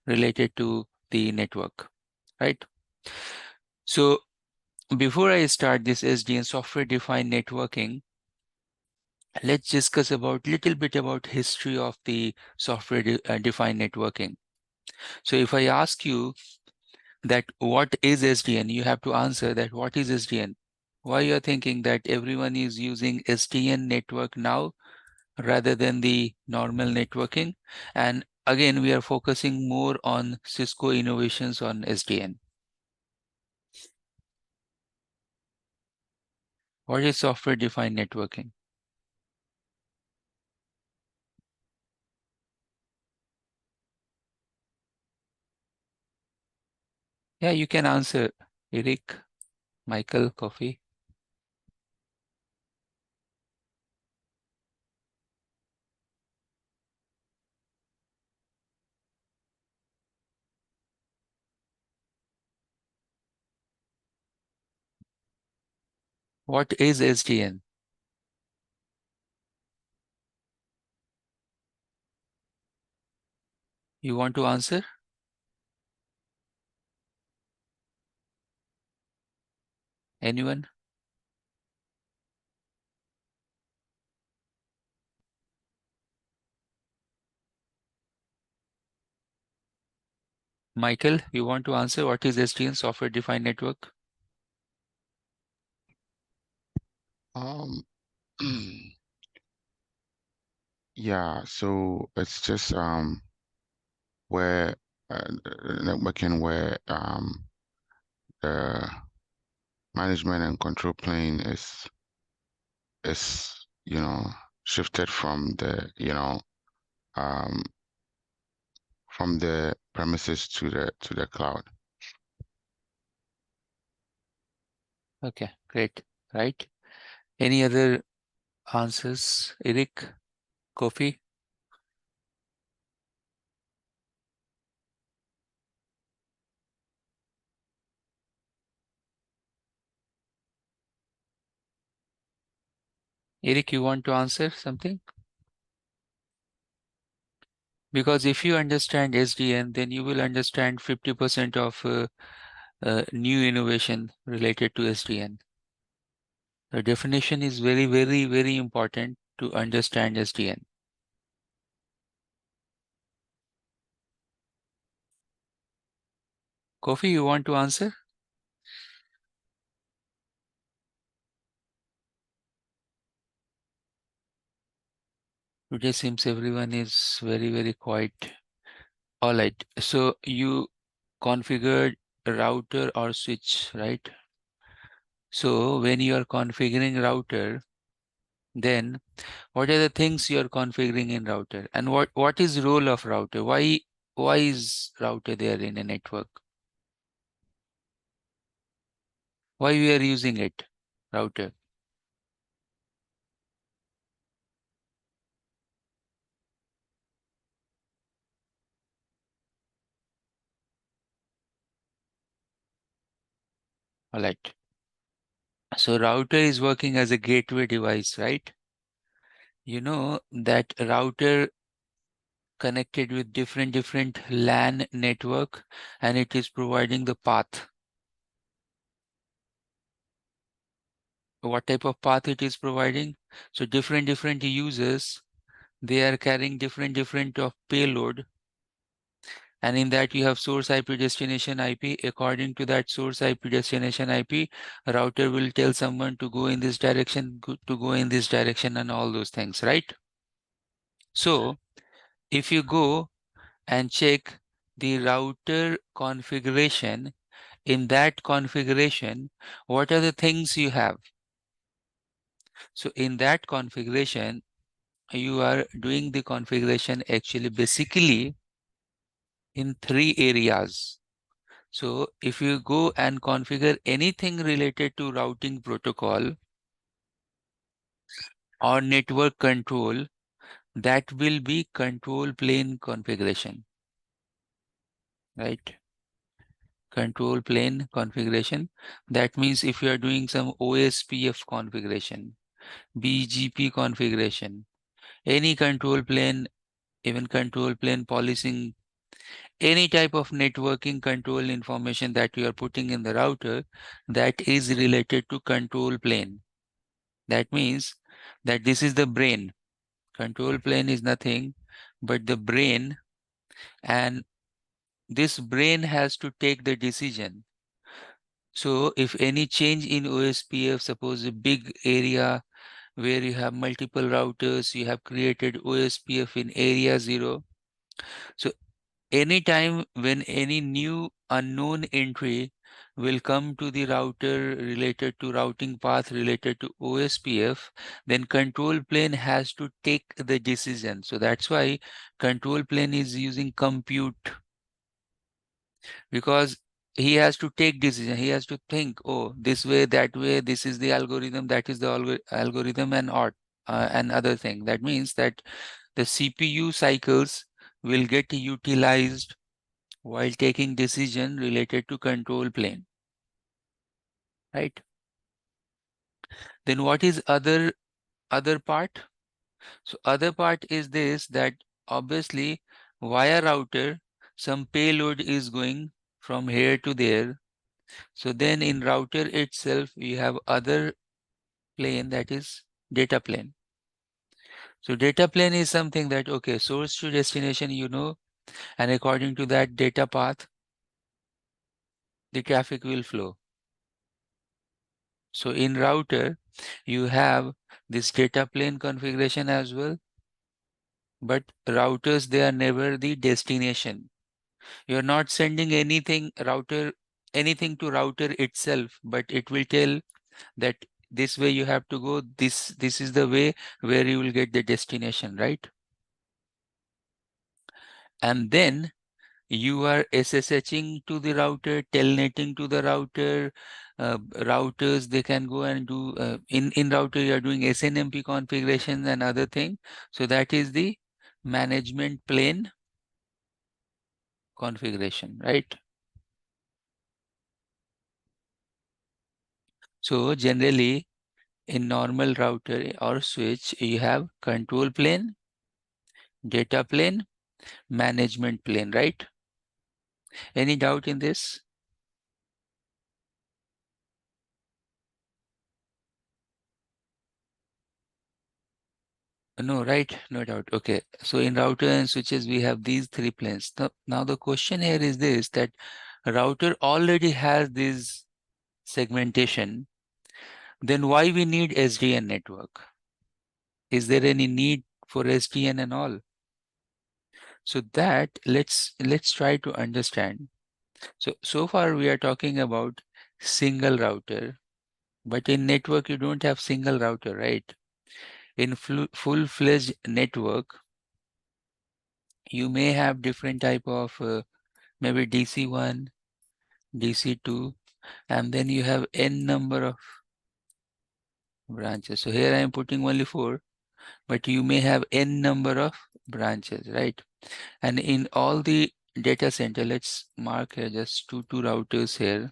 related to the network, right? So before I start this SDN, software defined networking, let's discuss about little bit about history of the software defined networking. So if I ask you that what is SDN, you have to answer that what is SDN. Why you're thinking that everyone is using SDN network now rather than the normal networking? And again, we are focusing more on Cisco innovations on SDN. What is software defined networking? Yeah, you can answer, Eric, Michael, Kofi. What is SDN? You want to answer? Anyone? Michael, you want to answer what is SDN, software defined network? Um, yeah, so it's just where networking where the management and control plane is shifted from the um from the premises to the cloud. Okay, great. Right. Any other answers, Eric, Kofi? Eric, you want to answer something? Because if you understand SDN, then you will understand 50% of new innovation related to SDN. The definition is very, very, very important to understand SDN. Kofi, you want to answer? Today seems everyone is very, very quiet. All right. So you configured a router or switch, right? So when you are configuring router, then what are the things you are configuring in router, and what is role of router? Why is router there in a network? Why we are using it, router? All right. So router is working as a gateway device, right? You know that router connected with different LAN network, and it is providing the path. What type of path it is providing? So different users, they are carrying different of payload, And in that you have source IP, destination IP. According to that source IP, destination IP, router will tell someone to go in this direction, to go in this direction, and all those things, right? So if you go and check the router configuration, in that configuration, what are the things you have? So in that configuration, you are doing the configuration actually basically in 3 areas. So if you go and configure anything related to routing protocol or network control, that will be control plane configuration, right? Control plane configuration. That means if you are doing some OSPF configuration, BGP configuration, any control plane, even control plane policing, any type of networking control information that you are putting in the router, that is related to control plane. That means that this is the brain. Control plane is nothing but the brain, and this brain has to take the decision. So if any change in OSPF, suppose a big area where you have multiple routers, you have created OSPF in area 0. So anytime when any new unknown entry will come to the router related to routing path related to OSPF, then control plane has to take the decision. So that's why control plane is using compute, because he has to take decision. He has to think, oh, this way, that way, this is the algorithm, that is the algorithm, and and other thing. That means that the CPU cycles will get utilized while taking decision related to control plane, right? Then what is other part? So other part is this, that obviously via router some payload is going from here to there. So then in router itself we have other plane, that is data plane. So data plane is something that, okay, source to destination, and according to that data path the traffic will flow. So in router, you have this data plane configuration as well, but routers, they are never the destination. You're not sending anything to router itself, but it will tell that this way you have to go, this is the way where you will get the destination, right? And then you are SSHing to the router, telnetting to the router. Routers, they can go and do in router you are doing SNMP configurations and other thing. So that is the management plane configuration, right? So generally in normal router or switch, you have control plane, data plane, management plane, right? Any doubt in this? No, right? No doubt. Okay. So in router and switches, we have these 3 planes. Now the question here is this, that router already has this segmentation. Then why we need SDN network? Is there any need for SDN and all? So that let's try to understand. So far we are talking about single router, but in network you don't have single router, right? In full-fledged network, you may have different type of maybe DC1, DC2, and then you have n number of branches. So here I am putting only 4, but you may have n number of branches, right? And in all the data center, let's mark here just two routers here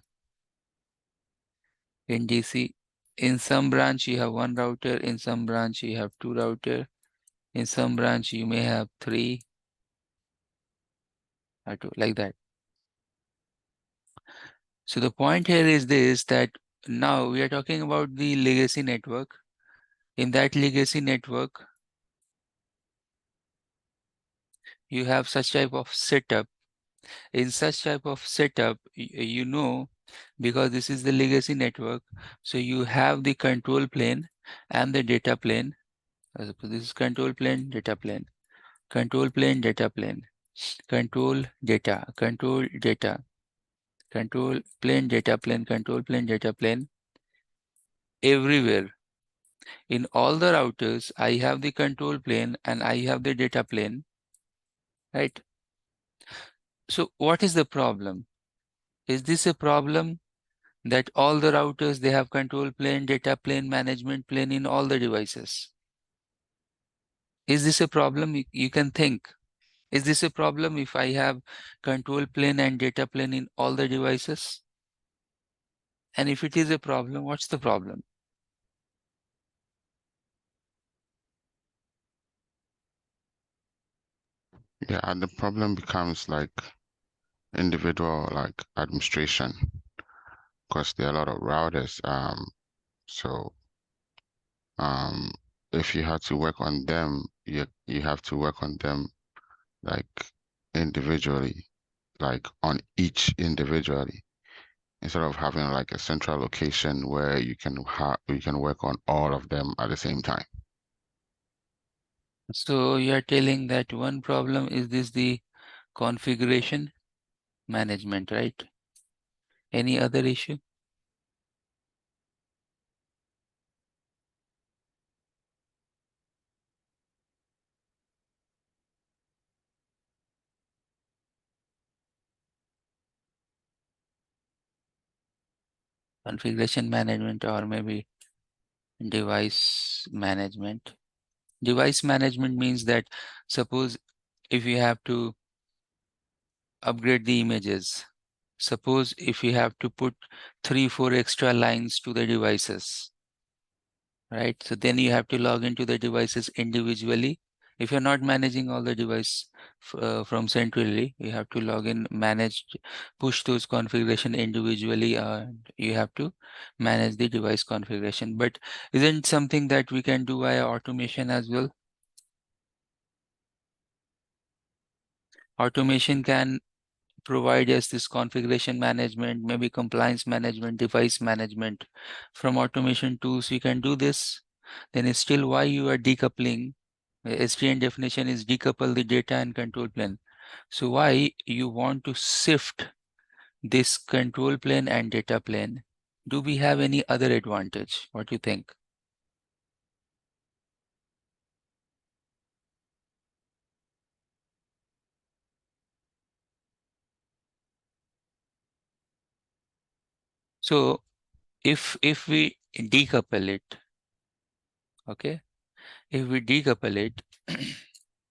in DC. In some branch you have 1 router, in some branch you have 2 router, in some branch you may have 3 or 2, like that. So the point here is this, that now we are talking about the legacy network. In that legacy network, you have such type of setup In such type of setup, you know, because this is the legacy network, so you have the control plane and the data plane. This is control plane, data plane, control plane, data plane, control data, control data, control plane, data plane, control plane, data plane. Everywhere in all the routers, I have the control plane and I have the data plane, right? So what is the problem? Is this a problem that all the routers, they have control plane, data plane, management plane in all the devices? Is this a problem? You can think. Is this a problem if I have control plane and data plane in all the devices? And if it is a problem, what's the problem? Yeah, and the problem becomes like individual like administration, because there are a lot of routers. So if you have to work on them, you have to work on them like individually, like on each individually, instead of having like a central location where you can work on all of them at the same time. So you are telling that one problem is the configuration management, right? Any other issue? Configuration management, or maybe device management. Device management means that suppose if you have to upgrade the images, suppose if you have to put 3-4 extra lines to the devices, right? So then you have to log into the devices individually. If you're not managing all the device from centrally, you have to log in, manage, push those configuration individually, and you have to manage the device configuration. But isn't something that we can do via automation as well? Automation can provide us this configuration management, maybe compliance management, device management. From automation tools, we can do this. Then it's still why you are decoupling. SDN definition is decouple the data and control plane. So why you want to shift this control plane and data plane? Do we have any other advantage? What do you think? So if we decouple it, okay, if we decouple it,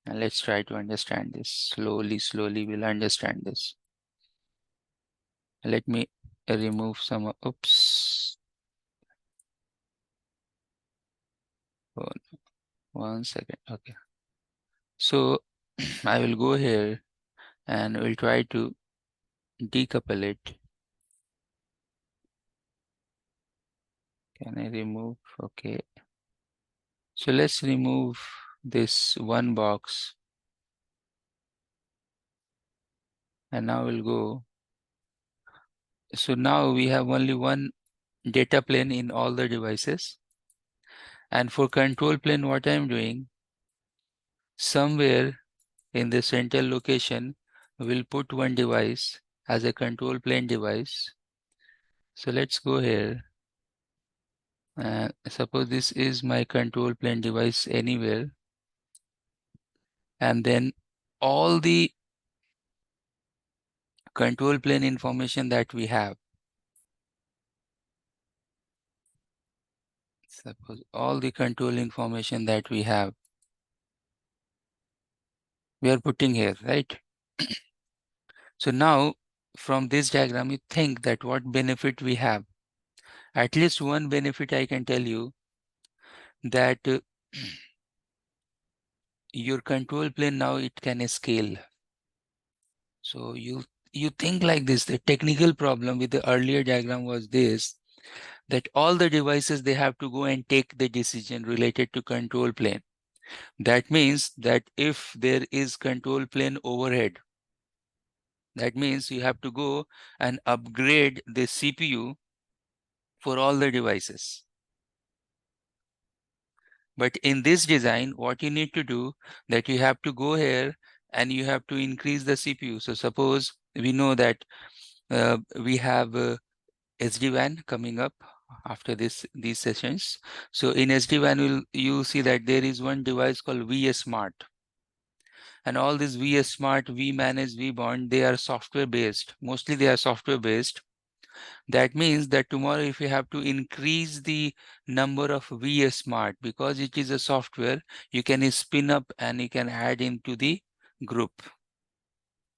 and let's try to understand this slowly, we'll understand this. Let me remove some, oops. Oh, 1 second, okay. So I will go here and we'll try to decouple it. Can I remove? Okay. So let's remove this one box. And now we'll go. So now we have only one data plane in all the devices. And for control plane, what I'm doing, somewhere in the central location, we'll put one device as a control plane device. So let's go here. Suppose this is my control plane device anywhere. And then all the control plane information that we have, suppose all the control information that we have, we are putting here, right? So now from this diagram, you think that what benefit we have. At least one benefit I can tell you, that your control plane now it can scale. So you think like this. The technical problem with the earlier diagram was this, that all the devices, they have to go and take the decision related to control plane. That means that if there is control plane overhead, That means you have to go and upgrade the CPU for all the devices. But in this design, what you need to do, that you have to go here and you have to increase the CPU. So suppose we know that we have SDWAN coming up after these sessions. So in SDWAN, you see that there is one device called VS Smart. And all these VS Smart, vManage, vBond, they are software based. Mostly they are software based. That means that tomorrow if you have to increase the number of VS Smart, because it is a software, you can spin up and you can add into the group.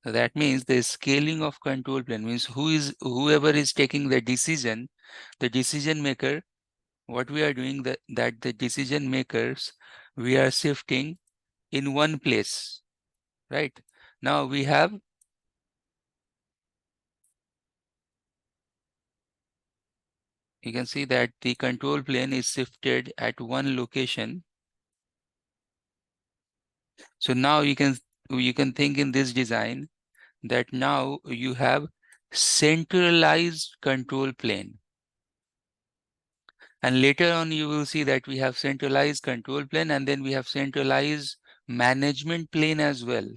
So that means the scaling of control plane means whoever is taking the decision maker, what we are doing that the decision makers, we are shifting in one place, right? Now we have, you can see that the control plane is shifted at one location. So now you can think in this design that now you have centralized control plane. And later on you will see that we have centralized control plane and then we have centralized management plane as well.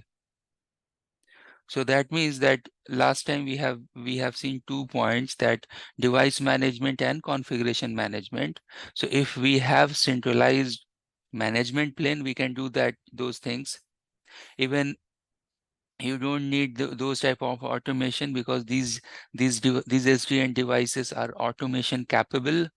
So that means that last time we have seen 2 points, that device management and configuration management. So if we have centralized management plane, we can do those things. Even you don't need those type of automation, because these SDN devices are automation capable.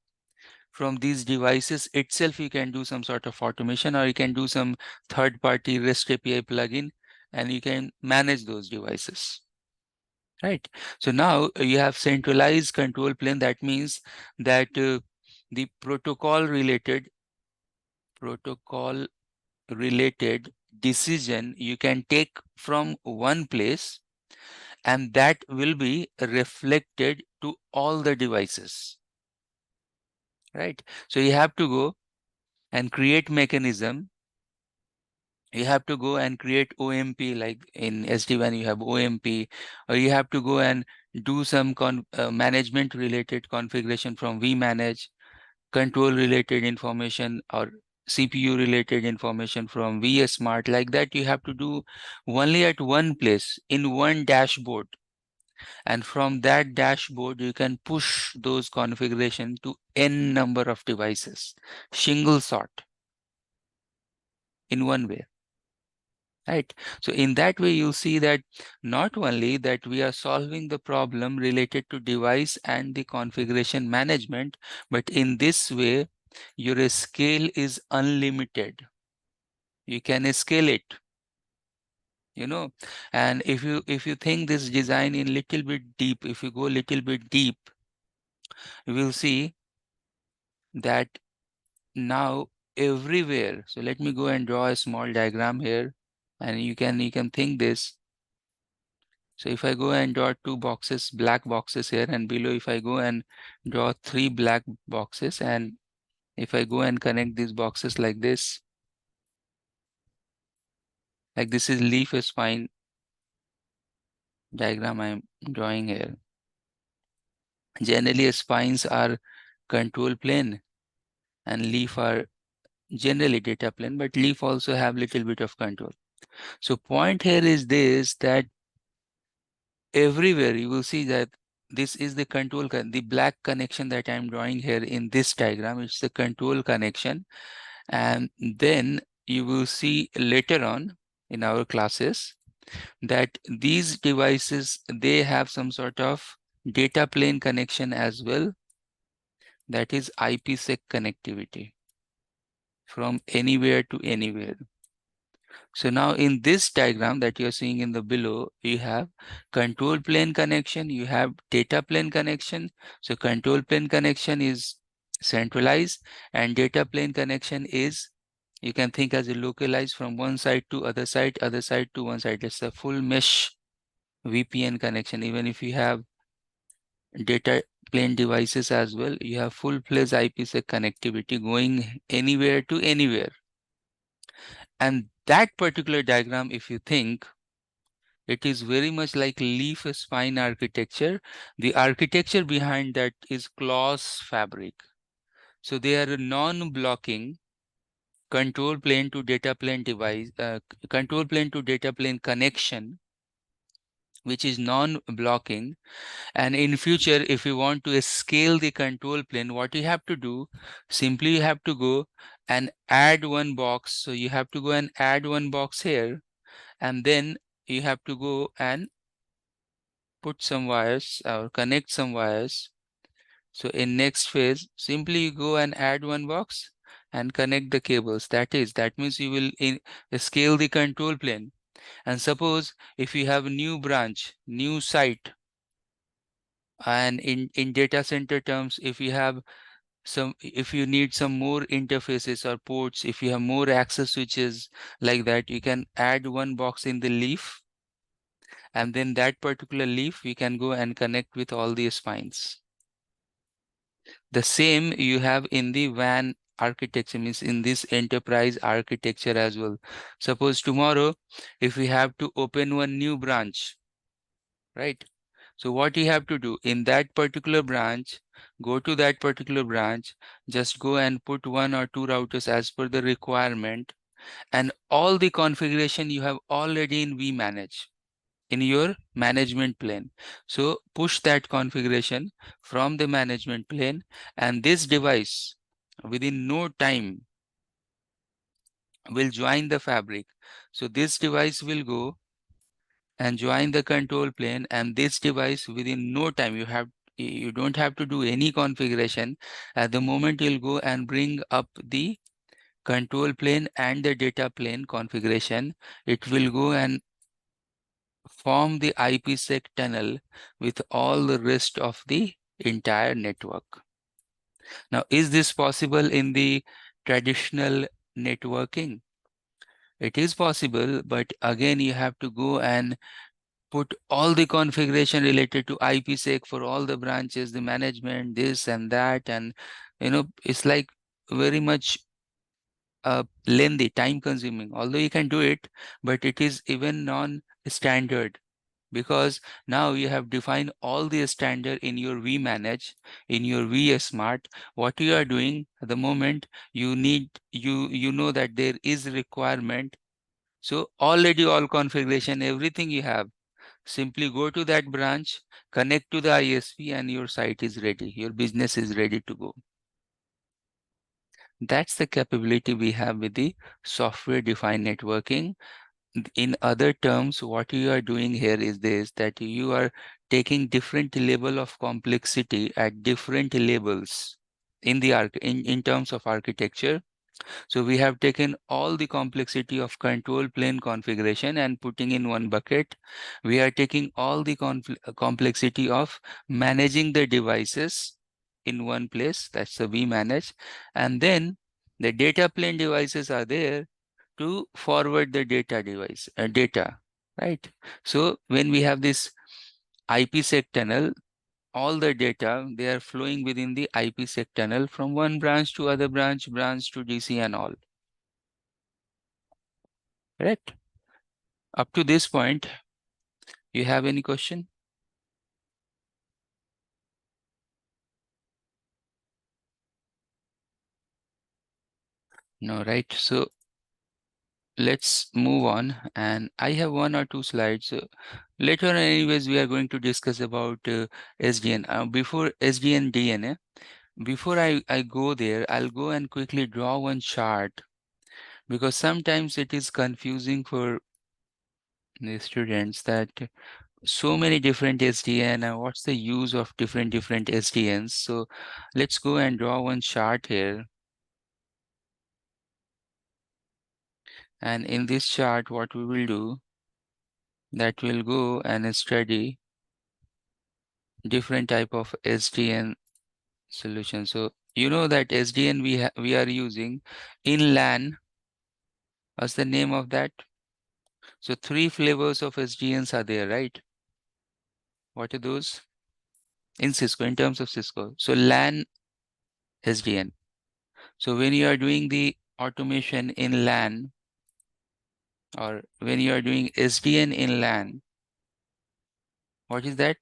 From these devices itself, you can do some sort of automation, or you can do some third-party REST API plugin, and you can manage those devices. Right. So now you have centralized control plane. That means that the protocol related decision you can take from one place, and that will be reflected to all the devices, right? So you have to go and create mechanism. You have to go and create OMP, like in SD-WAN you have OMP, or you have to go and do some management related configuration from vManage, control related information or CPU related information from VS Smart. Like that you have to do only at one place in one dashboard. And from that dashboard, you can push those configuration to n number of devices, single sort in one way. Right. So in that way, you'll see that not only that we are solving the problem related to device and the configuration management, but in this way, your scale is unlimited. You can scale it, and if you think this design in little bit deep, if you go a little bit deep, you will see that now everywhere. So let me go and draw a small diagram here, and you can think this. So if I go and draw 2 boxes, black boxes here, and below if I go and draw 3 black boxes, and if I go and connect these boxes like this is leaf spine diagram I'm drawing here. Generally spines are control plane and leaf are generally data plane, but leaf also have little bit of control. So point here is this, that everywhere you will see that this is the control, the black connection that I'm drawing here in this diagram, it's the control connection. And then you will see later on in our classes that these devices, they have some sort of data plane connection as well. That is IPsec connectivity from anywhere to anywhere. So now in this diagram that you're seeing in the below, you have control plane connection, you have data plane connection. So control plane connection is centralized and data plane connection is, you can think as a localized from one side to other side to one side. It's a full mesh VPN connection. Even if you have data plane devices as well, you have full-fledged IPsec connectivity going anywhere to anywhere. And that particular diagram, if you think, It is very much like leaf spine architecture. The architecture behind that is clause fabric. So they are a non-blocking control plane to data plane device, control plane to data plane connection, which is non-blocking. And in future, if you want to scale the control plane, what you have to do, simply you have to go and add one box. So you have to go and add one box here, and then you have to go and put some wires or connect some wires. So in next phase, simply you go and add one box and connect the cables. That means you will scale the control plane. And suppose if you have a new branch, new site, and in data center terms, if you have if you need some more interfaces or ports, if you have more access switches like that, you can add one box in the leaf, and then that particular leaf you can go and connect with all the spines. The same you have in the WAN architecture, means in this enterprise architecture as well. Suppose tomorrow, if we have to open one new branch, right? So what you have to do in that particular branch, go to that particular branch, just go and put one or two routers as per the requirement, and all the configuration you have already in vManage in your management plane. So push that configuration from the management plane, and this device within no time will join the fabric. So this device will go and join the control plane, and this device within no time, you don't have to do any configuration. At the moment you'll go and bring up the control plane and the data plane configuration, it will go and form the IPsec tunnel with all the rest of the entire network. Now, is this possible in the traditional networking? It is possible, but again, you have to go and put all the configuration related to IPsec for all the branches, the management, this and that, and it's like very much lengthy, time consuming. Although you can do it, but it is even non-standard, because now you have defined all the standard in your vManage, in your vSmart. What you are doing at the moment, you know that there is requirement. So already all configuration, everything you have, simply go to that branch, connect to the ISP, and your site is ready. Your business is ready to go. That's the capability we have with the software-defined networking. In other terms, what you are doing here is this, that you are taking different level of complexity at different levels in the in terms of architecture. So we have taken all the complexity of control plane configuration and putting in one bucket. We are taking all the complexity of managing the devices in one place. That's the vManage. And then the data plane devices are there to forward the data, right? So when we have this IPsec tunnel, all the data, they are flowing within the IPsec tunnel from one branch to other branch to DC and all. Correct? Up to this point, you have any question? No, right? So let's move on, and I have one or two slides. Later on, anyways, we are going to discuss about SDN. Before SDN DNA, before I go there, I'll go and quickly draw one chart, because sometimes it is confusing for the students that so many different SDN and what's the use of different SDNs. So let's go and draw one chart here. And in this chart, what we will do, that will go and study different type of SDN solution. So you know that SDN we are using in LAN. What's the name of that? So 3 flavors of SDNs are there, right? What are those? In Cisco, in terms of Cisco. So LAN SDN. So when you are doing the automation in LAN, or when you are doing SDN in LAN, What is that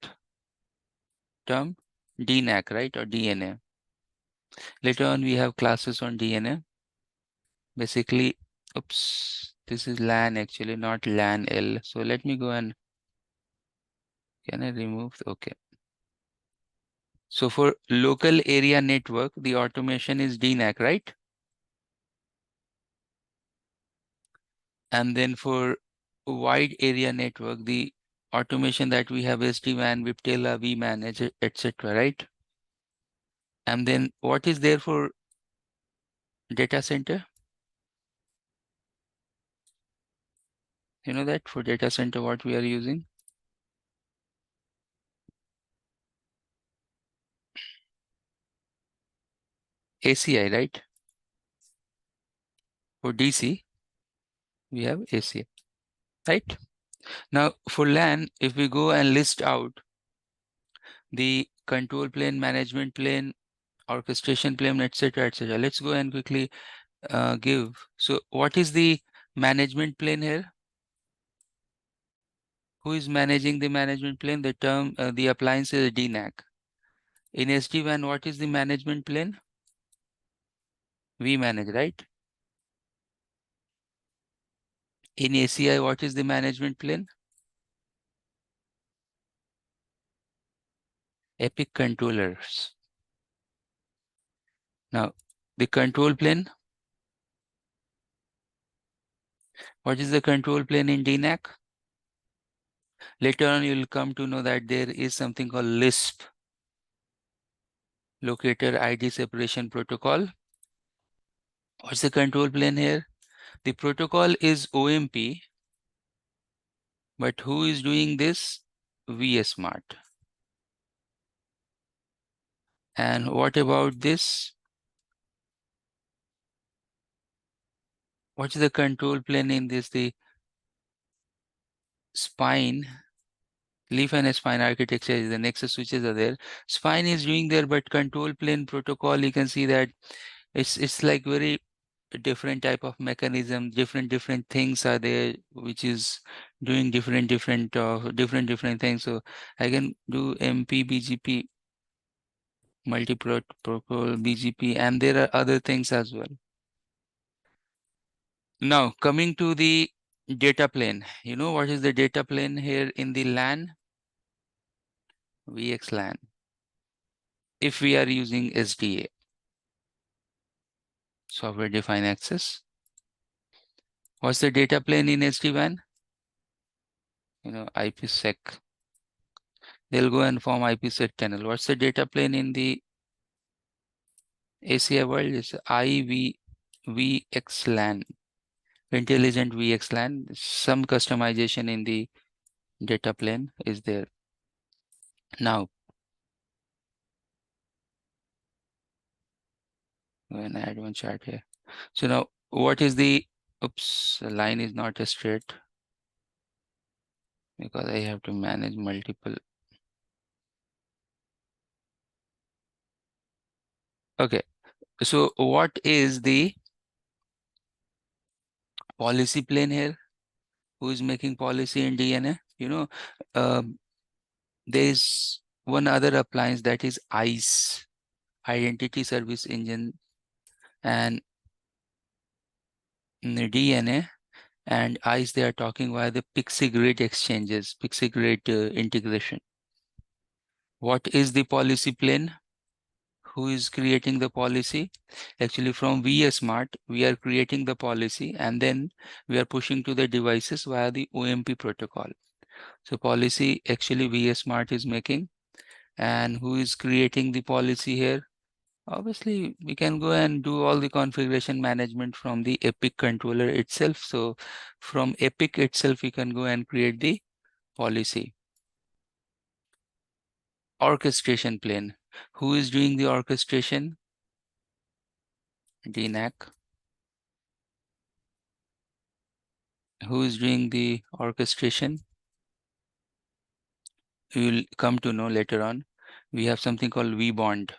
term? DNAC, right? Or DNA. Later on, we have classes on DNA. Basically, oops, this is LAN actually, not LAN L. So let me go and, can I remove? Okay. So for local area network, the automation is DNAC, right? And then for wide area network, the automation that we have is SD-WAN, Viptela, vMan, etc., right? And then what is there for data center? You know that for data center, what we are using? ACI, right? For DC, we have ACI, right? Now for LAN, if we go and list out the control plane, management plane, orchestration plane, etc., etc. Let's go and quickly give. So what is the management plane here? Who is managing the management plane? The term, the appliance is DNAC. In SD-WAN, what is the management plane? We manage, right? In ACI, what is the management plane? Epic controllers. Now, the control plane. What is the control plane in DNAC? Later on, you'll come to know that there is something called LISP, Locator ID Separation Protocol. What's the control plane here? The protocol is OMP, but who is doing this? VSmart. And what about this? What's the control plane in this? The spine, leaf and spine architecture, the Nexus switches are there. Spine is doing there, but control plane protocol, you can see that it's like very different type of mechanism, different things are there, which is doing different things. So I can do MP, BGP, multi-protocol, BGP, and there are other things as well. Now coming to the data plane, you know what is the data plane here in the LAN? VXLAN. If we are using SDA, software defined access. What's the data plane in SD-WAN? You know, IPsec. They'll go and form IPsec tunnel. What's the data plane in the ACI world? It's VXLAN, intelligent VXLAN. Some customization in the data plane is there. Now, when I add one chart here. So now, what is the, oops, the line is not straight because I have to manage multiple. Okay, so what is the policy plane here? Who is making policy in DNA? You know, there is one other appliance that is ICE, Identity Service Engine, and DNA and ICE, they are talking via the Pixie Grid exchanges, Pixie Grid integration. What is the policy plane? Who is creating the policy? Actually, from VSmart, we are creating the policy and then we are pushing to the devices via the OMP protocol. So policy actually VSmart is making, and who is creating the policy here? Obviously, we can go and do all the configuration management from the Epic controller itself. So from Epic itself, we can go and create the policy. Orchestration plane. Who is doing the orchestration? DNAC. Who is doing the orchestration? You will come to know later on. We have something called vBond.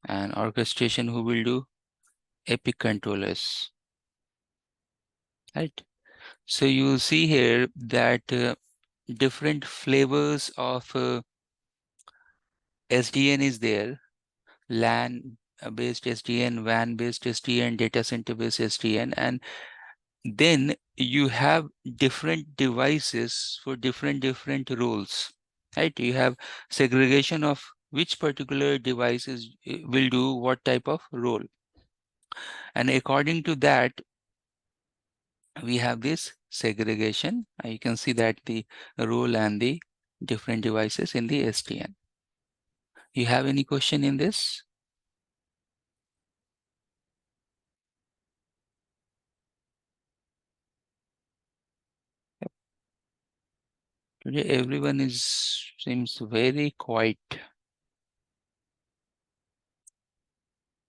And orchestration, who will do? Epic controllers. Right. So you will see here that different flavors of SDN is there. LAN based SDN, WAN based SDN, data center based SDN, and then you have different devices for different roles, right? You have segregation of which particular devices will do what type of role, and according to that we have this segregation. You can see that the role and the different devices in the SDN. You have any question in this? Today everyone seems very quiet.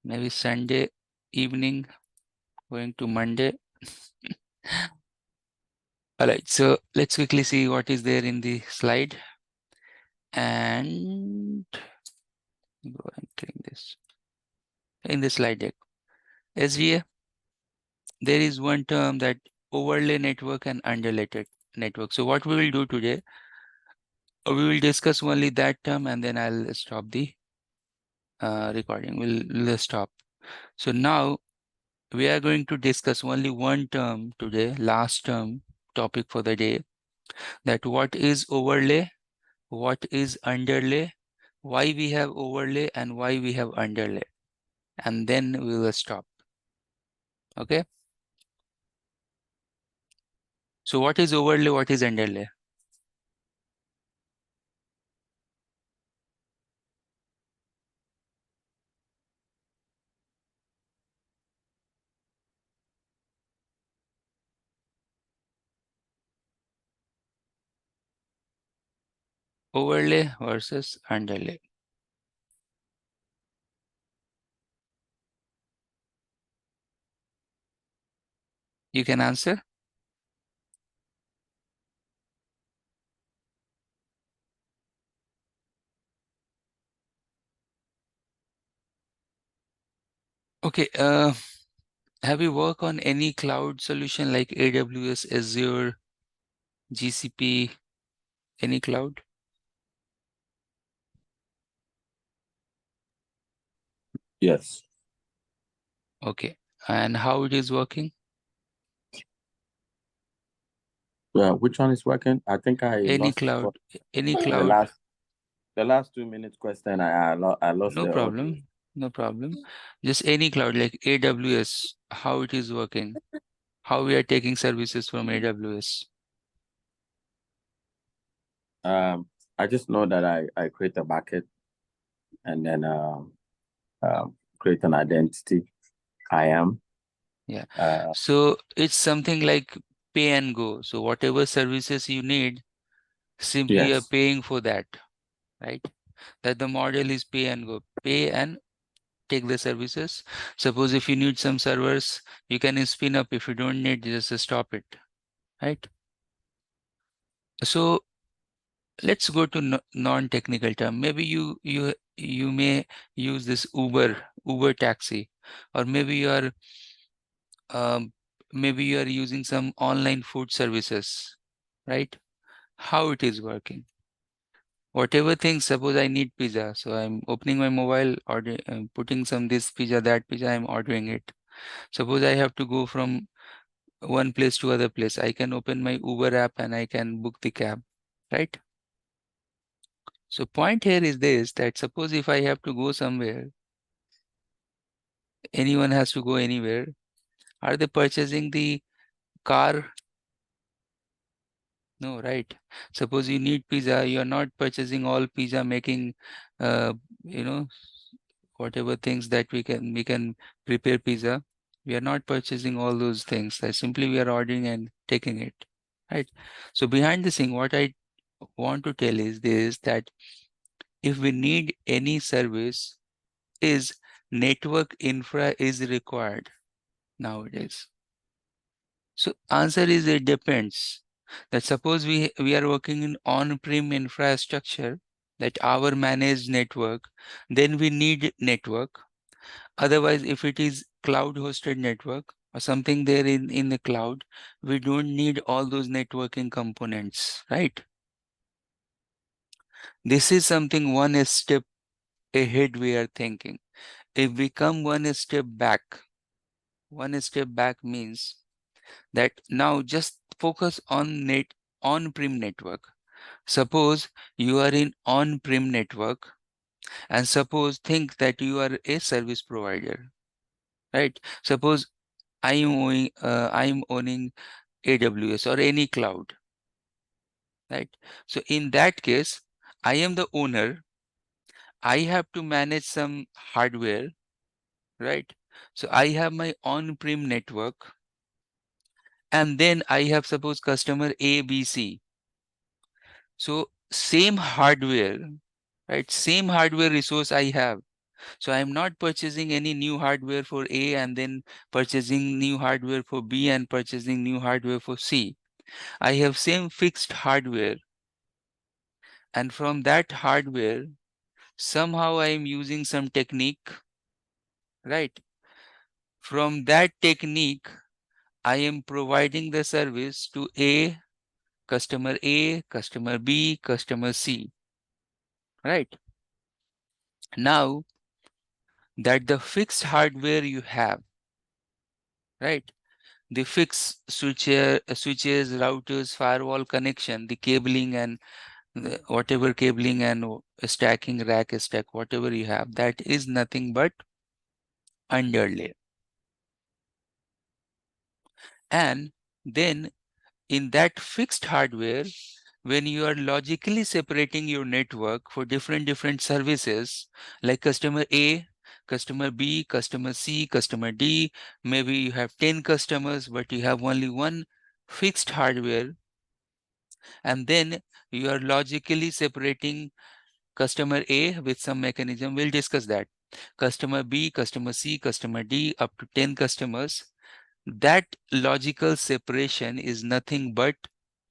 Maybe Sunday evening going to Monday. All right, so let's quickly see what is there in the slide and go and clean this. In the slide deck, SDA, there is one term that overlay network and underlay network. So what we will do today, we will discuss only that term and then I'll stop the recording. We'll stop. So now we are going to discuss only one term today, last term topic for the day, that what is overlay, what is underlay, why we have overlay and why we have underlay, and then we will stop. Okay. So what is overlay, what is underlay? Overlay versus underlay. You can answer. Okay. Have you worked on any cloud solution like AWS, Azure, GCP, any cloud? Yes. Okay. And how it is working? Which one is working? I think I Any lost cloud, any the cloud. last 2 minutes question. I lost No the audio. problem. No problem. Just any cloud like AWS, how it is working, how we are taking services from AWS. I just know that I create a bucket and then create an identity. I am. Yeah. So it's something like pay and go. So whatever services you need, simply you're Yes. paying for that, right? That the model is pay and go. Pay and take the services. Suppose if you need some servers, you can spin up. If you don't need, just stop it, right? So let's go to non-technical term. Maybe you may use this Uber taxi, or um, maybe you are using some online food services, right? How it is working? Whatever things, suppose I need pizza, so I'm opening my mobile, order, putting some this pizza, that pizza, I'm ordering it. Suppose I have to go from one place to other place, I can open my Uber app and I can book the cab, right? So point here is this, that suppose if I have to go somewhere, anyone has to go anywhere, are they purchasing the car? No, right? Suppose you need pizza, you are not purchasing all pizza making, you know, whatever things that we can prepare pizza. We are not purchasing all those things. Simply we are ordering and taking it, right? So behind the scene, what I want to tell is this, that if we need any service, is network infra is required nowadays. So answer is it depends. That suppose we are working in on-prem infrastructure, that our managed network, then we need network. Otherwise, if it is cloud hosted network or something there in the cloud, we don't need all those networking components, right? This is something one step ahead we are thinking. If we come one step back means that now just focus on on-prem network. Suppose you are in on-prem network, and suppose think that you are a service provider, right? Suppose I am owning AWS or any cloud, right? So in that case, I am the owner. I have to manage some hardware, right? So I have my on-prem network, and then I have suppose customer A, B, C. So same hardware, right? Same hardware resource I have. So I'm not purchasing any new hardware for A and then purchasing new hardware for B and purchasing new hardware for C. I have same fixed hardware, and from that hardware, somehow I am using some technique, right? From that technique, I am providing the service to A, customer B, customer C, right? Now that the fixed hardware you have, right? The fixed switches, routers, firewall connection, the cabling and whatever cabling and stacking, rack stack, whatever you have, that is nothing but underlay. And then in that fixed hardware, when you are logically separating your network for different services like customer A, customer B, customer C, customer D, maybe you have 10 customers, but you have only one fixed hardware, and then you are logically separating customer A with some mechanism. We'll discuss that. Customer B, customer C, customer D, up to 10 customers. That logical separation is nothing but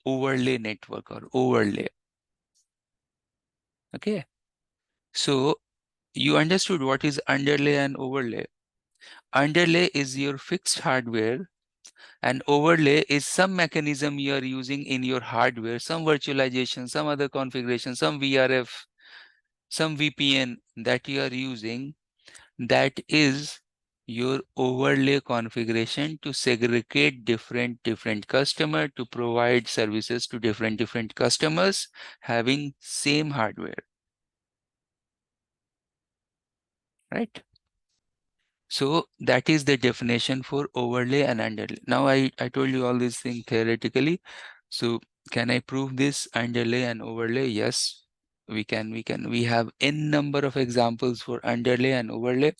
overlay network or overlay. Okay. So you understood what is underlay and overlay. Underlay is your fixed hardware, and overlay is some mechanism you are using in your hardware, some virtualization, some other configuration, some VRF, some VPN that you are using. That is your overlay configuration to segregate different customer, to provide services to different customers having same hardware, right? So that is the definition for overlay and underlay. Now I told you all these things theoretically. So can I prove this underlay and overlay? Yes, we can. We have n number of examples for underlay and overlay.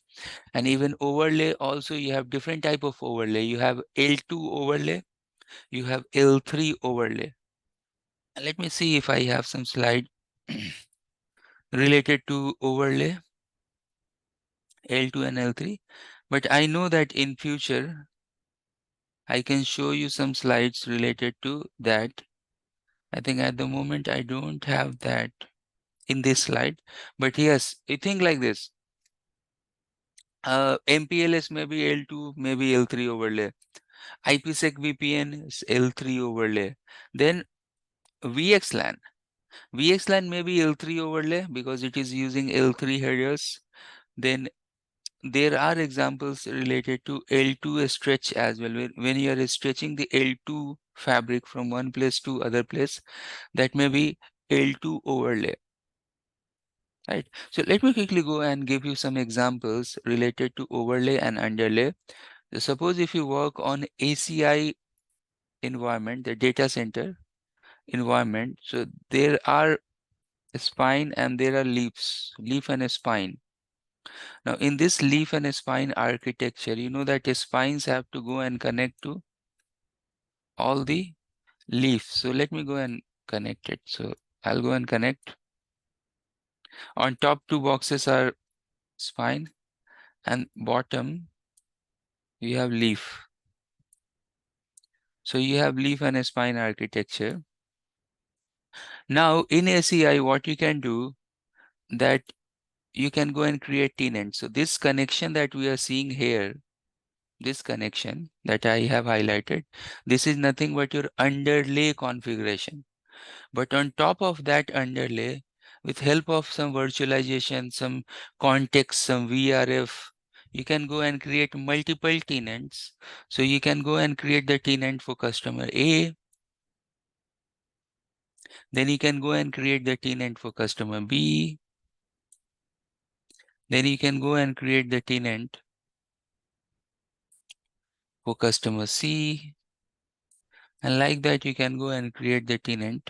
And even overlay also, you have different type of overlay. You have L2 overlay, you have L3 overlay. And let me see if I have some slide related to overlay, L2 and L3. But I know that in future, I can show you some slides related to that. I think at the moment, I don't have that in this slide. But yes, you think like this. MPLS may be L2, maybe L3 overlay. IPsec VPN is L3 overlay. Then VXLAN. VXLAN may be L3 overlay because it is using L3 headers. Then there are examples related to L2 stretch as well. When you are stretching the L2 fabric from one place to other place, that may be L2 overlay. Right. So let me quickly go and give you some examples related to overlay and underlay. So suppose if you work on ACI environment, the data center environment, so there are a spine and there are leaves, leaf and a spine. Now in this leaf and a spine architecture, you know that the spines have to go and connect to all the leaves. So let me go and connect it. So I'll go and connect. On top, two boxes are spine, and bottom you have leaf. So you have leaf and a spine architecture. Now in ACI, what you can do, that you can go and create tenants. So this connection that we are seeing here, this connection that I have highlighted, this is nothing but your underlay configuration. But on top of that underlay, With help of some virtualization, some context, some VRF, you can go and create multiple tenants. So you can go and create the tenant for customer A. Then you can go and create the tenant for customer B. Then you can go and create the tenant for customer C. And like that, you can go and create the tenant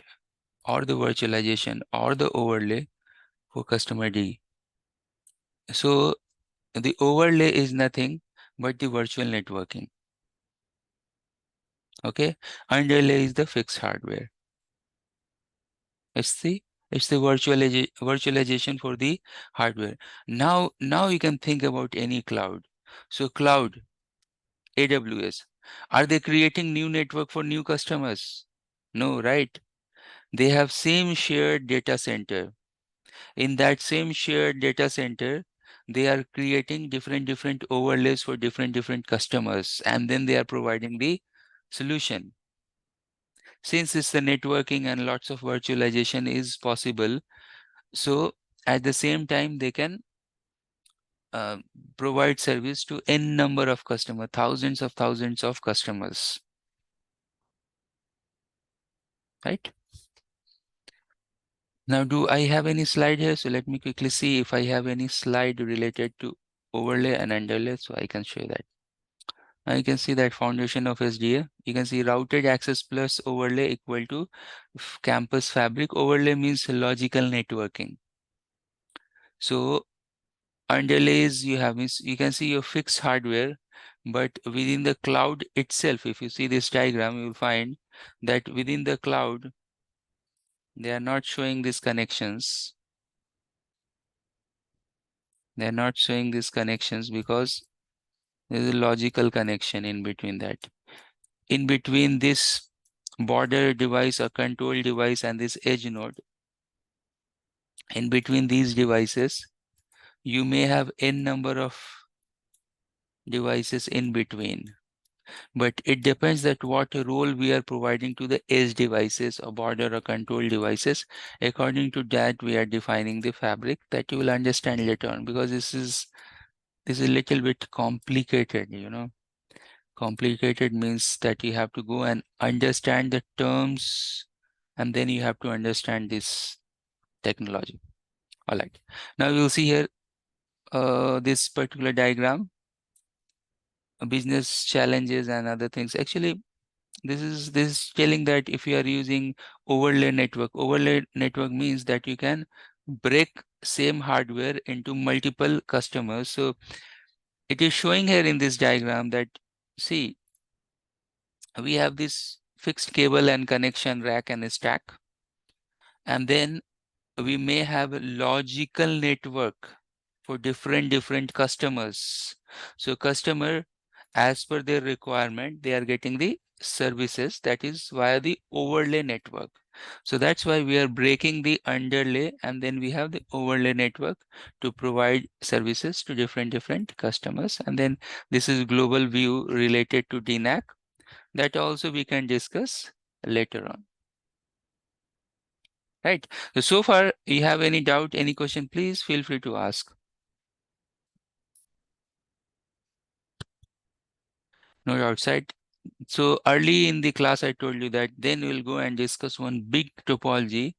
or the virtualization or the overlay for customer D. So the overlay is nothing but the virtual networking. Okay, underlay is the fixed hardware. It's the virtualization for the hardware. Now you can think about any cloud. So cloud, AWS, are they creating new network for new customers? No, right? They have same shared data center. In that same shared data center, they are creating different overlays for different customers, and then they are providing the solution. Since it's the networking and lots of virtualization is possible, so at the same time they can uh, provide service to n number of customers, thousands of customers, right? Now, do I have any slide here? So let me quickly see if I have any slide related to overlay and underlay, so I can show you that. Now you can see that foundation of SDA. You can see routed access plus overlay equal to campus fabric. Overlay means logical networking. So underlays you have means you can see your fixed hardware, but within the cloud itself, if you see this diagram, you will find that within the cloud, they are not showing these connections. They are not showing these connections because there is a logical connection in between that. In between this border device or control device and this edge node, in between these devices, you may have n number of devices in between. But it depends that what role we are providing to the edge devices or border or control devices. According to that, we are defining the fabric that you will understand later on, because this is a little bit complicated, you know. Complicated means that you have to go and understand the terms, and then you have to understand this technology. All right. Now you'll see here this particular diagram, business challenges and other things. Actually, this is telling that if you are using overlay network means that you can break same hardware into multiple customers. So it is showing here in this diagram that, see, we have this fixed cable and connection rack and a stack, and then we may have a logical network for different customers. So customer, as per their requirement, they are getting the services that is via the overlay network. So that's why we are breaking the underlay, and then we have the overlay network to provide services to different customers. And then this is global view related to DNAC, that also we can discuss later on. Right. So far, you have any doubt, any question, please feel free to ask. No outside. So early in the class, I told you that then we'll go and discuss one big topology.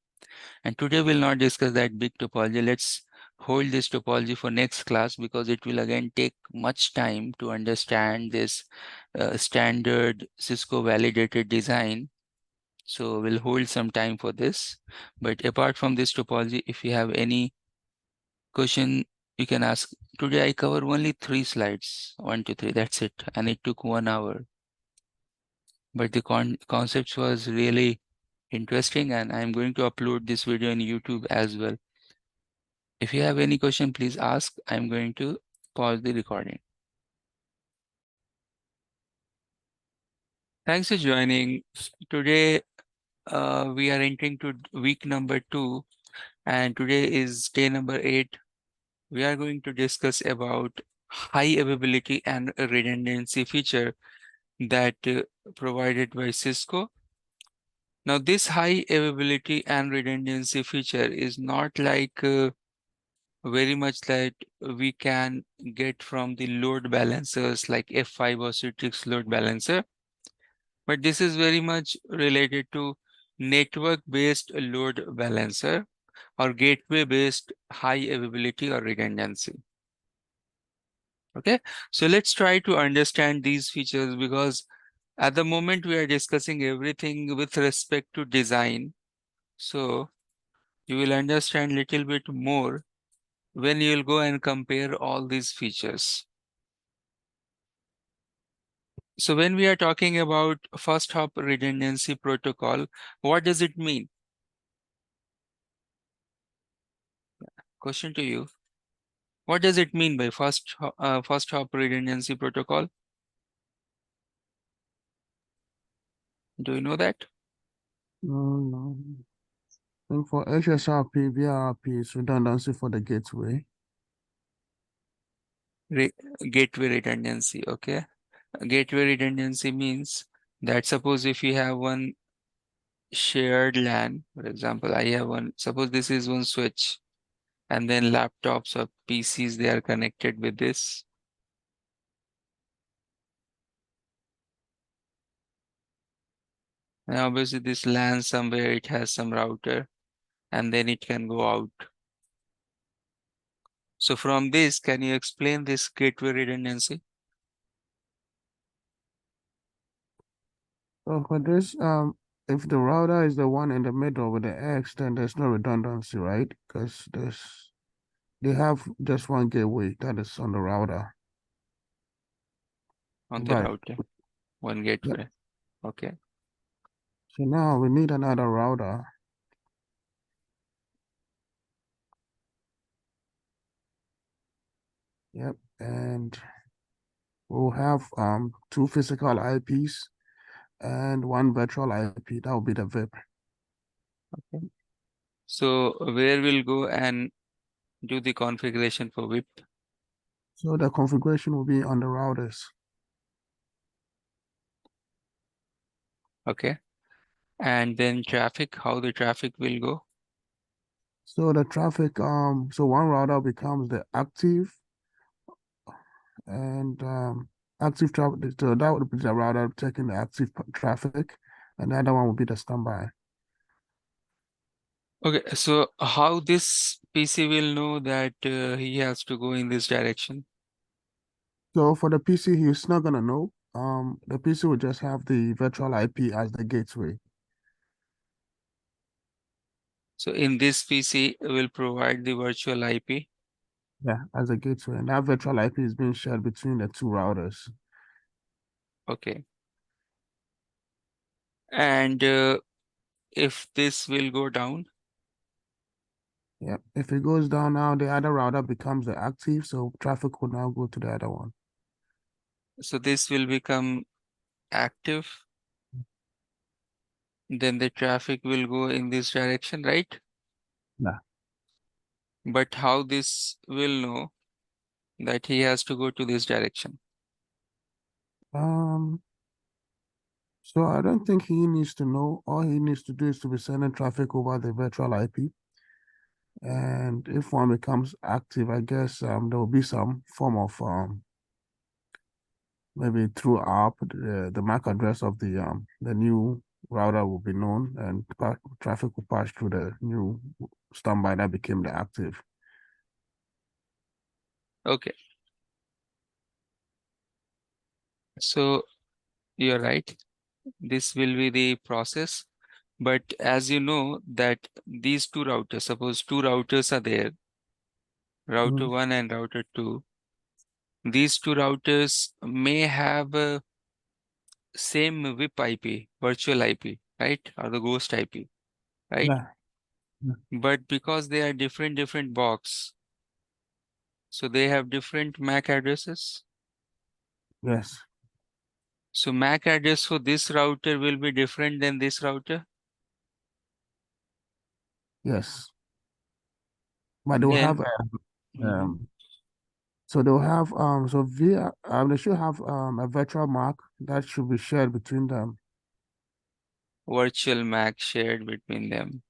And today we'll not discuss that big topology. Let's hold this topology for next class, because it will again take much time to understand this standard Cisco validated design. So we'll hold some time for this. But apart from this topology, if you have any question, you can ask. Today I cover only 3 slides, 1 to 3, that's it. And it took 1 hour. But the concepts was really interesting, and I'm going to upload this video on YouTube as well. If you have any question, please ask. I'm going to pause the recording. Thanks for joining. Today, we are entering to week number 2, and today is day number 8. We are going to discuss about high availability and redundancy feature that provided by Cisco. Now, this high availability and redundancy feature is not like very much that we can get from the load balancers like F5 or Citrix load balancer, but this is very much related to network-based load balancer or gateway-based high availability or redundancy. Okay, so let's try to understand these features, because at the moment we are discussing everything with respect to design. So you will understand a little bit more when you will go and compare all these features. So when we are talking about first hop redundancy protocol, what does it mean? Question to you. What does it mean by first hop redundancy protocol? Do you know that? No. I think for HSRP, VRRP is redundancy for the gateway. Gateway redundancy, okay. Gateway redundancy means that suppose if you have one shared LAN, for example, I have one, suppose this is one switch, and then laptops or PCs, they are connected with this. And obviously this LAN somewhere, it has some router, and then it can go out. So from this, can you explain this gateway redundancy? So for this, if the router is the one in the middle with the X, then there's no redundancy, right? Because they have just one gateway that is on the router. On the But router, one gateway. Okay. so now we need another router. Yep, and we'll have two physical IPs and one virtual IP. That will be the VIP. Okay. So where we'll go and do the configuration for VIP? So the configuration will be on the routers. Okay. And then traffic, how the traffic will go? So the traffic, so one router becomes the active and active traffic. So that would be the router taking the active traffic, and the other one will be the standby. Okay, so how this PC will know that he has to go in this direction? So for the PC, he's not gonna know. The PC will just have the virtual IP as the gateway. So in this PC, will provide the virtual IP. Yeah, as a gateway, and that virtual IP is being shared between the two routers. Okay. And if this will go down, Yeah, if it goes down now, the other router becomes the active, so traffic will now go to the other one. so this will become active, then the traffic will go in this direction, right? Yeah. But how this will know that he has to go to this direction? So I don't think he needs to know. All he needs to do is to be sending traffic over the virtual IP. And if one becomes active, I guess there will be some form of maybe through app, the MAC address of the new router will be known, and traffic will pass through the new standby that became the active. Okay. So you're right. This will be the process. But as you know that these two routers, suppose two routers are there, router 1 and router 2. These two routers may have same VIP IP, virtual IP, right? Or the ghost IP, right? Yeah. But because they are different box, so they have different MAC addresses. Yes. So MAC address for this router will be different than this router. Yes. But they will Then have so they'll have so via they should have a virtual MAC that should be shared between them. virtual MAC shared between them.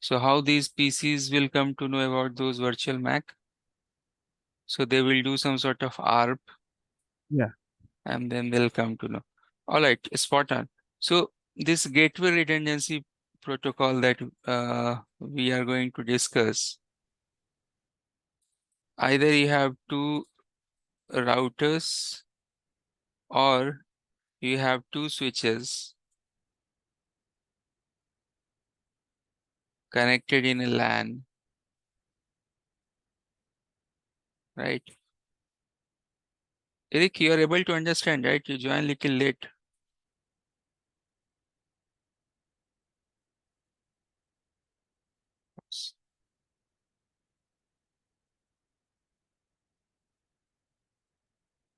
So how these PCs will come to know about those virtual MAC? So they will do some sort of ARP. Yeah. And then they'll come to know. All right, spot on. So this gateway redundancy protocol that we are going to discuss, either you have two routers or you have two switches connected in a LAN, right? Eric, you are able to understand, right? You joined little late.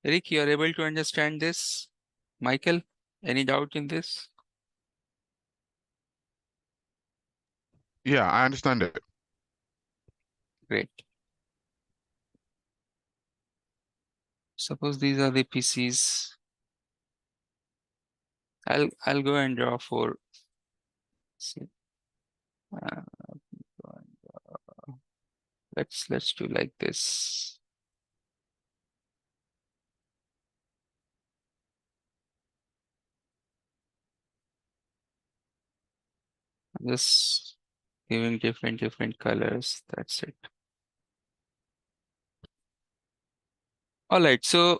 Eric, you are able to understand this? Michael, any doubt in this? Yeah, I understand it. Great. Suppose these are the PCs. I'll go and draw for. See, uh, let's do like this. Just giving different colors. That's it. All right. So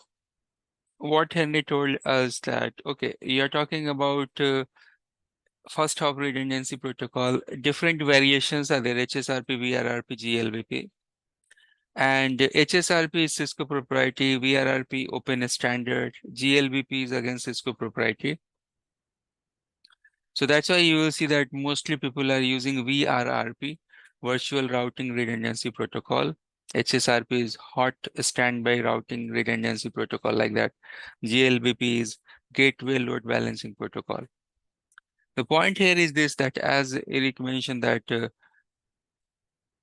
what Henry told us that, okay, you're talking about first hop redundancy protocol. Different variations are there: HSRP, VRRP, GLVP. And HSRP is Cisco proprietary, VRRP open standard, GLVP is again Cisco proprietary. So that's why you will see that mostly people are using VRRP, Virtual Routing Redundancy Protocol. HSRP is Hot Standby Routing Redundancy Protocol, like that. GLBP is Gateway Load Balancing Protocol. The point here is this, that as Eric mentioned, that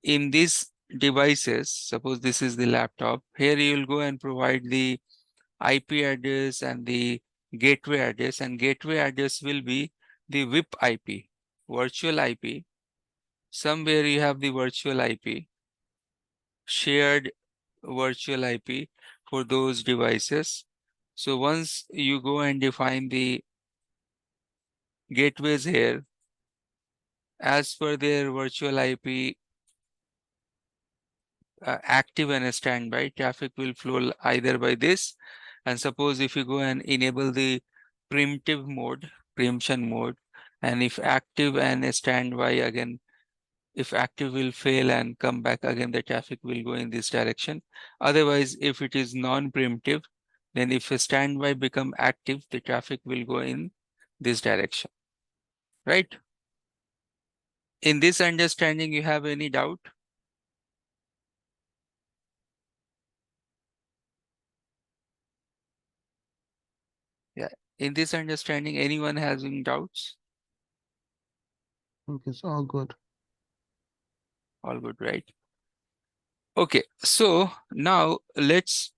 in these devices, suppose this is the laptop, here you will go and provide the IP address and the gateway address, and gateway address will be the VIP IP, virtual IP. Somewhere you have the virtual IP, shared virtual IP for those devices. So once you go and define the gateways here, as per their virtual IP, active and standby, traffic will flow either by this. And suppose if you go and enable the preemptive mode, preemption mode, and if active and standby again, if active will fail and come back again, the traffic will go in this direction. Otherwise, if it is non-preemptive, then if a standby become active, the traffic will go in this direction, right? In this understanding, you have any doubt? Yeah. In this understanding, anyone has any doubts? Okay, it's all good. All good, right? Okay, so now let's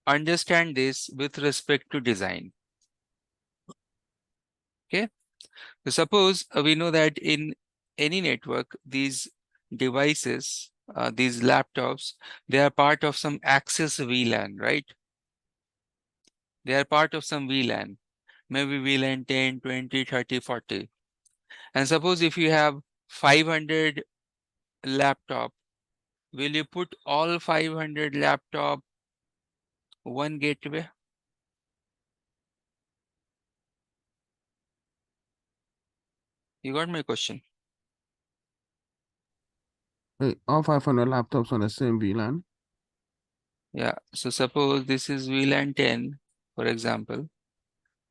understand this with respect to design. Okay, so suppose we know that in any network, these devices, these laptops, they are part of some access VLAN, right? They are part of some VLAN, maybe VLAN 10, 20, 30, 40. And suppose if you have 500 laptop, will you put all 500 laptop one gateway? You got my question? Wait, all 500 laptops on the same VLAN? Yeah, so suppose this is VLAN 10, for example,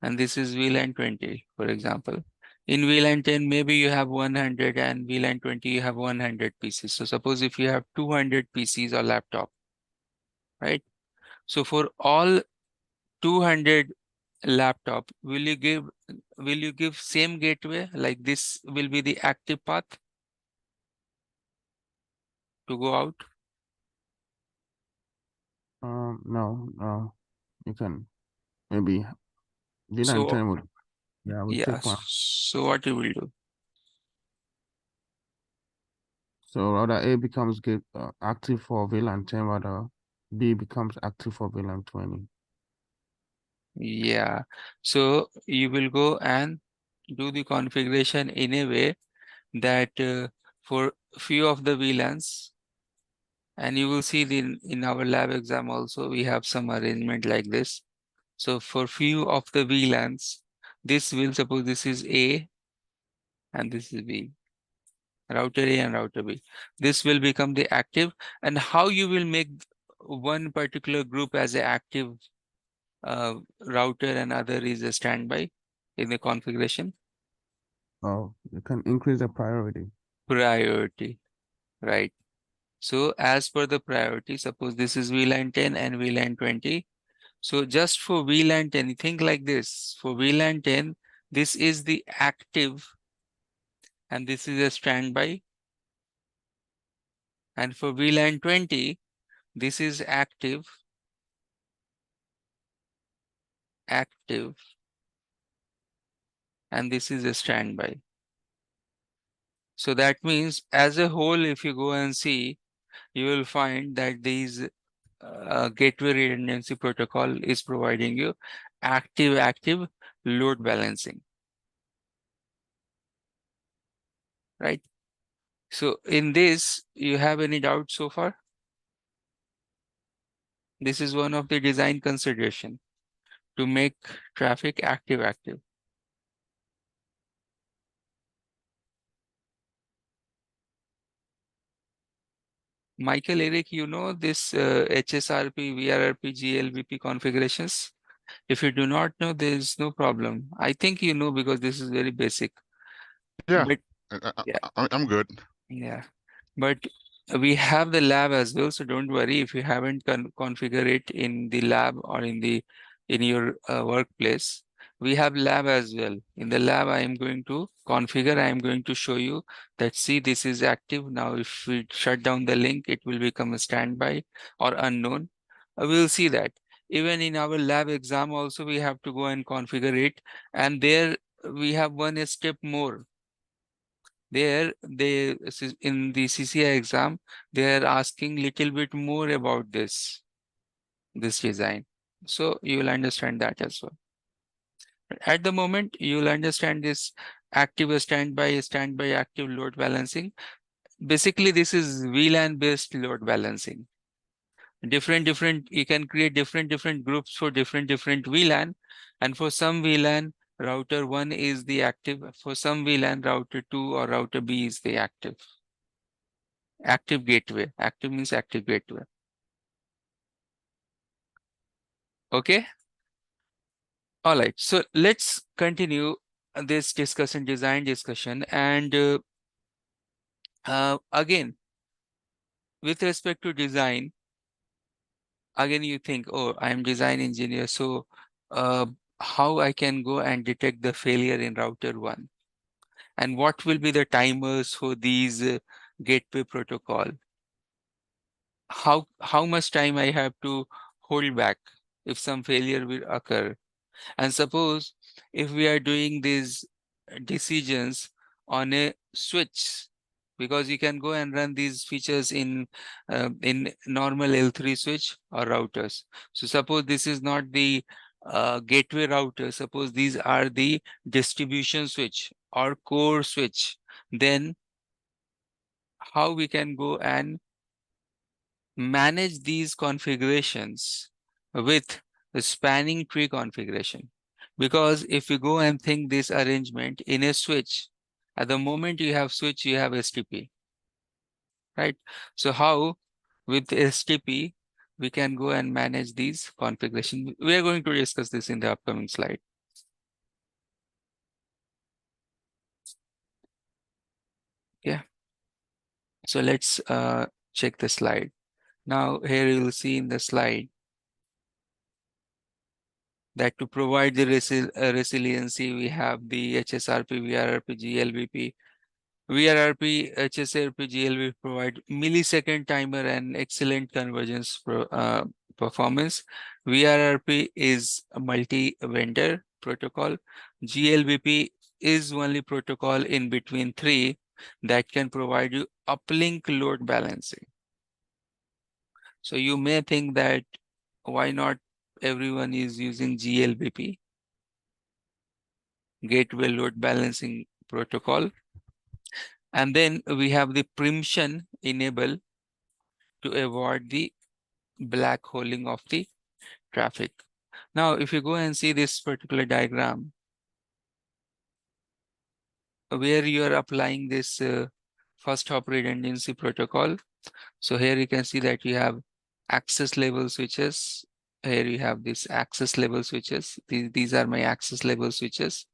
and this is VLAN 20, for example. In VLAN 10, maybe you have 100, and VLAN 20, you have 100 PCs. So suppose if you have 200 PCs or laptop, right? So for all 200 laptop, will you give same gateway? Like this will be the active path to go out? No, you can maybe VLAN So 10 would. Yeah, we Yeah. take one. So what you will do? So rather A becomes active for VLAN 10, rather B becomes active for VLAN 20. Yeah. So you will go and do the configuration in a way that for few of the VLANs, and you will see in our lab exam also, we have some arrangement like this. So for few of the VLANs, this will, suppose this is A and this is B, router A and router B. This will become the active, and how you will make one particular group as a active router and other is a standby in the configuration? Oh, you can increase the priority. Priority, right? So as per the priority, suppose this is VLAN 10 and VLAN 20. So just for VLAN 10, think like this. For VLAN 10, this is the active and this is a standby. And for VLAN 20, this is active, and this is a standby. So that means as a whole, if you go and see, you will find that these gateway redundancy protocol is providing you active load balancing, right? So in this, you have any doubt so far? This is one of the design consideration to make traffic active. Michael, Eric, you know this HSRP, VRRP, GLBP configurations? If you do not know, there is no problem. I think you know because this is very basic. Yeah, But yeah, I'm good. yeah. But we have the lab as well, so don't worry if you haven't configured it in the lab or in your workplace. We have lab as well. In the lab, I am going to configure. I am going to show you that, see, this is active. Now, if we shut down the link, it will become a standby or unknown. We will see that. Even in our lab exam also, we have to go and configure it. And there we have one step more. There, in the CCI exam, they are asking little bit more about this design. So you will understand that as well. At the moment, you will understand this active standby active load balancing. Basically, this is VLAN based load balancing. Different, you can create different groups for different VLAN, and for some VLAN, router 1 is the active. For some VLAN, router 2 or router B is the active. Active gateway. Active means active gateway. Okay. All right. So let's continue this design discussion. And again, with respect to design, again, you think, oh, I'm design engineer. So how I can go and detect the failure in router 1? And what will be the timers for these gateway protocol? How much time I have to hold back if some failure will occur? And suppose if we are doing these decisions on a switch, because you can go and run these features in normal L3 switch or routers. So suppose this is not the gateway router, suppose these are the distribution switch or core switch, then how we can go and manage these configurations with the spanning tree configuration? Because if you go and think this arrangement in a switch, at the moment you have switch, you have STP, right? So how with STP we can go and manage these configuration? We are going to discuss this in the upcoming slide. Yeah. So let's check the slide. Now here you will see in the slide that to provide the resiliency, we have the HSRP, VRRP, GLBP. VRRP, HSRP, GLBP provide millisecond timer and excellent convergence performance. VRRP is a multi-vendor protocol. GLBP is only protocol in between three that can provide you uplink load balancing. So you may think that why not everyone is using GLBP, Gateway Load Balancing Protocol. And then we have the preemption enable to avoid the black holing of the traffic. Now, if you go and see this particular diagram, where you are applying this first hop redundancy protocol. So here you can see that you have access level switches. Here you have this access level switches. These are my access level switches.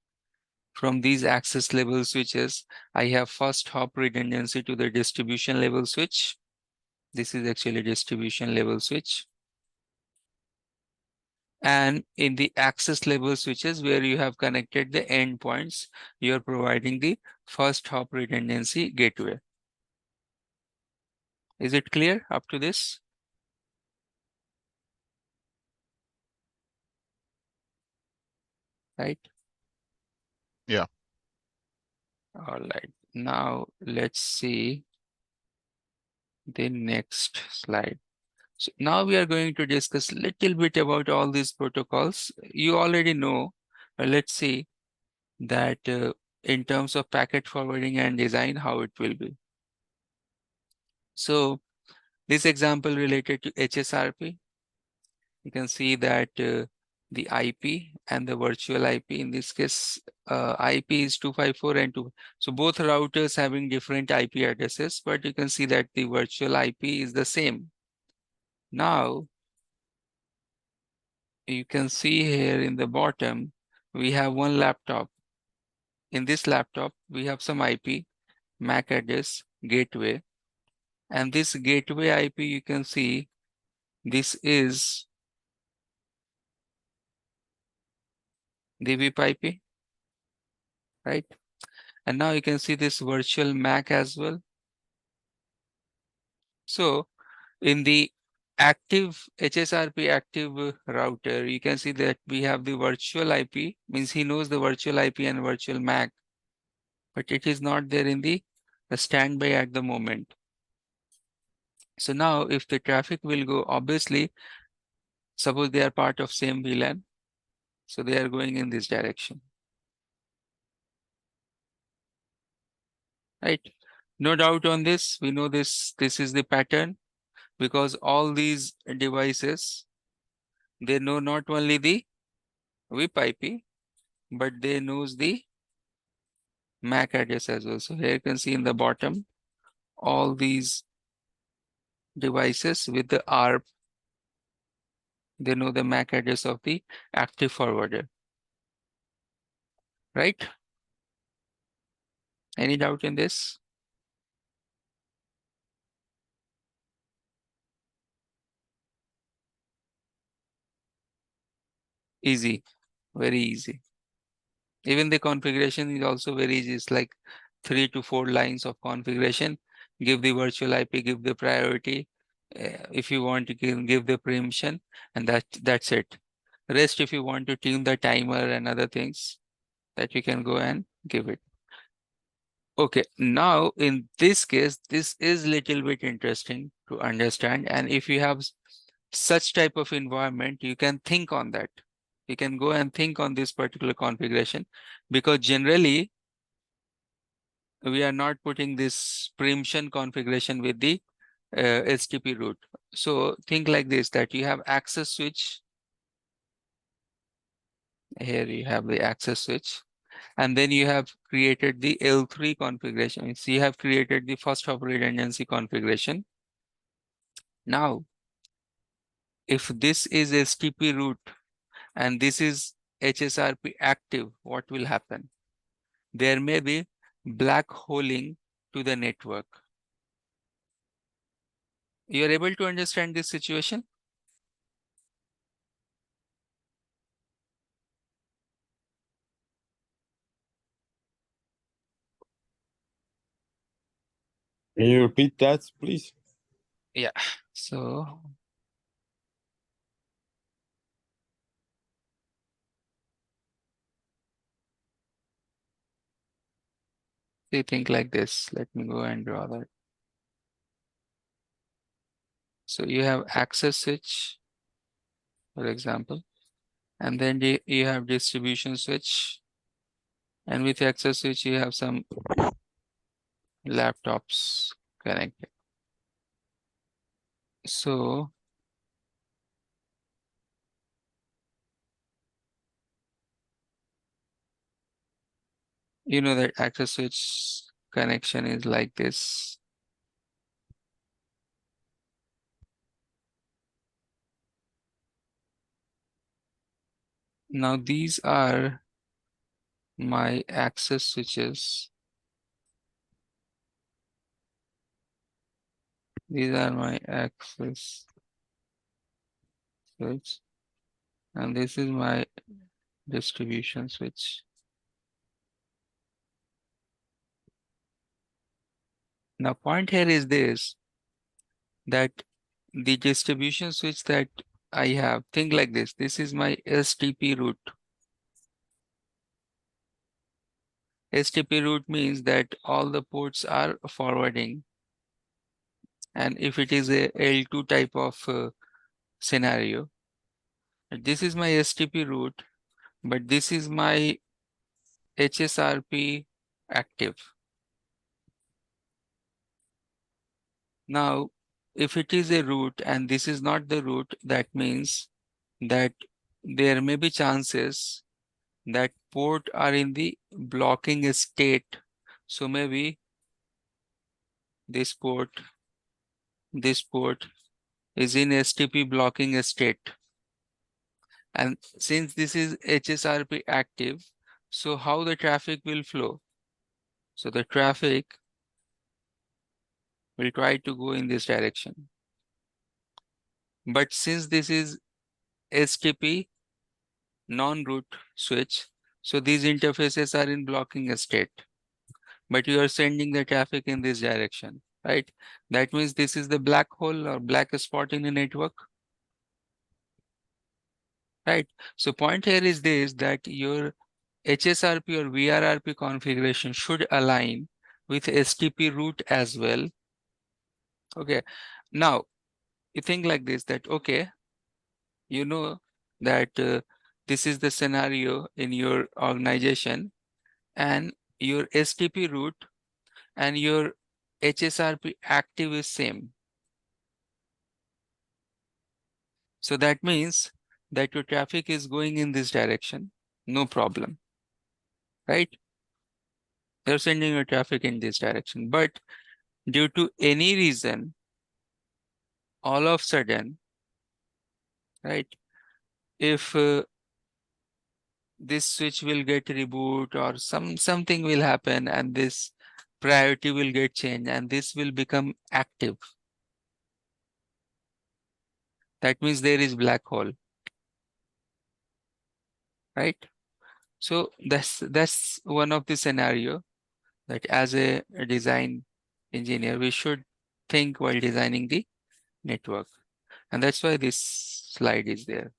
From these access level switches, I have first hop redundancy to the distribution level switch. This is actually distribution level switch. And in the access level switches where you have connected the endpoints, you are providing the first hop redundancy gateway. Is it clear up to this? Right? Yeah. All right. Now let's see the next slide. So now we are going to discuss a little bit about all these protocols. You already know, let's see that in terms of packet forwarding and design, how it will be. So this example related to HSRP, you can see that the IP and the virtual IP, in this case, IP is 254 and 2. So both routers having different IP addresses, but you can see that the virtual IP is the same. Now, you can see here in the bottom, we have one laptop. In this laptop, we have some IP, MAC address, gateway. And this gateway IP, you can see, this is the VIP IP, right? And now you can see this virtual MAC as well. So in the active HSRP active router, you can see that we have the virtual IP, means he knows the virtual IP and virtual MAC, but it is not there in the standby at the moment. So now if the traffic will go, obviously, suppose they are part of same VLAN, so they are going in this direction. Right? No doubt on this. We know this is the pattern, because all these devices, they know not only the VIP IP, but they knows the MAC address as well. So here you can see in the bottom, all these devices with the ARP, they know the MAC address of the active forwarder. Right? Any doubt in this? Easy, very easy. Even the configuration is also very easy. It's like 3 to 4 lines of configuration. Give the virtual IP, give the priority. If you want, you can give the preemption, and that's it. Rest, if you want to tune the timer and other things, that you can go and give it. Okay, now in this case, this is little bit interesting to understand. And if you have such type of environment, you can think on that. You can go and think on this particular configuration, because generally we are not putting this preemption configuration with the HTTP route. So think like this, that you have access switch. Here you have the access switch. And then you have created the L3 configuration. So you have created the first hop redundancy configuration. Now, if this is HTTP route and this is HSRP active, what will happen? There may be black holing to the network. You are able to understand this situation? Can you repeat that, please? Yeah. So They think like this. Let me go and draw that. So you have access switch, for example, and then you have distribution switch, and with access switch you have some laptops connected. So you know that access switch connection is like this. Now these are my access switches. These are my access switch, and this is my distribution switch. Now point here is this, that the distribution switch that I have, think like this. This is my STP route. STP route means that all the ports are forwarding. And if it is a L2 type of scenario, this is my STP route, but this is my HSRP active. Now, if it is a route and this is not the route, that means that there may be chances that port are in the blocking state. So maybe this port is in STP blocking state. And since this is HSRP active, so how the traffic will flow? So the traffic will try to go in this direction. But since this is STP non-root switch, so these interfaces are in blocking state. But you are sending the traffic in this direction, right? That means this is the black hole or black spot in a network, right? So point here is this, that your HSRP or VRRP configuration should align with STP route as well. Okay, now you think like this, that okay, you know that this is the scenario in your organization, and your STP route and your HSRP active is same. So that means that your traffic is going in this direction, no problem, right? You're sending your traffic in this direction, but due to any reason, all of a sudden, right, if this switch will get reboot or something will happen and this priority will get changed and this will become active, that means there is black hole, right? So that's one of the scenario that as a design engineer we should think while designing the network, and that's why this slide is there.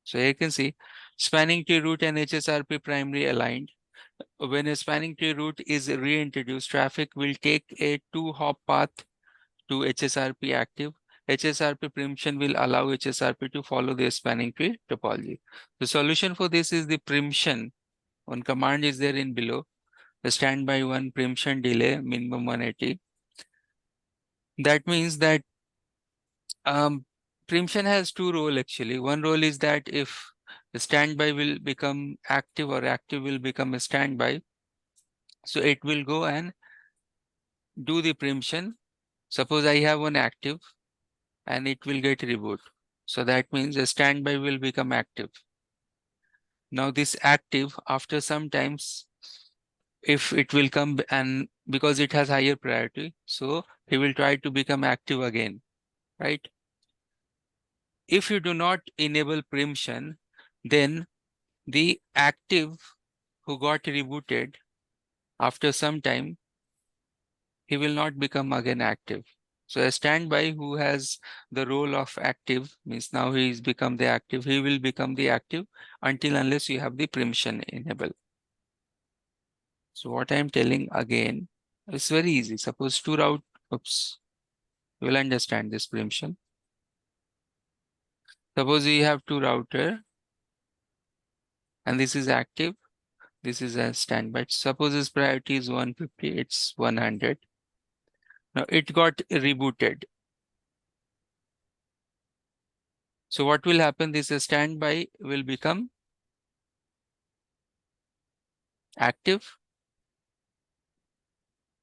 So here you can see spanning tree route and HSRP primary aligned. When a spanning tree route is reintroduced, traffic will take a 2-hop path to HSRP active. HSRP preemption will allow HSRP to follow the spanning tree topology. The solution for this is the preemption. One command is there in below. The standby one preemption delay minimum 180. That means that preemption has two roles actually. One role is that if the standby will become active or active will become a standby, so it will go and do the preemption. Suppose I have one active and it will get reboot. So that means the standby will become active. Now this active, after some times, if it will come and because it has higher priority, so he will try to become active again, right? If you do not enable preemption, then the active who got rebooted after some time, he will not become again active. So a standby who has the role of active means now he is become the active, he will become the active until unless you have the preemption enabled. So what I'm telling again, it's very easy. Suppose two route, oops, you will understand this preemption. Suppose you have two router and this is active, this is a standby. Suppose its priority is 150, it's 100. Now it got rebooted. So what will happen? This standby will become active,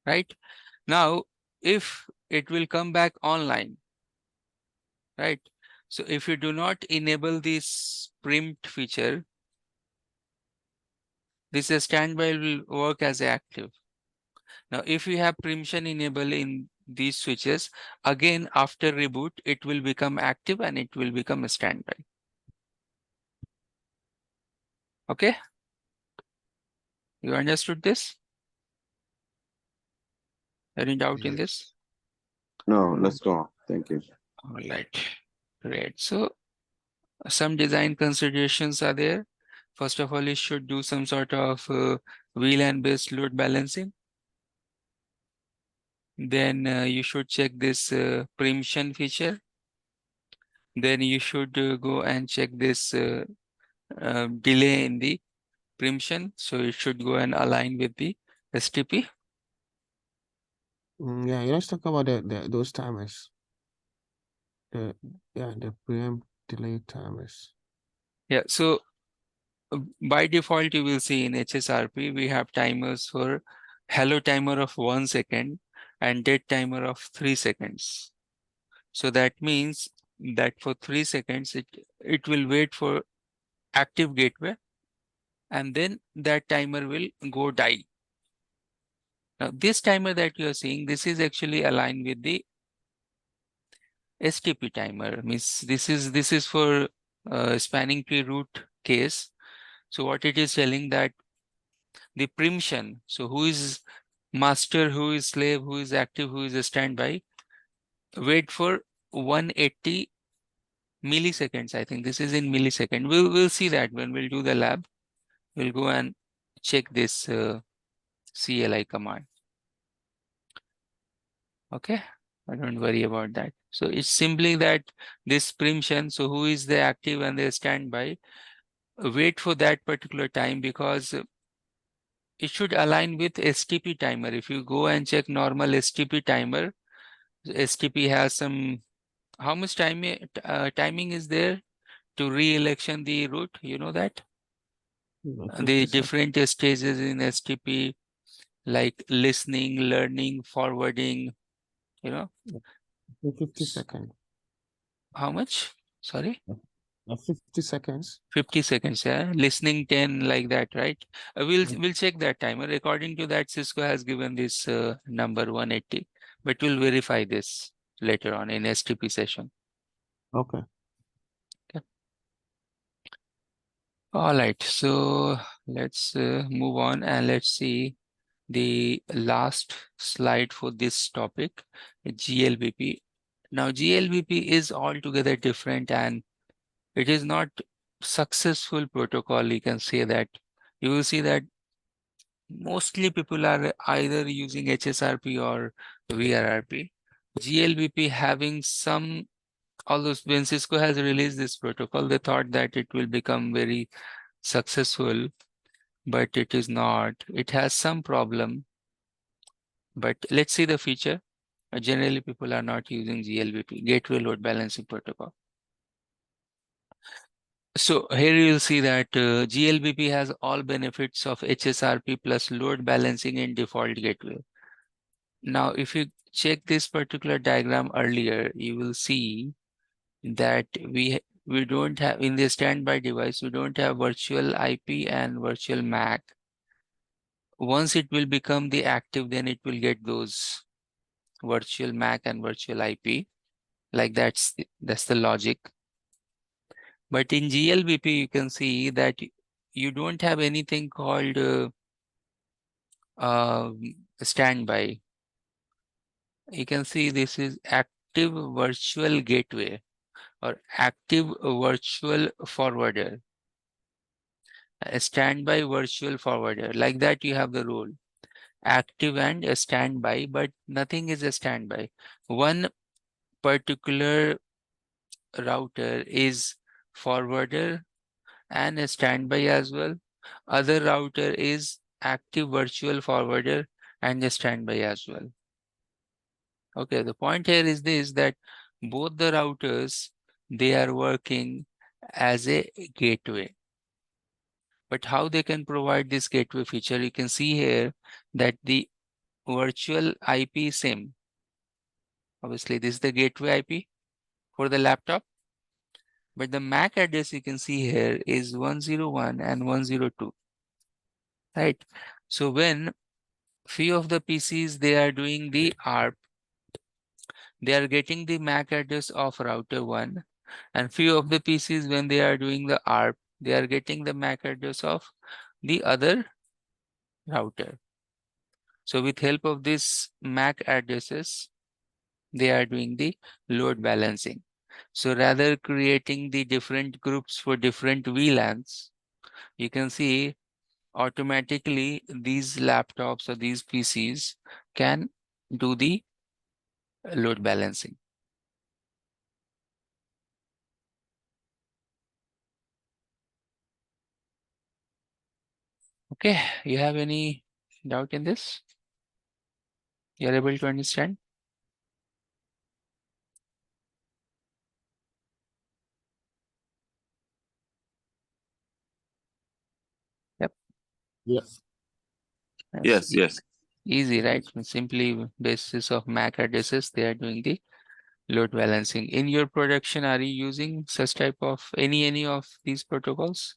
right? Now, if it will come back online, right? So if you do not enable this preempt feature, this standby will work as active. Now, if you have preemption enabled in these switches, again, after reboot, it will become active and it will become a standby. Okay? You understood this? Any doubt in Yeah. this? No, let's go on. Thank you. All right. Great. So some design considerations are there. First of all, it should do some sort of VLAN-based load balancing. Then you should check this preemption feature. Then you should go and check this delay in the preemption. So it should go and align with the STP. Yeah, let's talk about those timers. The preempt delay timers. Yeah. So by default, you will see in HSRP, we have timers for hello timer of 1 second and dead timer of 3 seconds. So that means that for 3 seconds, it will wait for active gateway and then that timer will go die. Now this timer that you are seeing, this is actually aligned with the STP timer. Means this is for spanning tree root case. So what it is telling that the preemption, so who is master, who is slave, who is active, who is a standby, wait for 180 milliseconds. I think this is in millisecond. We'll see that when we'll do the lab. We'll go and check this CLI command. Okay, I don't worry about that. So it's simply that this preemption, so who is the active and the standby, wait for that particular time because it should align with STP timer. If you go and check normal STP timer, STP has some, how much timing is there to re-election the root? You know that? The 50 seconds. different stages in STP, like listening, learning, forwarding, you know? 50 seconds. How much? Sorry? 50 seconds. 50 seconds, yeah. Listening 10, like that, right? Mm. We'll check that timer. According to that, Cisco has given this number 180, but we'll verify this later on in STP session. Okay. Okay. All right, so let's move on and let's see the last slide for this topic, GLBP. Now, GLBP is altogether different and it is not successful protocol. You can say that. You will see that mostly people are either using HSRP or VRRP. GLBP having some, although when Cisco has released this protocol, they thought that it will become very successful, but it is not. It has some problem, but let's see the feature. Generally, people are not using GLBP, Gateway Load Balancing Protocol. So here you'll see that GLBP has all benefits of HSRP plus load balancing in default gateway. Now, if you check this particular diagram earlier, you will see that we don't have, in the standby device, we don't have virtual IP and virtual MAC. Once it will become the active, then it will get those virtual MAC and virtual IP. Like that's the logic. But in GLBP, you can see that you don't have anything called standby. You can see this is active virtual gateway or active virtual forwarder. A standby virtual forwarder. Like that, you have the role. Active and a standby, but nothing is a standby. One particular router is forwarder and a standby as well. Other router is active virtual forwarder and a standby as well. Okay, the point here is this, that both the routers, they are working as a gateway. But how they can provide this gateway feature, you can see here that the virtual IP is same. Obviously, this is the gateway IP for the laptop. But the MAC address you can see here is 101 and 102. Right? So when few of the PCs, they are doing the ARP, they are getting the MAC address of router 1. And few of the PCs, when they are doing the ARP, they are getting the MAC address of the other router. So with help of this MAC addresses, they are doing the load balancing. So rather creating the different groups for different VLANs, you can see automatically these laptops or these PCs can do the load balancing. Okay, you have any doubt in this? You're able to understand? Yep. Yes. Yes, yes. Easy, right? Simply basis of MAC addresses, they are doing the load balancing. In your production, are you using such type of any of these protocols?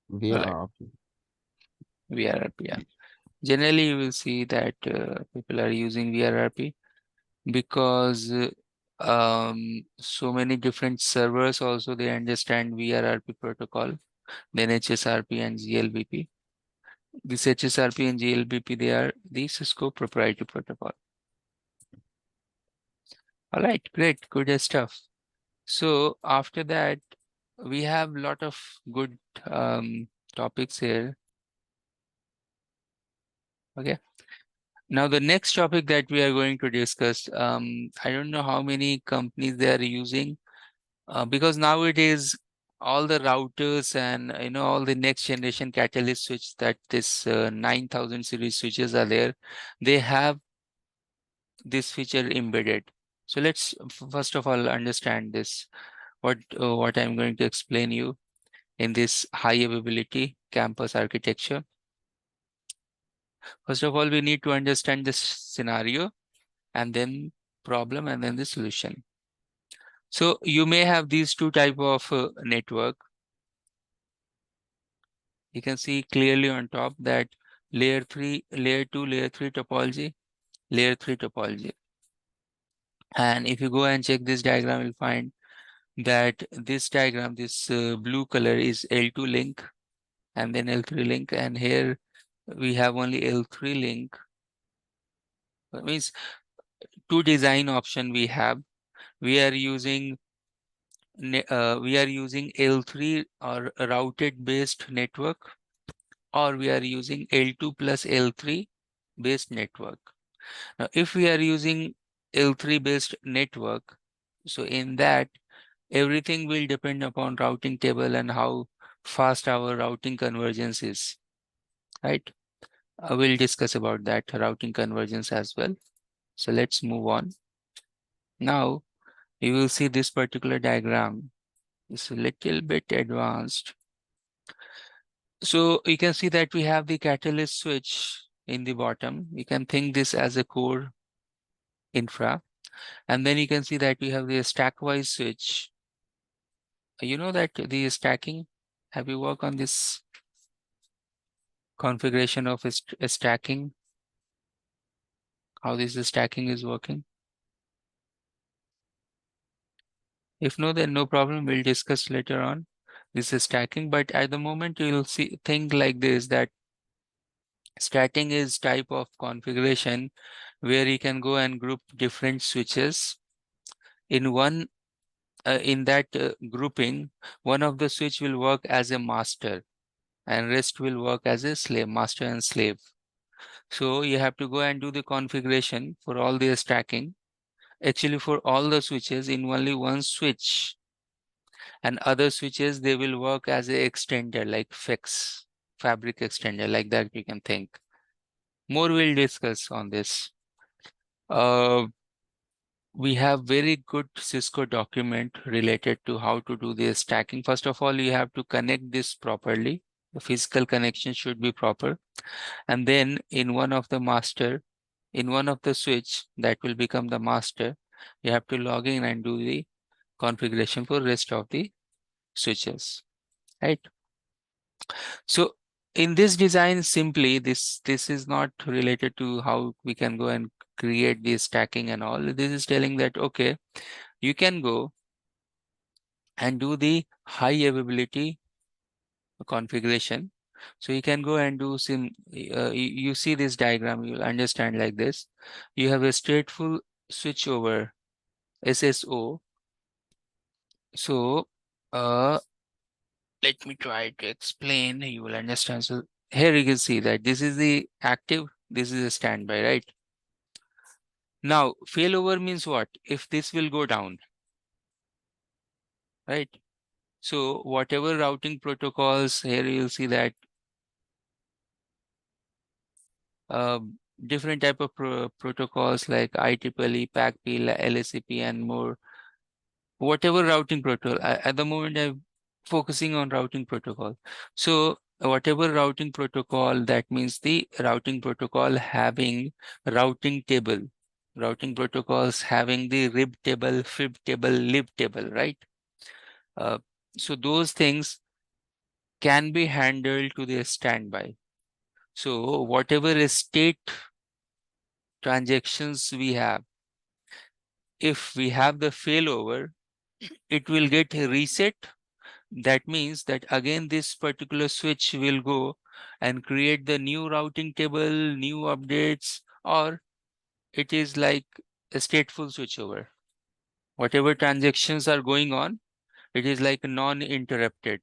VRP. VRRP, yeah. Generally, you will see that people are using VRRP because so many different servers also they understand VRRP protocol, then HSRP and GLBP. This HSRP and GLBP, they are the Cisco proprietary protocol. All right, great, good stuff. So after that, we have a lot of good topics here. Okay. Now the next topic that we are going to discuss, I don't know how many companies they are using, because nowadays all the routers and all the next generation catalyst switch that this 9000 series switches are there, they have this feature embedded. So let's first of all understand this, what I'm going to explain you in this high availability campus architecture. First of all, we need to understand this scenario and then problem and then the solution. So you may have these two type of network. You can see clearly on top that layer 3, layer 2, layer 3 topology, layer 3 topology. And if you go and check this diagram, you'll find that this diagram, this blue color is L2 link and then L3 link. And here we have only L3 link. That means two design option we have. We are using L3 or a routed based network, or we are using L2 plus L3 based network. Now, if we are using L3 based network, so in that everything will depend upon routing table and how fast our routing convergence is, right? I will discuss about that routing convergence as well. So let's move on. Now you will see this particular diagram is a little bit advanced. So you can see that we have the catalyst switch in the bottom. You can think this as a core infra. And then you can see that we have the stack-wise switch. You know that the stacking, have you worked on this configuration of stacking? How this stacking is working? If no, then no problem. We'll discuss later on. This is stacking, but at the moment you'll see think like this, that stacking is type of configuration where you can go and group different switches in one. In that grouping, one of the switch will work as a master and rest will work as a slave, master and slave. So you have to go and do the configuration for all the stacking. Actually, for all the switches in only one switch, and other switches they will work as a extender like fix, fabric extender, like that you can think. More we'll discuss on this. We have very good Cisco document related to how to do the stacking. First of all, you have to connect this properly. The physical connection should be proper. And then in one of the master, in one of the switch that will become the master, you have to log in and do the configuration for rest of the switches, right? So in this design, simply this is not related to how we can go and create the stacking and all. This is telling that, okay, you can go and do the high availability configuration. So you can go and do you see this diagram, you'll understand like this. You have a stateful switchover SSO. So let me try to explain, you will understand. So here you can see that this is the active, this is a standby, right? Now failover means what? If this will go down, right? So whatever routing protocols, here you'll see that uh, different type of protocols like IEEE, PACP, LSCP, and more. Whatever routing protocol, at the moment I'm focusing on routing protocol. So whatever routing protocol, that means the routing protocol having routing table, routing protocols having the rib table, fib table, lib table, right? Uh, so those things can be handled to the standby. So whatever state transactions we have, if we have the failover, it will get reset. That means that again this particular switch will go and create the new routing table, new updates, or it is like a stateful switchover. Whatever transactions are going on, it is like non-interrupted.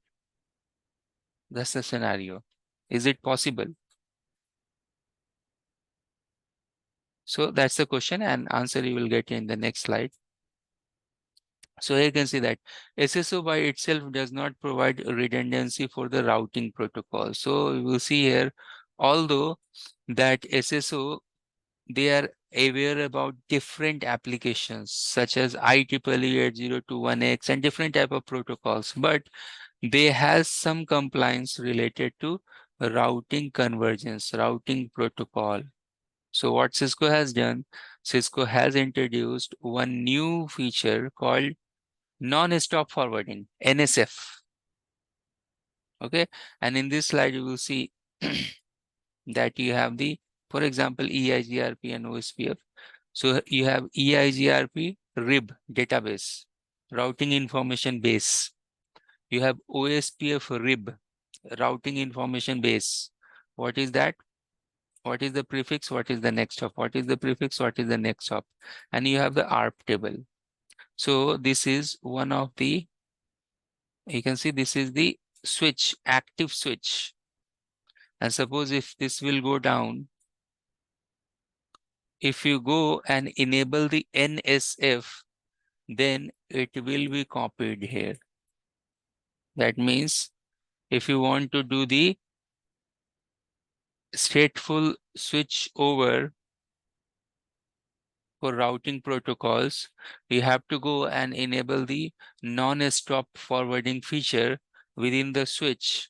That's the scenario. Is it possible? So that's the question, and answer you will get in the next slide. So here you can see that SSO by itself does not provide redundancy for the routing protocol. So you will see here, although that SSO, they are aware about different applications such as IEEE 8021X and different type of protocols, but they have some compliance related to routing convergence, routing protocol. So what Cisco has done, Cisco has introduced one new feature called non-stop forwarding, NSF. Okay, and in this slide you will see that you have the, for example, EIGRP and OSPF. So you have EIGRP RIB database, routing information base. You have OSPF RIB, routing information base. What is that? What is the prefix? What is the next hop? What is the prefix? What is the next hop? And you have the ARP table. So this is one of the, you can see this is the switch, active switch. And suppose if this will go down, if you go and enable the NSF, then it will be copied here. That means if you want to do the stateful switch over for routing protocols, you have to go and enable the non-stop forwarding feature within the switch.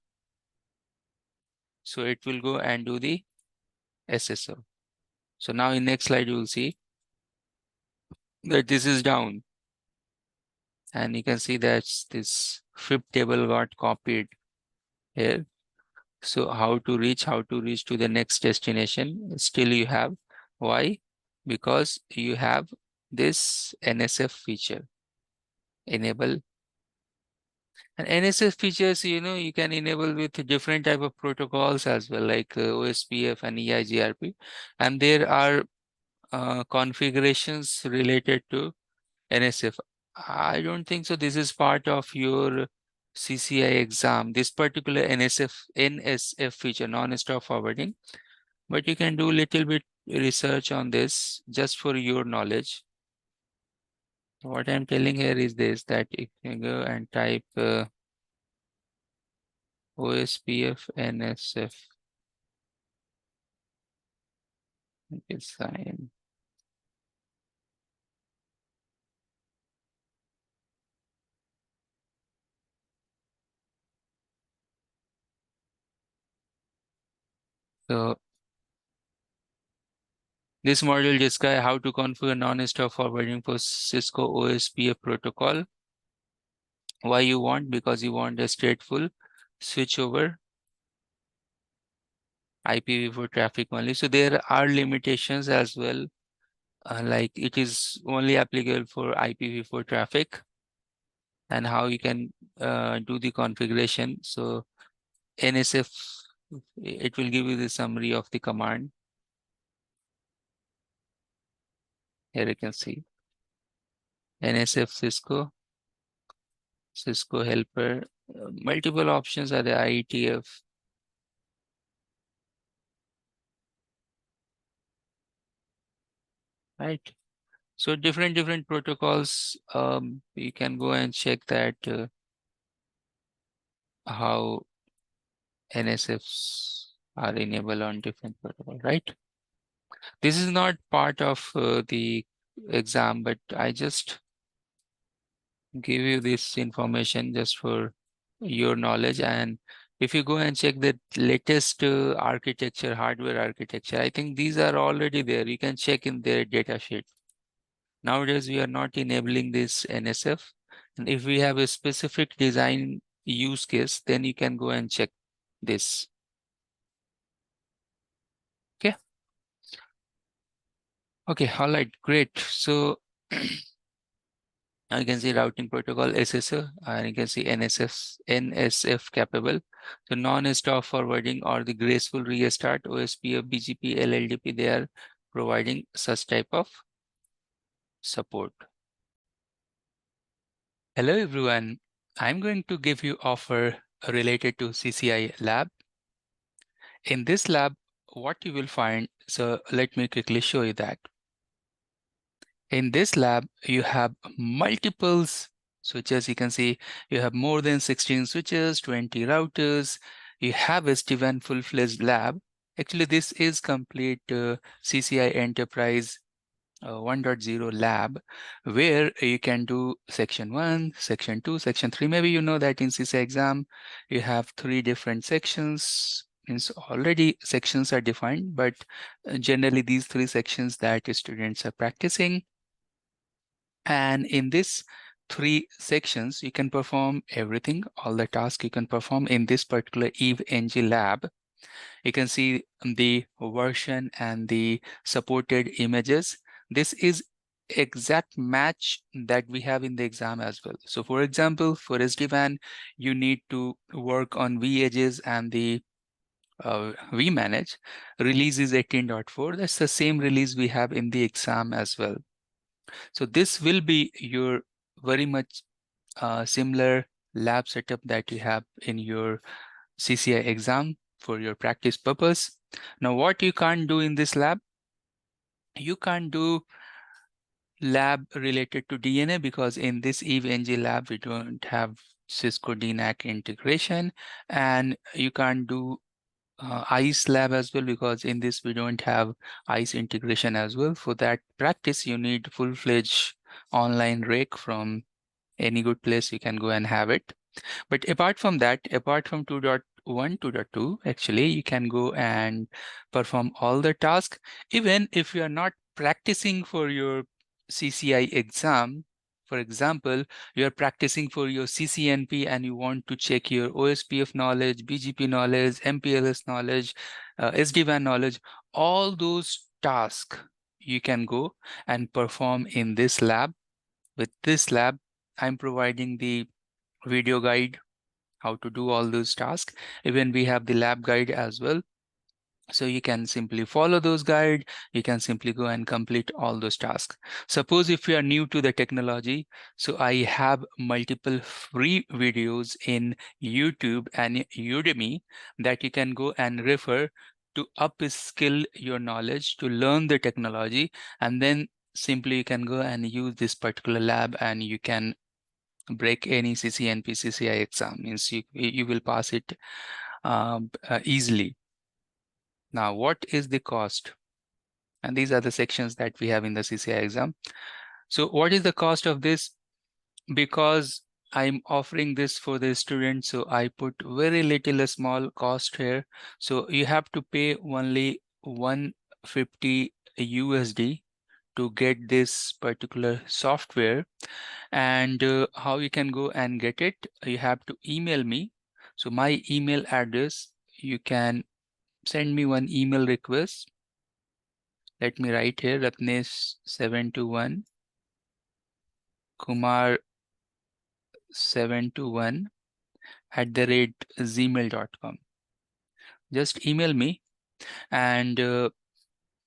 So it will go and do the SSO. So now in next slide, you will see that this is down. And you can see that this fib table got copied here. So how to reach to the next destination, still you have. Why? Because you have this NSF feature enable. And NSF features, you can enable with different type of protocols as well, like OSPF and EIGRP. And there are configurations related to NSF. I don't think so. This is part of your CCI exam. This particular NSF feature, non-stop forwarding, but you can do little bit research on this just for your knowledge. What I'm telling here is this, that you can go and type OSPF NSF design. So this module describes how to configure non-stop forwarding for Cisco OSPF protocol. Why you want? Because you want a straightforward switch over IPv4 traffic only. So there are limitations as well. Like it is only applicable for IPv4 traffic, and how you can do the configuration. So NSF, it will give you the summary of the command. Here you can see NSF Cisco helper. Multiple options are the IETF. Right. So different protocols. You can go and check that how NSFs are enabled on different protocol, right? This is not part of the exam, but I just give you this information just for your knowledge. And if you go and check the latest architecture, hardware architecture, I think these are already there. You can check in their data sheet. Nowadays, we are not enabling this NSF. And if we have a specific design use case, then you can go and check this. Okay. Okay, all right, great. So now you can see routing protocol SSO, and you can see NSF capable. So non-stop forwarding or the graceful restart, OSPF, BGP, LLDP, they are providing such type of support. Hello everyone. I'm going to give you offer related to CCI lab. In this lab, what you will find, so let me quickly show you that. In this lab, you have multiples switches. You can see you have more than 16 switches, 20 routers. You have SD-WAN full-fledged lab. Actually, this is complete CCI Enterprise 1.0 lab, where you can do section 1, section 2, section 3. Maybe you know that in CCI exam, you have 3 different sections. Means already sections are defined, but generally these 3 sections that students are practicing. And in this 3 sections, you can perform everything, all the tasks you can perform in this particular EVE-NG lab. You can see the version and the supported images. This is exact match that we have in the exam as well. So for example, for SD-WAN, you need to work on vEdges and the vManage. Release is 18.4. That's the same release we have in the exam as well. So this will be your very much similar lab setup that you have in your CCI exam for your practice purpose. Now, what you can't do in this lab, you can't do lab related to DNA, because in this EVE-NG lab, we don't have Cisco DNAC integration, and you can't do ICE lab as well, because in this we don't have ICE integration as well. For that practice, you need full-fledged online rake from any good place. You can go and have it. But apart from that, apart from 2.1, 2.2, actually, you can go and perform all the tasks. Even if you are not practicing for your CCI exam, for example, you are practicing for your CCNP and you want to check your OSPF knowledge, BGP knowledge, MPLS knowledge, SD-WAN knowledge, all those tasks you can go and perform in this lab. With this lab, I'm providing the video guide how to do all those tasks. Even we have the lab guide as well. So you can simply follow those guides. You can simply go and complete all those tasks. Suppose if you are new to the technology, so I have multiple free videos in YouTube and Udemy that you can go and refer to upskill your knowledge, to learn the technology, and then simply you can go and use this particular lab and you can break any CCNP, CCI exam. Means you will pass it easily. Now, what is the cost? And these are the sections that we have in the CCI exam. So what is the cost of this? Because I'm offering this for the students, so I put very little a small cost here. So you have to pay only 150 USD to get this particular software. And how you can go and get it, you have to email me. So my email address, you can send me one email request. Let me write here, Ratnesh721 Kumar 721 @gmail.com. Just email me and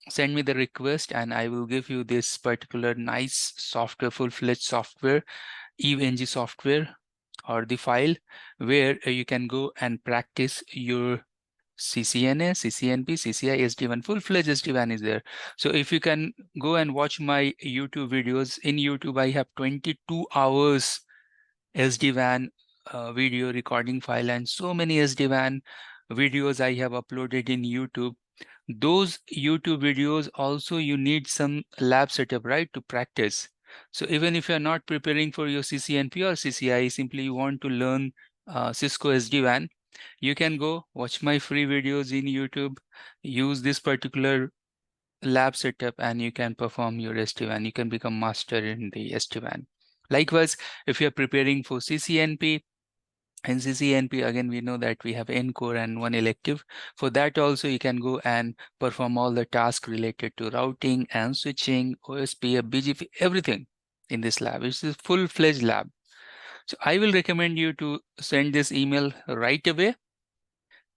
send me the request, and I will give you this particular nice software, full-fledged software, EVNG software, or the file where you can go and practice your CCNA, CCNP, CCI, SD1, full-fledged SD1 is there. So if you can go and watch my YouTube videos, in YouTube I have 22 hours SD-WAN video recording file and so many SD-WAN videos I have uploaded in YouTube. Those YouTube videos also you need some lab setup, right, to practice. So even if you're not preparing for your CCNP or CCI, simply you want to learn Cisco SD-WAN, you can go watch my free videos in YouTube, use this particular lab setup, and you can perform your SD-WAN. You can become master in the SD-WAN. Likewise, if you're preparing for CCNP, and CCNP, again, we know that we have N-core and one elective. For that also, you can go and perform all the tasks related to routing and switching, OSPF, BGP, everything in this lab. It's a full-fledged lab. So I will recommend you to send this email right away.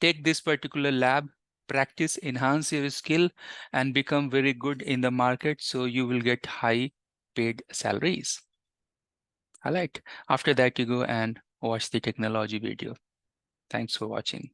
Take this particular lab, practice, enhance your skill, and become very good in the market, so you will get high paid salaries. All right. After that, you go and watch the technology video. Thanks for watching.